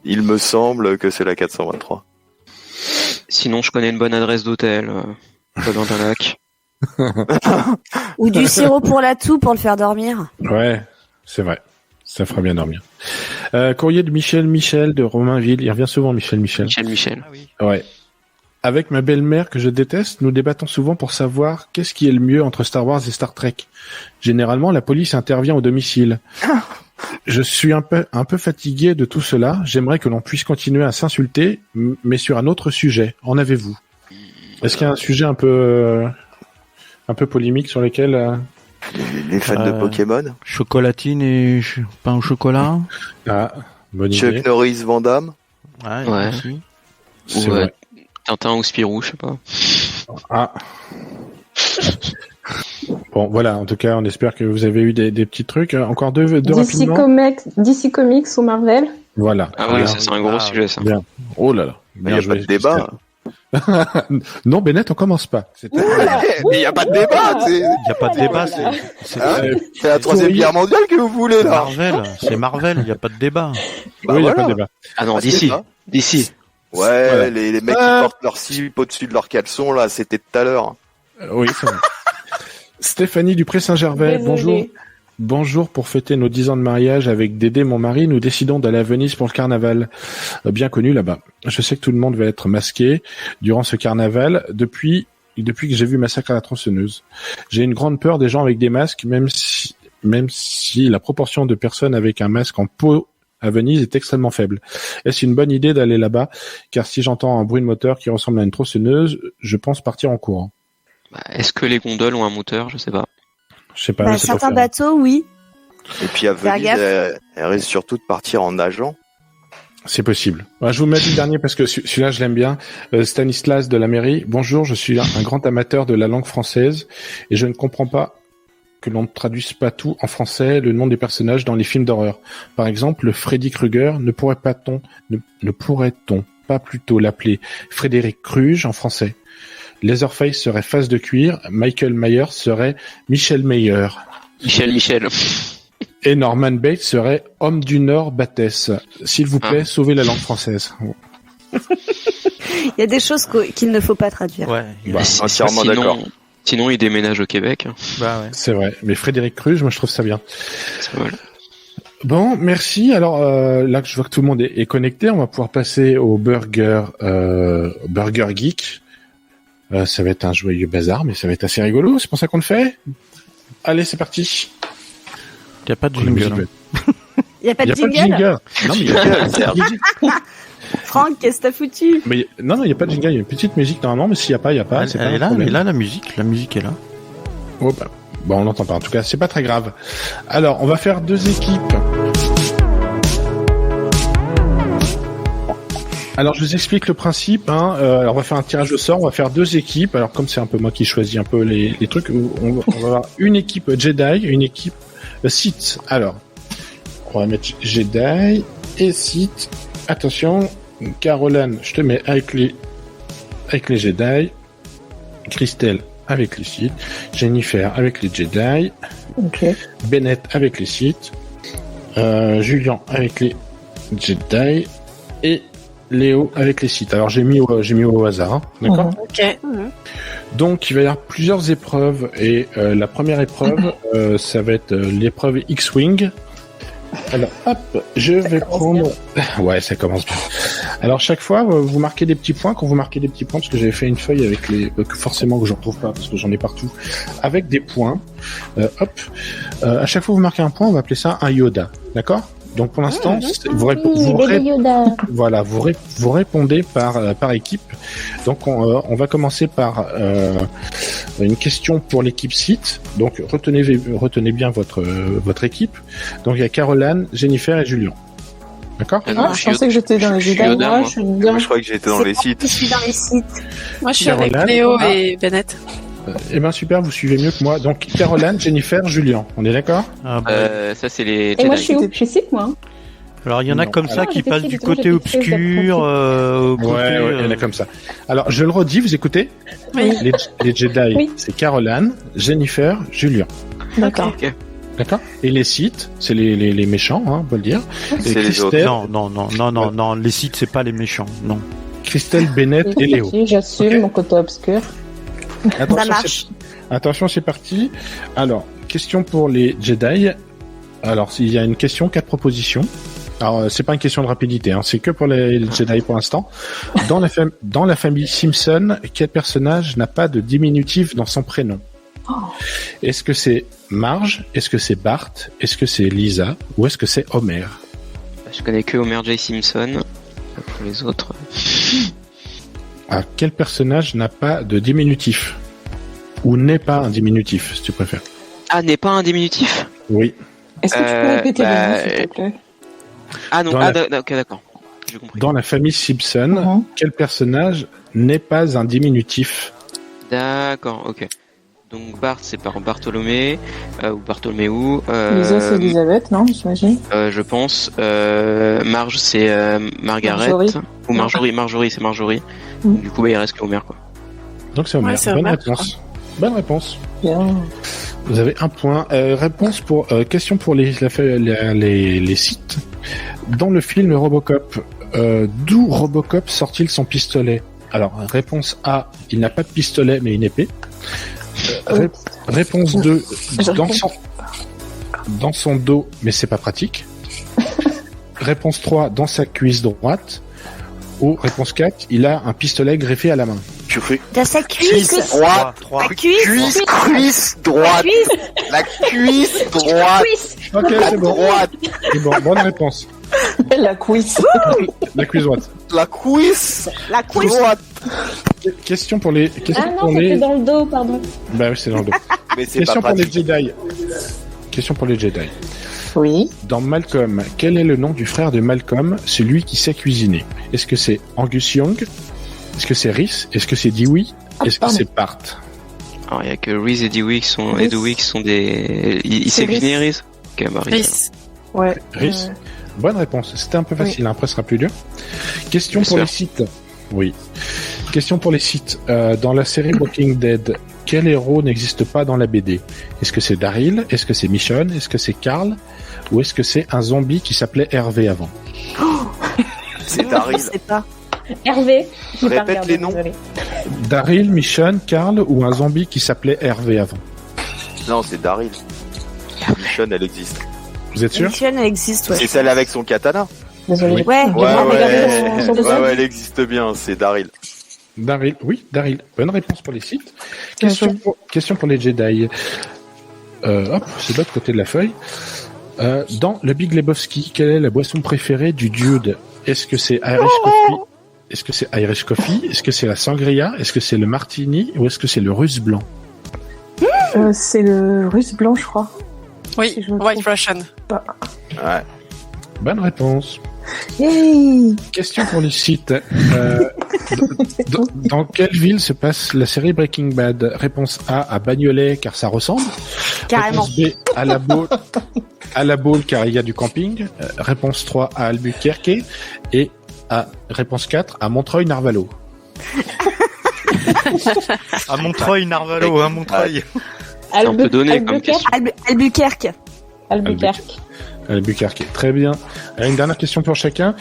il me semble que c'est la 423. Sinon, je connais une bonne adresse d'hôtel, pas dans un lac. Ou du sirop pour la toux pour le faire dormir. Ouais, c'est vrai. Ça fera bien dormir. Courrier de Michel de Romainville. Il revient souvent Michel. Michel. Ah oui. Ouais. Avec ma belle-mère que je déteste, nous débattons souvent pour savoir qu'est-ce qui est le mieux entre Star Wars et Star Trek. Généralement, la police intervient au domicile. Je suis un peu fatigué de tout cela. J'aimerais que l'on puisse continuer à s'insulter, mais sur un autre sujet. En avez-vous? Est-ce qu'il y a un sujet un peu un peu polémiques sur lesquels Les fans de Pokémon. Chocolatine et pain au chocolat. Ah, bonne Chuck idée. Norris, Van Damme. Ouais. C'est Ou vrai. Tintin ou Spirou, je sais pas. Ah. Bon, voilà. En tout cas, on espère que vous avez eu des petits trucs. Encore deux rapidement. DC Comics ou Marvel. Voilà. Ah oui, ça c'est un gros sujet, ça. Bien. Oh là là. Il n'y a pas de débat. Non, Bennett, on commence pas. Mais il n'y a pas de débat. Il n'y a pas de débat, C'est la troisième guerre mondiale que vous voulez, là. C'est Marvel, il n'y a pas de débat. Oui, il n'y a pas de débat. Ah non, d'ici. Ouais, Voilà. les mecs qui portent leur slip au-dessus de leur caleçon, là, c'était tout à l'heure. Oui, c'est vrai. Stéphanie Dupré-Saint-Gervais, Désolée. bonjour. Bonjour, pour fêter nos 10 ans de mariage avec Dédé, mon mari, nous décidons d'aller à Venise pour le carnaval. Bien connu là-bas. Je sais que tout le monde va être masqué durant ce carnaval depuis que j'ai vu Massacre à la tronçonneuse. J'ai une grande peur des gens avec des masques, même si la proportion de personnes avec un masque en peau à Venise est extrêmement faible. Est-ce une bonne idée d'aller là-bas? Car si j'entends un bruit de moteur qui ressemble à une tronçonneuse, je pense partir en courant. Est-ce que les gondoles ont un moteur? Je sais pas. Je sais pas. Certains bateaux, oui. Et puis à Faire Venise, gaffe. elle risque surtout de partir en nageant. C'est possible. Ouais, je vous mets le dernier parce que celui-là, je l'aime bien. Stanislas de la mairie. Bonjour, je suis un grand amateur de la langue française et je ne comprends pas que l'on ne traduise pas tout en français, le nom des personnages dans les films d'horreur. Par exemple, Freddy Krueger, ne pourrait-on pas plutôt l'appeler Frédéric Kruge en français? Leatherface serait Face de cuir, Michael Myers serait Michel Meyer. Michel. Et Norman Bates serait Homme du Nord Battès. S'il vous plaît, sauvez la langue française. Il y a des choses qu'il ne faut pas traduire. Ouais. Entièrement d'accord. Sinon, il déménage au Québec. Bah ouais. C'est vrai. Mais Frédéric Kruge, moi, je trouve ça bien. C'est vrai. Bon, merci. Alors là, je vois que tout le monde est connecté. On va pouvoir passer au Burger Geek. Ça va être un joyeux bazar, mais ça va être assez rigolo. C'est pour ça qu'on le fait. Allez, c'est parti. Il n'y a pas de jingle. Il n'y a pas de jingle. Non, mais il y a Franck, qu'est-ce que t'as foutu? mais non, il n'y a pas de jingle. Il y a une petite musique normalement, mais s'il n'y a pas, il n'y a pas. Elle est là, mais là, la musique est là. Oh, bah, bon, on l'entend pas. En tout cas, c'est pas très grave. Alors, on va faire deux équipes. Alors, je vous explique le principe. Alors, on va faire un tirage au sort. On va faire deux équipes. Alors, comme c'est un peu moi qui choisis un peu les trucs, on va avoir une équipe Jedi, une équipe Sith. Alors, on va mettre Jedi et Sith. Attention, Caroline, je te mets avec les Jedi. Christelle avec les Sith. Jennifer avec les Jedi. Ok. Bennett avec les Sith. Julien avec les Jedi. Et Léo avec les Sith. Alors j'ai mis au hasard, hein, d'accord? Ok. Donc il va y avoir plusieurs épreuves et la première épreuve, ça va être l'épreuve X-Wing. Alors hop, je vais prendre. Ouais, ça commence bien. Alors chaque fois, vous marquez des petits points. Quand vous marquez des petits points, parce que j'avais fait une feuille avec les, forcément que j'en retrouve pas parce que j'en ai partout, avec des points. Hop, à chaque fois vous marquez un point, on va appeler ça un Yoda, d'accord? Donc pour l'instant, vous répondez par équipe. Donc on va commencer par une question pour l'équipe Sith. Donc retenez bien votre équipe. Donc il y a Caroline, Jennifer et Julien. D'accord? Ah, je pensais que j'étais dans les Jedi. Moi, je suis bien. Je crois que j'étais dans les sites. Je suis dans les sites. Moi, je suis Caroline. avec Léo et Bennett. Eh ben super, vous suivez mieux que moi. Donc Caroline, Jennifer, Julien. On est d'accord? Ah, bah. Ça, c'est les Et moi, je Jedi. suis où? Je suis Sith, moi. Alors il y en a Non. comme ça qui j'étais passent Sith, du justement, côté j'étais très obscur au côté, Ouais, il y en a comme ça. Alors je le redis, vous écoutez? Oui. Les Jedi, Oui. c'est Caroline, Jennifer, Julien. D'accord. Ok. D'accord? Et les Sith, c'est les méchants, hein, on peut le dire. Et C'est les autres. Christelle, Non, les sites c'est pas les méchants, non. Christelle, Bennett et Léo. Si, j'assume Ok. mon côté obscur. Attention, Ça marche. Attention, c'est parti. Alors, question pour les Jedi. Alors, s'il y a une question, 4 propositions. Alors, c'est pas une question de rapidité, hein, c'est que pour les Jedi pour l'instant. Dans la famille Simpson, quel personnage n'a pas de diminutif dans son prénom? Est-ce que c'est Marge? Est-ce que c'est Bart? Est-ce que c'est Lisa? Ou est-ce que c'est Homer? Je connais que Homer J. Simpson. Pour les autres. Ah, quel personnage n'a pas de diminutif? ou n'est pas un diminutif, si tu préfères. Ah, n'est pas un diminutif? Oui. Est-ce que tu peux répéter le nom, s'il te plaît? Ah non, ok, d'accord. J'ai compris. Dans la famille Simpson, quel personnage n'est pas un diminutif? D'accord, ok. Donc Bart, c'est par Bartholomé, ou Bartholoméou. Lisa, c'est Elisabeth, non, j'imagine? Je pense. Marge, c'est Margaret. Marjorie. Ou Marjorie, c'est Marjorie. Du coup, il reste que Homer, quoi. Donc c'est Homer. c'est Bonne Homer, réponse. Bonne réponse. Bien. Vous avez un point. Réponse pour question pour les sites. Dans le film Robocop, d'où Robocop sort-il son pistolet? Alors, réponse A, il n'a pas de pistolet mais une épée. Réponse 2, dans son dos mais c'est pas pratique. Réponse 3, dans sa cuisse droite. Ou réponse 4, il a un pistolet greffé à la main. Tu fais Dans sa cuisse. droite. La cuisse droite. La cuisse droite. Ok, c'est bon. C'est bon, bonne réponse. La cuisse. La cuisse droite. La cuisse. La cuisse droite. Question pour les. Ah non, c'était dans le dos, pardon. Bah oui, c'est dans le dos. Mais c'est Question pas pour les pratique. Jedi. Question pour les Jedi. Oui. Dans Malcolm, quel est le nom du frère de Malcolm, celui qui sait cuisiner? Est-ce que c'est Angus Young? Est-ce que c'est Rhys? Est-ce que c'est Dewey? Est-ce que c'est Bart? Alors, il y a que Rhys et Dewey qui sont des. Il sait cuisiner, Rhys? Ok, bah Rhys. Ouais. Rhys. Bonne réponse. C'était un peu facile, après ce sera plus dur. Question pour les sites. Oui. Question pour les sites. Dans la série Walking Dead, quel héros n'existe pas dans la BD? Est-ce que c'est Daryl? Est-ce que c'est Michonne? Est-ce que c'est Carl? Ou est-ce que c'est un zombie qui s'appelait Hervé avant? C'est Daryl. Je sais pas. Hervé. J'ai pas Répète regardé, les noms. désolé. Daryl, Michonne, Carl ou un zombie qui s'appelait Hervé avant? Non, c'est Daryl. Michonne, elle existe. Vous êtes sûr? Michonne, elle existe, ouais. C'est celle avec son katana. Désolé. Ouais. Ouais, elle existe bien, c'est Daryl. Daryl, oui, Daryl. Bonne réponse pour les sites. Question pour les Jedi. Hop, c'est de l'autre côté de la feuille. Dans le Big Lebowski, quelle est la boisson préférée du dude? Est-ce que c'est Irish Coffee? Est-ce que c'est Irish Coffee? Est-ce que c'est la sangria? Est-ce que c'est le martini? Ou est-ce que c'est le russe blanc? C'est le russe blanc, je crois. Oui, Si je me White trompe Russian. pas. Ouais. Bonne réponse. Hey. Question pour les sites. Dans quelle ville se passe la série Breaking Bad? Réponse A, à Bagnolet, car ça ressemble. Carrément. Réponse B, à la Baule, car il y a du camping. Réponse 3, à Albuquerque. Et réponse 4, à Montreuil-Narvalo. À Montreuil-Narvalo, hein, Montreuil. On peut donner comme question. Albuquerque. Albuquerque. Très bien. Une dernière question pour chacun.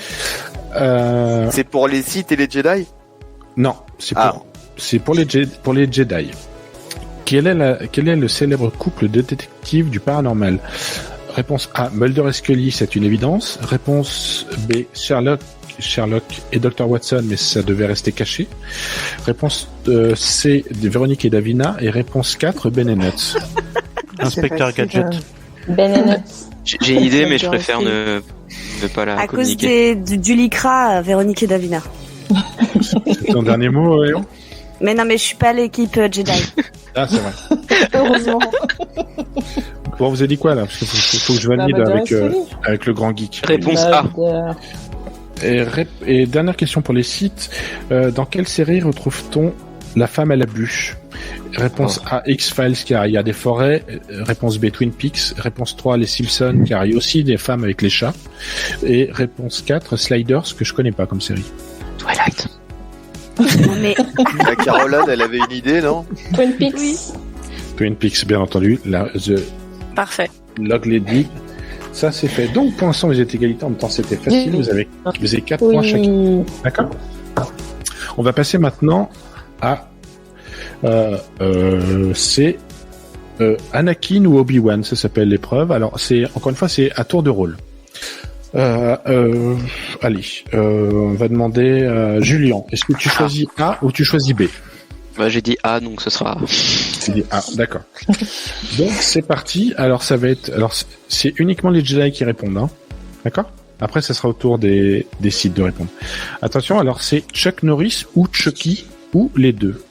C'est pour les Sith et les Jedi? Non, c'est pour les Jedi. Quel est le célèbre couple de détectives du paranormal? Réponse A, Mulder et Scully, c'est une évidence. Réponse B, Sherlock et Dr. Watson, mais ça devait rester caché. Réponse C, Véronique et Davina. Et réponse 4, Ben et Nuts. Inspecteur Gadget. Ben et Nuts. J'ai une idée, mais je préfère ne pas la À cause communiquer. du Lycra, Véronique et Davina. C'est ton dernier mot, Léon? Mais non, mais je suis pas l'équipe Jedi. Ah, c'est vrai. Heureusement. Bon, vous avez dit quoi, là? Parce qu'il faut que je valide avec le grand geek. Réponse A. Et dernière question pour les sites. Dans quelle série retrouve-t-on la femme à la bûche? Réponse A, X-Files, car il y a des forêts. Réponse B, Twin Peaks. Réponse 3, les Simpsons, car il y a aussi des femmes avec les chats. Et réponse 4, Sliders, que je connais pas comme série. Twilight. Mais La Caroline, elle avait une idée, non? Twin Peaks. oui. Twin Peaks, bien entendu. Parfait. Log Lady. Ça, c'est fait. Donc, pour l'instant, vous êtes égalité. En même temps, c'était facile. Vous avez 4 points chacun. D'accord? On va passer maintenant à c'est Anakin ou Obi-Wan, ça s'appelle l'épreuve. Alors, encore une fois, c'est à tour de rôle. Allez, on va demander Julien, est-ce que tu choisis A ou tu choisis B? Bah, j'ai dit A, donc ce sera. Tu dis A, d'accord. Donc c'est parti. Alors ça va être, c'est uniquement les Jedi qui répondent, hein. D'accord? Après, ça sera au tour des sites de répondre. Attention, alors c'est Chuck Norris ou Chucky ou les deux.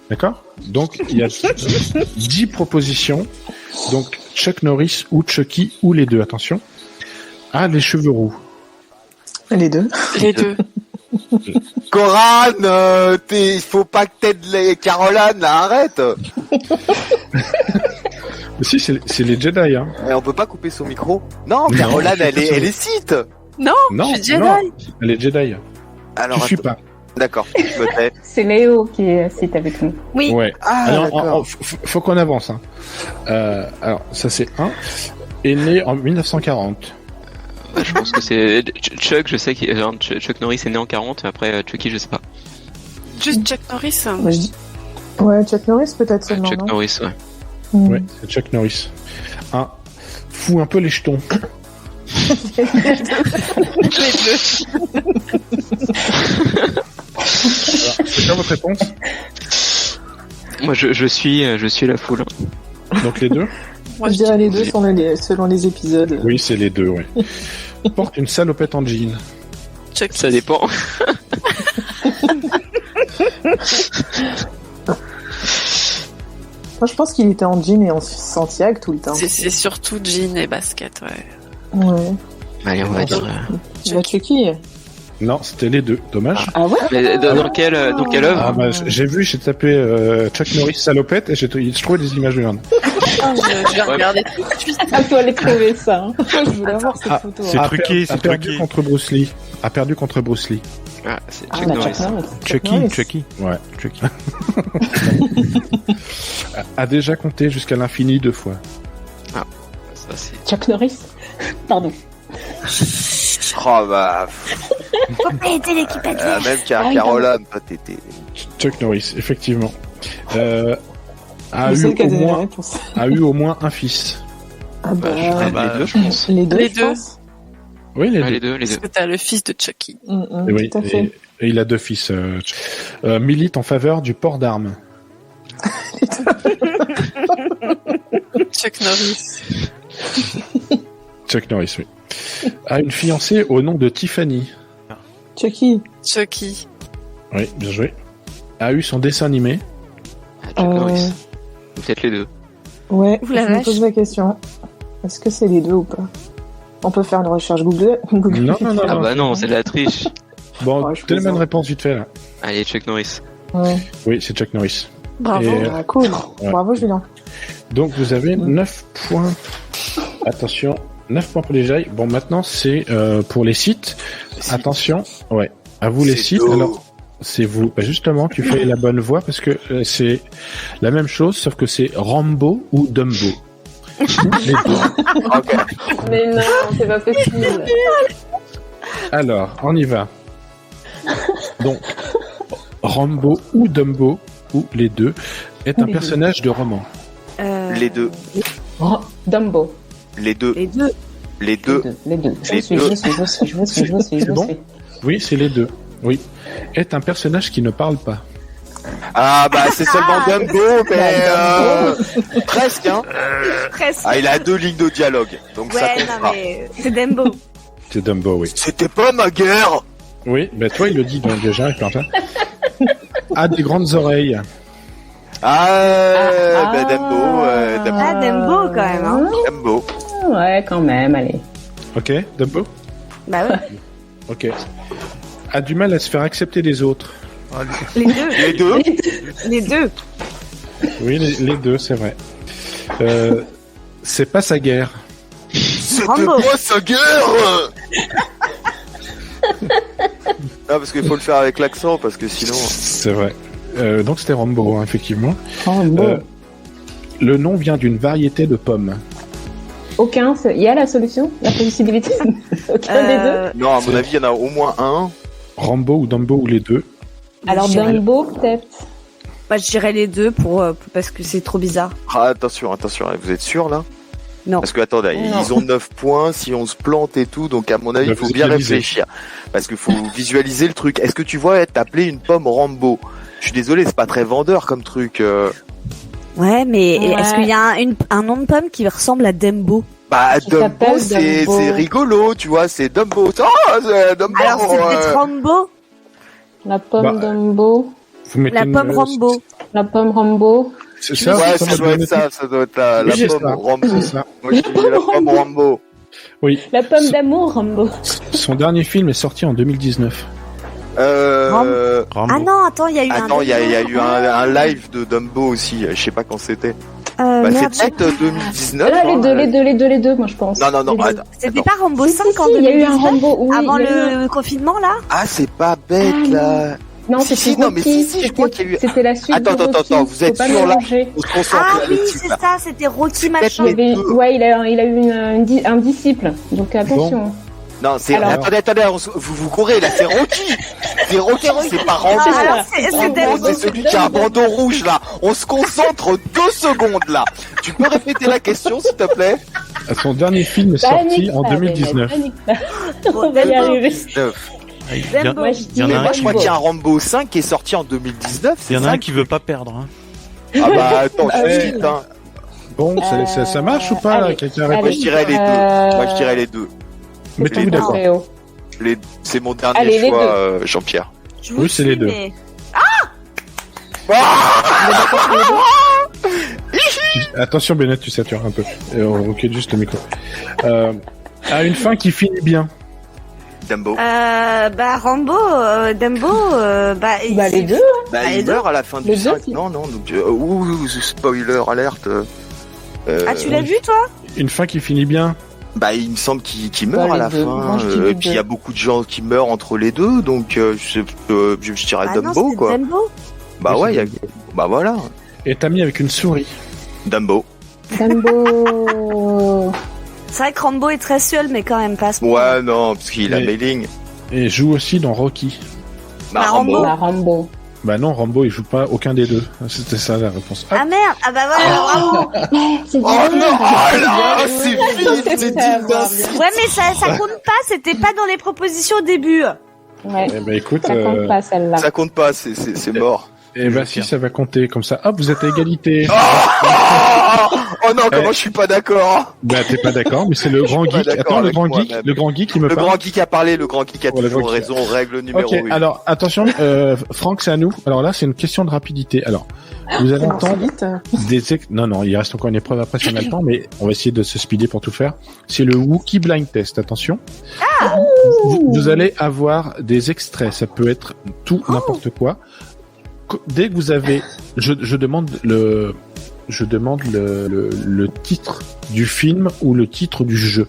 D'accord? Donc, il y a 10 propositions. Donc, Chuck Norris ou Chucky ou les deux, attention. A, les cheveux roux. Les deux. Les deux. Coran, il faut pas que t'aides les Caroline, là, arrête. Si, c'est les Jedi, hein. Mais on peut pas couper son micro. Non, Caroline, elle est Sith. Non, Non, je suis Jedi. non, elle est Jedi. Alors, Tu suis pas. D'accord, je me tais. C'est Léo qui est cité avec nous. Oui. Ouais. Ah, Alors, d'accord. faut qu'on avance, hein. Alors, ça c'est un. Est né en 1940. Je pense que c'est Chuck, je sais qu'il Chuck Norris est né en 40, après Chucky, je sais pas. Juste Chuck Norris. Moi, je dis... Ouais, Chuck Norris peut-être seulement, Chuck non Norris, ouais. Ouais, c'est Chuck Norris. Un. Fout un peu les jetons. Alors, c'est quoi votre réponse? Moi, je suis la foule. Donc les deux? Je dirais les deux selon les épisodes. Oui, c'est les deux, oui. Porte une salopette en jean. Chuck. Ça dépend. Moi, je pense qu'il était en jean et en Santiago tout le temps. C'est surtout jean et basket, ouais. Ouais. Allez, on va dire. Tu vas Chucky? Non, c'était les deux. Dommage. Ah ouais? Mais dans quelle œuvre? Ah bah, j'ai tapé Chuck Norris salopette et je trouvais des images de merde. Je vais regarder tout de suite. À toi les trouver ça. Hein. Je voulais voir cette photo. C'est truqué, A c'est perdu truqué. contre Bruce Lee. A perdu contre Bruce Lee. Ah, c'est Ah, Chuck bah, Norris. Chuck Norris. Chucky, Chucky. Ouais. Chucky. A déjà compté jusqu'à l'infini 2 fois. Ça, c'est... Chuck Norris. Pardon. Oh bah. Faut pas aider l'équipe adverse. Même Ah, Caroline, toi t'étais. Chuck Norris, effectivement. A Le seul qui a eu donné la réponse. au moins un fils. Ah bah, les deux, je pense. les deux, Les je deux. pense. Oui, les Ouais, deux. les deux. Parce que t'as le fils de Chucky. Et oui, Tout à fait. et il a 2 fils. Milite en faveur du port d'armes. Chuck Norris. Chuck Norris, oui. A une fiancée au nom de Tiffany. Chucky. Chucky. Oui, bien joué. A eu son dessin animé. Chuck Norris. Peut-être les deux. Ouais, Ouh la je me vache. pose la question. Est-ce que c'est les deux ou pas? On peut faire une recherche Google. Non. Ah bah non, c'est de la triche. Bon, Ouais, je donne-moi plaisante. une réponse vite fait là. Allez, Chuck Norris. Ouais. Oui, c'est Chuck Norris. Bravo. Et, Ah, cool. Ouais. Bravo, Julien. donc vous avez 9 points. Attention, 9 points pour les jailles. Bon, maintenant c'est pour les sites. Attention, ouais. À vous les C'est sites. d'eau. Alors, c'est vous. Bah, justement, tu fais la bonne voix parce que c'est la même chose, sauf que c'est Rambo ou Dumbo. Les deux. Ok. Mais non, c'est pas possible. Alors, on y va. Donc, Rambo ou Dumbo, ou les deux, est un Les personnage de roman. Les deux. Oh, Dumbo. Les deux. Les deux. Les deux. Les deux. Les deux. Je suis. bon Oui, c'est les deux. Oui. Est un personnage qui ne parle pas. Ah bah c'est seulement Dumbo, mais presque hein. Presque. Ah il a 2 lignes de dialogue, donc ça Ouais, compte non, pas. mais c'est Dumbo. C'est Dumbo, oui. C'était pas ma guerre. Oui, bah toi, il le dit donc déjà, il ça. A des grandes oreilles. Bah Dumbo, Ah, Dumbo quand même. Hein. Dumbo. Ouais, quand même, allez. Ok, Dumbo. Bah ouais. Ok. A du mal à se faire accepter des autres. Les deux. Les deux. Les deux. Oui, les deux, c'est vrai. C'est pas sa guerre. C'était Rambo. pas sa guerre. Ah parce qu'il faut le faire avec l'accent parce que sinon. C'est vrai. Donc c'était Rambo, hein, effectivement. Rambo. Le nom vient d'une variété de pommes. Aucun. Il y a la solution, la possibilité. Aucun des deux. Non à mon avis il y en a au moins un. Rambo ou Dumbo ou les deux. Alors Dumbo peut-être. Bah, je dirais les deux parce que c'est trop bizarre. Ah, attention, vous êtes sûr là? Non. Parce que attendez, Non. ils ont 9 points si on se plante et tout, donc à mon avis, il faut bien réfléchir. Parce qu'il faut visualiser le truc. Est-ce que tu vois t'appeler une pomme Rambo? Je suis désolé, c'est pas très vendeur comme truc. Ouais, mais Ouais. est-ce qu'il y a un nom de pomme qui ressemble à Dumbo? Bah, Qui Dumbo, s'appelle c'est Dumbo. rigolo, tu vois, c'est Dumbo. Oh, c'est Dumbo. Alors c'est peut-être Rambo? La pomme Bah, Dumbo. Vous mettez La une- pomme Rambo. La pomme Rambo. C'est ça. Ouais, ça doit être ça. Ça doit être la pomme Rambo. Moi, je dis la pomme Rambo. Oui. La pomme d'amour Rambo. Son dernier film est sorti en 2019. Rambo. Ah non, attends, il y a eu un live de Dumbo aussi. Je sais pas quand c'était. Merde, c'est peut-être 2019. Là, les deux, moi je pense. Non. Attends. C'était pas Rambo 5 en 2019 il y a eu un Rambo, oui, avant le confinement là. Ah, c'est pas bête là. Non, si, non, mais si, je crois qu'il y a eu. C'était la suite. Attends, vous êtes sûr là? Ah oui, c'est ça, c'était Rocky machin. Ouais, il a eu un disciple, donc attention. Bon. Non, c'est. Attendez, vous courez là, c'est Rocky. C'est Rocky, c'est pas Rambo. C'est celui qui a un bandeau rouge là. On se concentre 2 secondes là. Tu peux répéter la question s'il te plaît? Son dernier film est sorti en 2019. On va y arriver. Moi, je crois qu'il y a un Rambo 5 qui est sorti en 2019. Il y en a un qui veut pas perdre. Hein. Ah bah attends, je hein. Bon, ça marche ou pas là? Quelqu'un répète? Moi je dirais les deux. Mettez-vous d'accord. C'est mon dernier choix, Jean-Pierre. Oui, c'est les deux. Mais... Attention, Bennett, tu satures un peu. On recule juste le micro. À une fin qui finit bien. Dumbo. Rambo, Dumbo, les deux. Il meurt à la fin du 5. Non, donc, spoiler alerte. Tu l'as vu, toi? Une fin qui finit bien. Il me semble qu'il meurt à la fin. Et puis il y a beaucoup de gens qui meurent entre les deux, donc je dirais Dumbo, quoi. Dumbo. Ouais, voilà. Et t'as mis avec une souris. Dumbo. C'est vrai que Rambo est très seul, mais quand même pas. Ouais, non, parce qu'il a mailing. Et joue aussi dans Rocky. Rambo. Bah non, Rambo il joue pas aucun des deux. C'était ça la réponse. Ah merde, bravo. C'est Ouais, mais ça compte pas, c'était pas dans les propositions au début. Ouais. Écoute, ça compte pas celle-là. Ça compte pas, c'est mort. Si ça va compter comme ça. Hop, vous êtes à égalité. Oh non, comment je suis pas d'accord? T'es pas d'accord, mais c'est le grand geek. Attends, le grand geek qui me parle. Le grand geek a parlé, le grand geek a toujours raison, règle numéro 1. Alors, attention, Franck, c'est à nous. Alors là, c'est une question de rapidité. Alors, vous allez entendre Non, il reste encore une épreuve après si on a le temps, mais on va essayer de se speeder pour tout faire. C'est le Wookiee Blind Test, attention. Vous allez avoir des extraits, ça peut être tout, n'importe quoi. Dès que vous avez, je demande le titre du film ou le titre du jeu,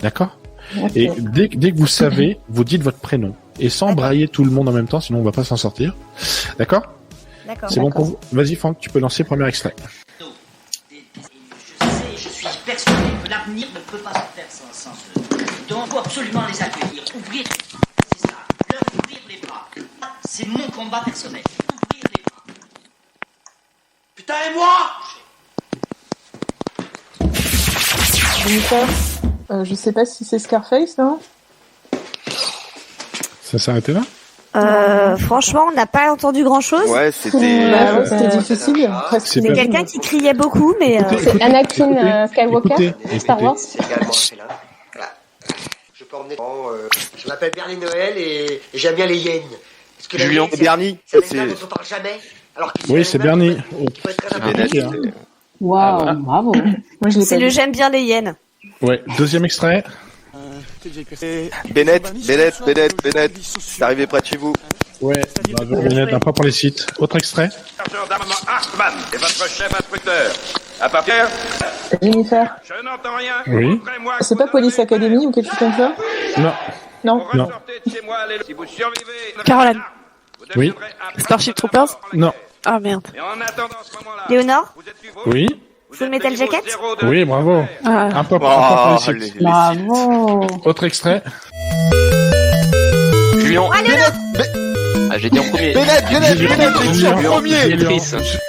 d'accord? Okay. Et dès que vous savez, vous dites votre prénom et sans brailler tout le monde en même temps, sinon on va pas s'en sortir, d'accord? C'est bon pour vous. Vas-y Franck, tu peux lancer le premier extrait. Je suis persuadé que l'avenir ne peut pas se faire sans eux. Donc il faut absolument les accueillir, ouvrir, c'est ça, leur ouvrir les bras. C'est mon combat personnel. Putain, et moi? Je sais pas si c'est Scarface, non? Ça s'est arrêté là? Franchement, on n'a pas entendu grand-chose. Ouais, c'était difficile. Il y a quelqu'un qui criait beaucoup, mais... C'est Anakin Skywalker, Star Wars. Je m'appelle Bernie Noël et j'aime bien les hyènes. Julien Bernie. C'est dont on parle jamais. Oui, c'est Bernie. Waouh, bravo. C'est le j'aime bien les hyènes. Ouais, deuxième extrait. Bennett, c'est arrivé près de chez vous. Ouais, bravo Bennett, un point pour les sites. Autre extrait. Chargeur d'armement Hartmann et votre chef instructeur. À partir. Jennifer. Je n'entends rien. Oui. C'est pas Police Academy ou quelque chose comme ça? Non. Caroline. Oui. Starship Troopers? Non. Ah merde. Léonore? Oui. Full Metal Jacket? Oui, bravo. Un point pour les sites. Bravo. Autre extrait. Julien. J'ai dit en premier. Bennett, en premier.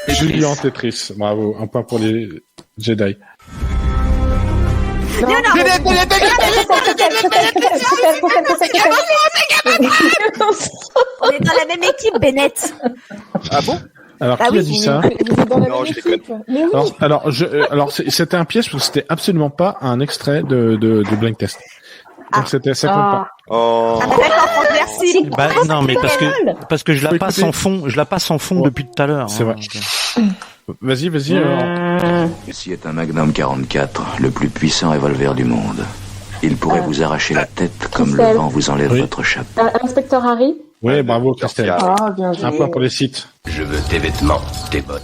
Julien Tetris. Bravo. Un point pour les Jedi. On est dans la même équipe, Bennett. Ah bon? Alors, qui a dit ça? Non, je déconne. Alors, c'était un piège parce que c'était absolument pas un extrait de Blind Test. Donc c'était ça compte pas. Oh. Ah, d'accord, merci. Bah, non, mais parce que je la passe en fond, depuis tout à l'heure. C'est vrai. Vas-y. Ceci est un Magnum 44, le plus puissant revolver du monde. Il pourrait vous arracher la tête comme le Christelle. vent vous enlève votre chapeau. Inspecteur Harry. Oui, bravo Christelle. Ah, bien joué. Un point pour les sites. Je veux tes vêtements, tes bottes.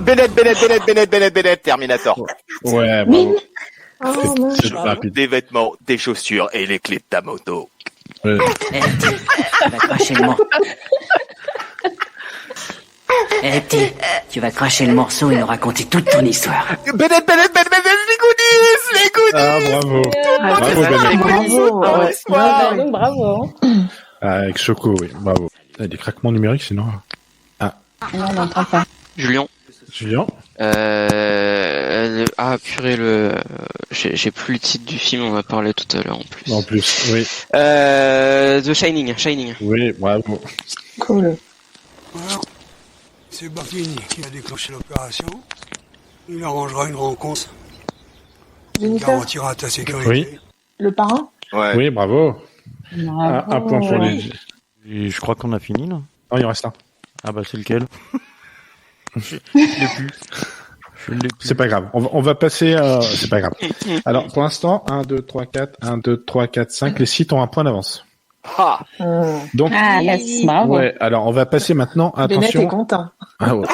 Bennett, Terminator. Ouais, bravo. C'est Je veux tes vêtements, tes chaussures et les clés de ta moto. Ouais. Tu vas cracher le morceau. Tu vas cracher le morceau et nous raconter toute ton histoire. Bennett, les goodies. Ah, bravo. Bravo. Bravo. Ah, avec Choco, oui, bravo. Il y a des craquements numériques, sinon. Ah. Non, on n'entend pas. Julien. Purée, j'ai plus le titre du film, on en a parlé tout à l'heure en plus. En plus, oui. The Shining. Oui, bravo. Cool. Alors, c'est Bartini qui a déclenché l'opération. Il arrangera une rencontre. Il Jennifer, garantira ta sécurité. Oui. le parrain. Ouais. Oui, bravo. Un point pour les... Et je crois qu'on a fini, là. Non, il en reste un. Ah bah, c'est lequel? Je l'ai plus. C'est pas grave. On va passer c'est pas grave. Alors, pour l'instant, 1, 2, 3, 4, 5. Les sites ont un point d'avance. Ah. Donc, yes, bravo. ouais. Alors, on va passer maintenant. Bennett Attention. est content. Ah ouais.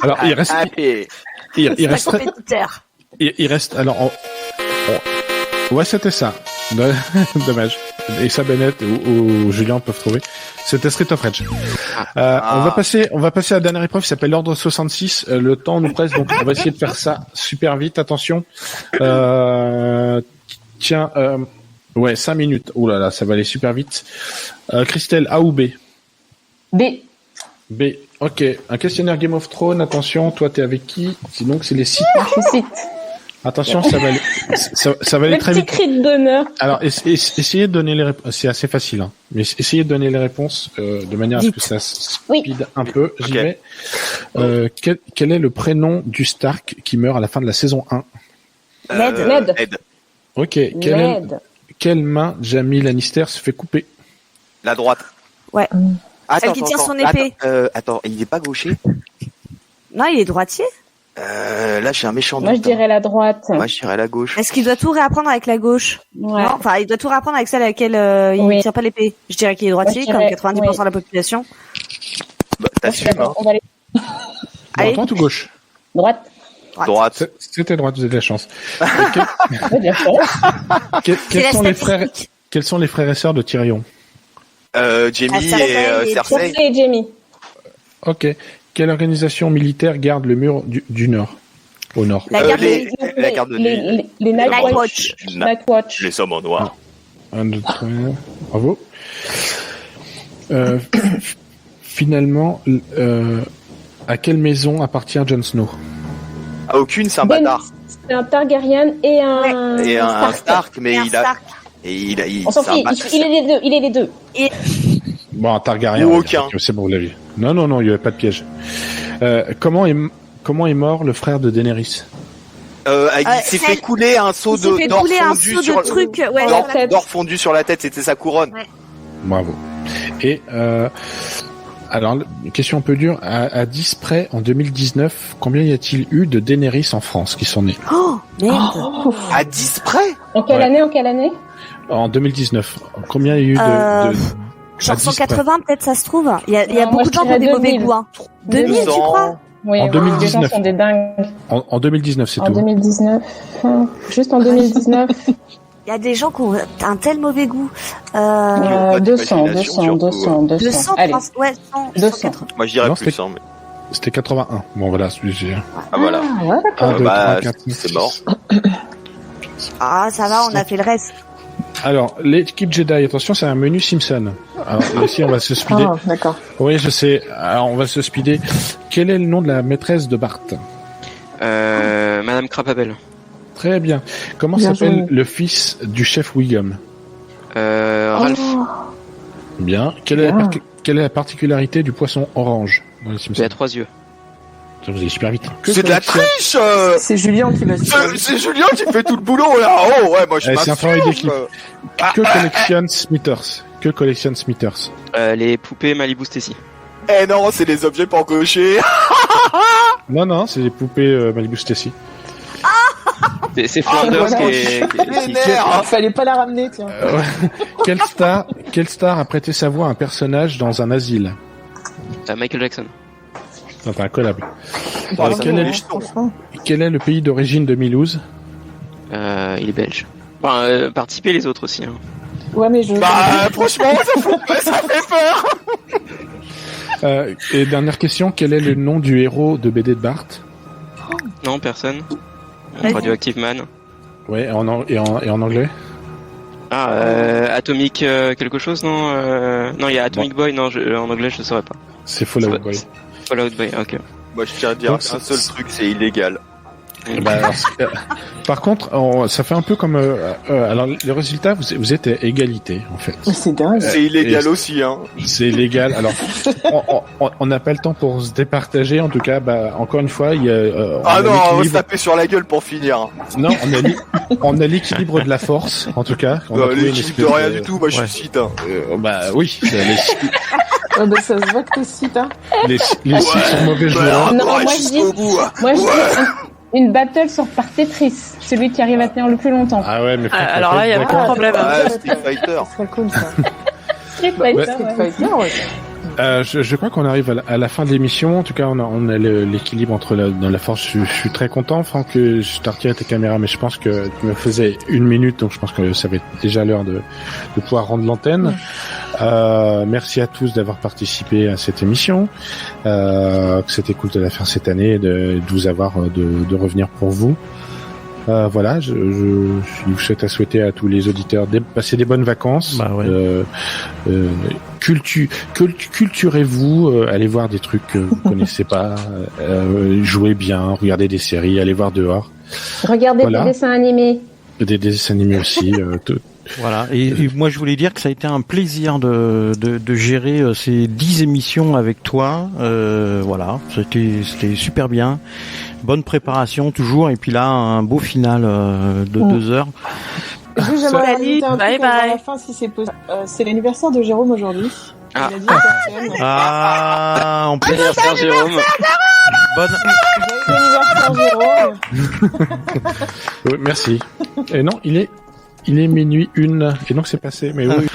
Alors, il reste. Il reste. Il reste. Alors, ouais, c'était ça. Dommage. Et ça, Bennett ou Julien peuvent trouver. C'était Street of Rage. On va passer à la dernière épreuve qui s'appelle l'ordre 66. Le temps nous presse, donc on va essayer de faire ça super vite. Attention. Tiens, 5 minutes. Ouh là là, ça va aller super vite. Christelle, A ou B? B. Ok. Un questionnaire Game of Thrones. Attention, toi t'es avec qui? Sinon c'est les sites. Je cite. Attention, ça va aller très vite. Le petit cri de bonheur. Alors, essayez de donner les réponses. C'est assez facile, hein. Mais essayez de donner les réponses de manière à ce que ça speed un peu. J'y vais. Quel est le prénom du Stark qui meurt à la fin de la saison 1? Ned. Ok. Quelle main Jaime Lannister se fait couper? La droite. Ouais. Attends, Celle qui tient son épée. Attends, il est pas gaucher? Non, il est droitier. Là, j'ai un méchant doute. Moi, je dirais la droite. Moi, je dirais la gauche. Est-ce qu'il doit tout réapprendre avec la gauche? Ouais. Non, enfin, il doit tout réapprendre avec celle à laquelle il tient pas l'épée. Je dirais qu'il est droitier, Moi, je comme dirais- 90% de la population. Bah, t'assumes, hein. On va aller Allez. Droite ou gauche? droite. Droite. C'était droite, vous avez de la chance. Ouais, bien sûr. Quels sont les frères et sœurs de Tyrion? Jamie et Cersei. Cersei et Jamie. Ok. Quelle organisation militaire garde le mur du Nord? Au Nord. La garde de nuit. Les Night Night Watch. Watch. Night Watch. Les hommes en noir. 1, 2, 3, bravo. Finalement, à quelle maison appartient Jon Snow? À aucune, c'est un bâtard. C'est un Targaryen et un... Et un Stark, mais Et un il a... Stark. Et il On s'en c'est un fout, bâtard. il est les deux. Bon, un Targaryen. Ou on va aucun. dire. C'est bon, vous l'avez. Non, il n'y avait pas de piège. Comment est mort le frère de Daenerys? Il s'est fait couler un seau d'or fondu sur la tête, c'était sa couronne. Ouais. Bravo. Et alors, une question un peu dure. À 10 près, en 2019, combien y a-t-il eu de Daenerys en France qui sont nés? Oh, merde. À 10 près? En quelle année En 2019. Combien il y a eu de Genre à 10 près 180, peut-être, ça se trouve. Il y a Moi, beaucoup je de gens qui ont dirais des mauvais 2000. goûts, hein. 2000, tu crois? Oui, En les gens 2019. sont des dingues. En 2019, c'est En tout. 2019. Juste en 2019. Il y a des gens qui ont un tel mauvais goût. 200. 200, Allez. 300, ouais, 100, 200. Moi, je dirais Non, plus, hein, mais... C'était 81. Bon, voilà, j'ai... Ah, voilà. Ouais, d'accord. 1, 2, 3, 4, c'est mort. Ah, ça va, on a fait le reste. Alors, l'équipe Jedi, attention, c'est un menu Simpson. Alors, ici, on va se speeder. Ah, d'accord. Oui, je sais. Alors, on va se speeder. Quel est le nom de la maîtresse de Bart? Madame Crapabelle. Très bien. Comment Bien s'appelle joué. le fils du chef Wiggum? Ralph. Bien. Quelle est la particularité du poisson orange dans les Il Simpsons? a 3 yeux. Vous allez super vite. C'est de la triche. C'est Julien qui va. C'est Julien qui fait tout le boulot là. Oh ouais, moi je m'assure. C'est un travail d'équipe. Que collectionne Smithers? Les poupées Malibu Stacy. Eh non, c'est les objets pour gaucher. Non, c'est les poupées Malibu Stacy. C'est Flanders qui Fallait pas la ramener, tiens. Quelle star a prêté sa voix à un personnage dans un asile? Michael Jackson. Non, pas incollable. Quel est le pays d'origine de Milouz? Il est belge. Enfin, participer les autres aussi. Hein. Ouais, mais je. Franchement, ça fait peur. Et dernière question, quel est le nom du héros de BD de Bart? Non, personne. Radioactive Man. Ouais, et en anglais? Atomic quelque chose, non? Non, il y a Atomic Boy, non, en anglais je ne saurais pas. C'est Fallout Boy. Fallout Boy, ok. Moi je tiens à dire un seul truc, c'est illégal. Par contre, ça fait un peu comme... alors, le résultat, vous êtes à égalité, en fait. C'est dingue. C'est illégal aussi, hein. C'est illégal. Alors, on n'a pas le temps pour se départager. En tout cas, encore une fois, il y a... on va se taper sur la gueule pour finir. Non, on a l'équilibre de la force, en tout cas. L'équilibre de rien du tout, moi je suis site. Hein. Oui, ça se voit que t'es site, hein. Les sites sont mauvais joueurs. Non, moi je dis une battle sur par Tetris, celui qui arrive à tenir le plus longtemps. Ah ouais, mais alors là, il y a pas de problème. Street Fighter. Ça serait cool, ça. Street Fighter, ouais. Je crois qu'on arrive à la fin de l'émission. En tout cas, on a l'équilibre dans la force. Je suis très content, Franck, que je t'ai retiré tes caméras, mais je pense que tu me faisais 1 minute, donc je pense que ça va être déjà l'heure de pouvoir rendre l'antenne. Merci à tous d'avoir participé à cette émission. Que c'était cool de la faire cette année, de vous avoir, de revenir pour vous. Voilà, je vous souhaite à souhaiter à tous les auditeurs de passer des bonnes vacances. Culturez-vous, allez voir des trucs que vous connaissez pas, jouez bien, regardez des séries, allez voir dehors. Regardez des dessins animés. Des dessins animés aussi. Voilà. Et moi, je voulais dire que ça a été un plaisir de gérer ces 10 émissions avec toi. Voilà. C'était super bien. Bonne préparation toujours. Et puis là, un beau final de 2 heures. J'aimerais ajouter un truc à la fin si c'est possible. C'est l'anniversaire de Jérôme aujourd'hui. En plein anniversaire Jérôme. Joyeux anniversaire Jérôme. Oui, merci. Et non, il est minuit 1 et donc c'est passé. Mais oui.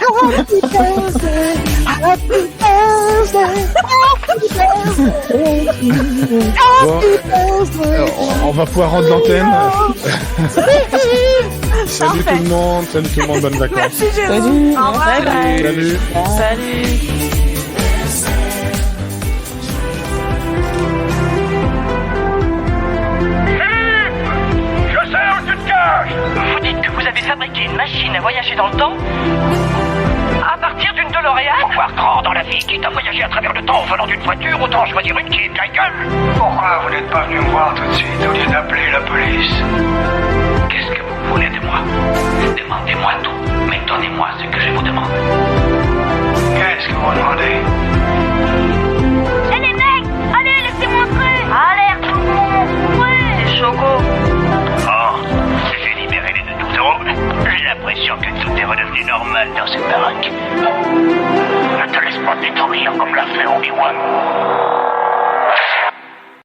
Bon, on va pouvoir rendre l'antenne. Salut tout le monde, bonnes vacances. Merci Jérôme. Au revoir. Salut. Vous dites que vous avez fabriqué une machine à voyager dans le temps à partir d'une DeLorean? Pour voir grand dans la vie, quitte à voyager à travers le temps en volant d'une voiture, autant choisir une qui est de la gueule. Pourquoi vous n'êtes pas venu me voir tout de suite au lieu d'appeler la police? Qu'est-ce que vous voulez de moi? Demandez-moi tout, mais donnez-moi ce que je vous demande. Qu'est-ce que vous demandez? Eh les mecs, allez, laissez-moi entrer. Alerte tout le monde. Ouais, C'est Choco. Oh, j'ai libéré les 2 euros. J'ai l'impression que tout est redevenu normal dans cette baraque. Ne te laisse pas détruire comme l'a fait Obi-Wan.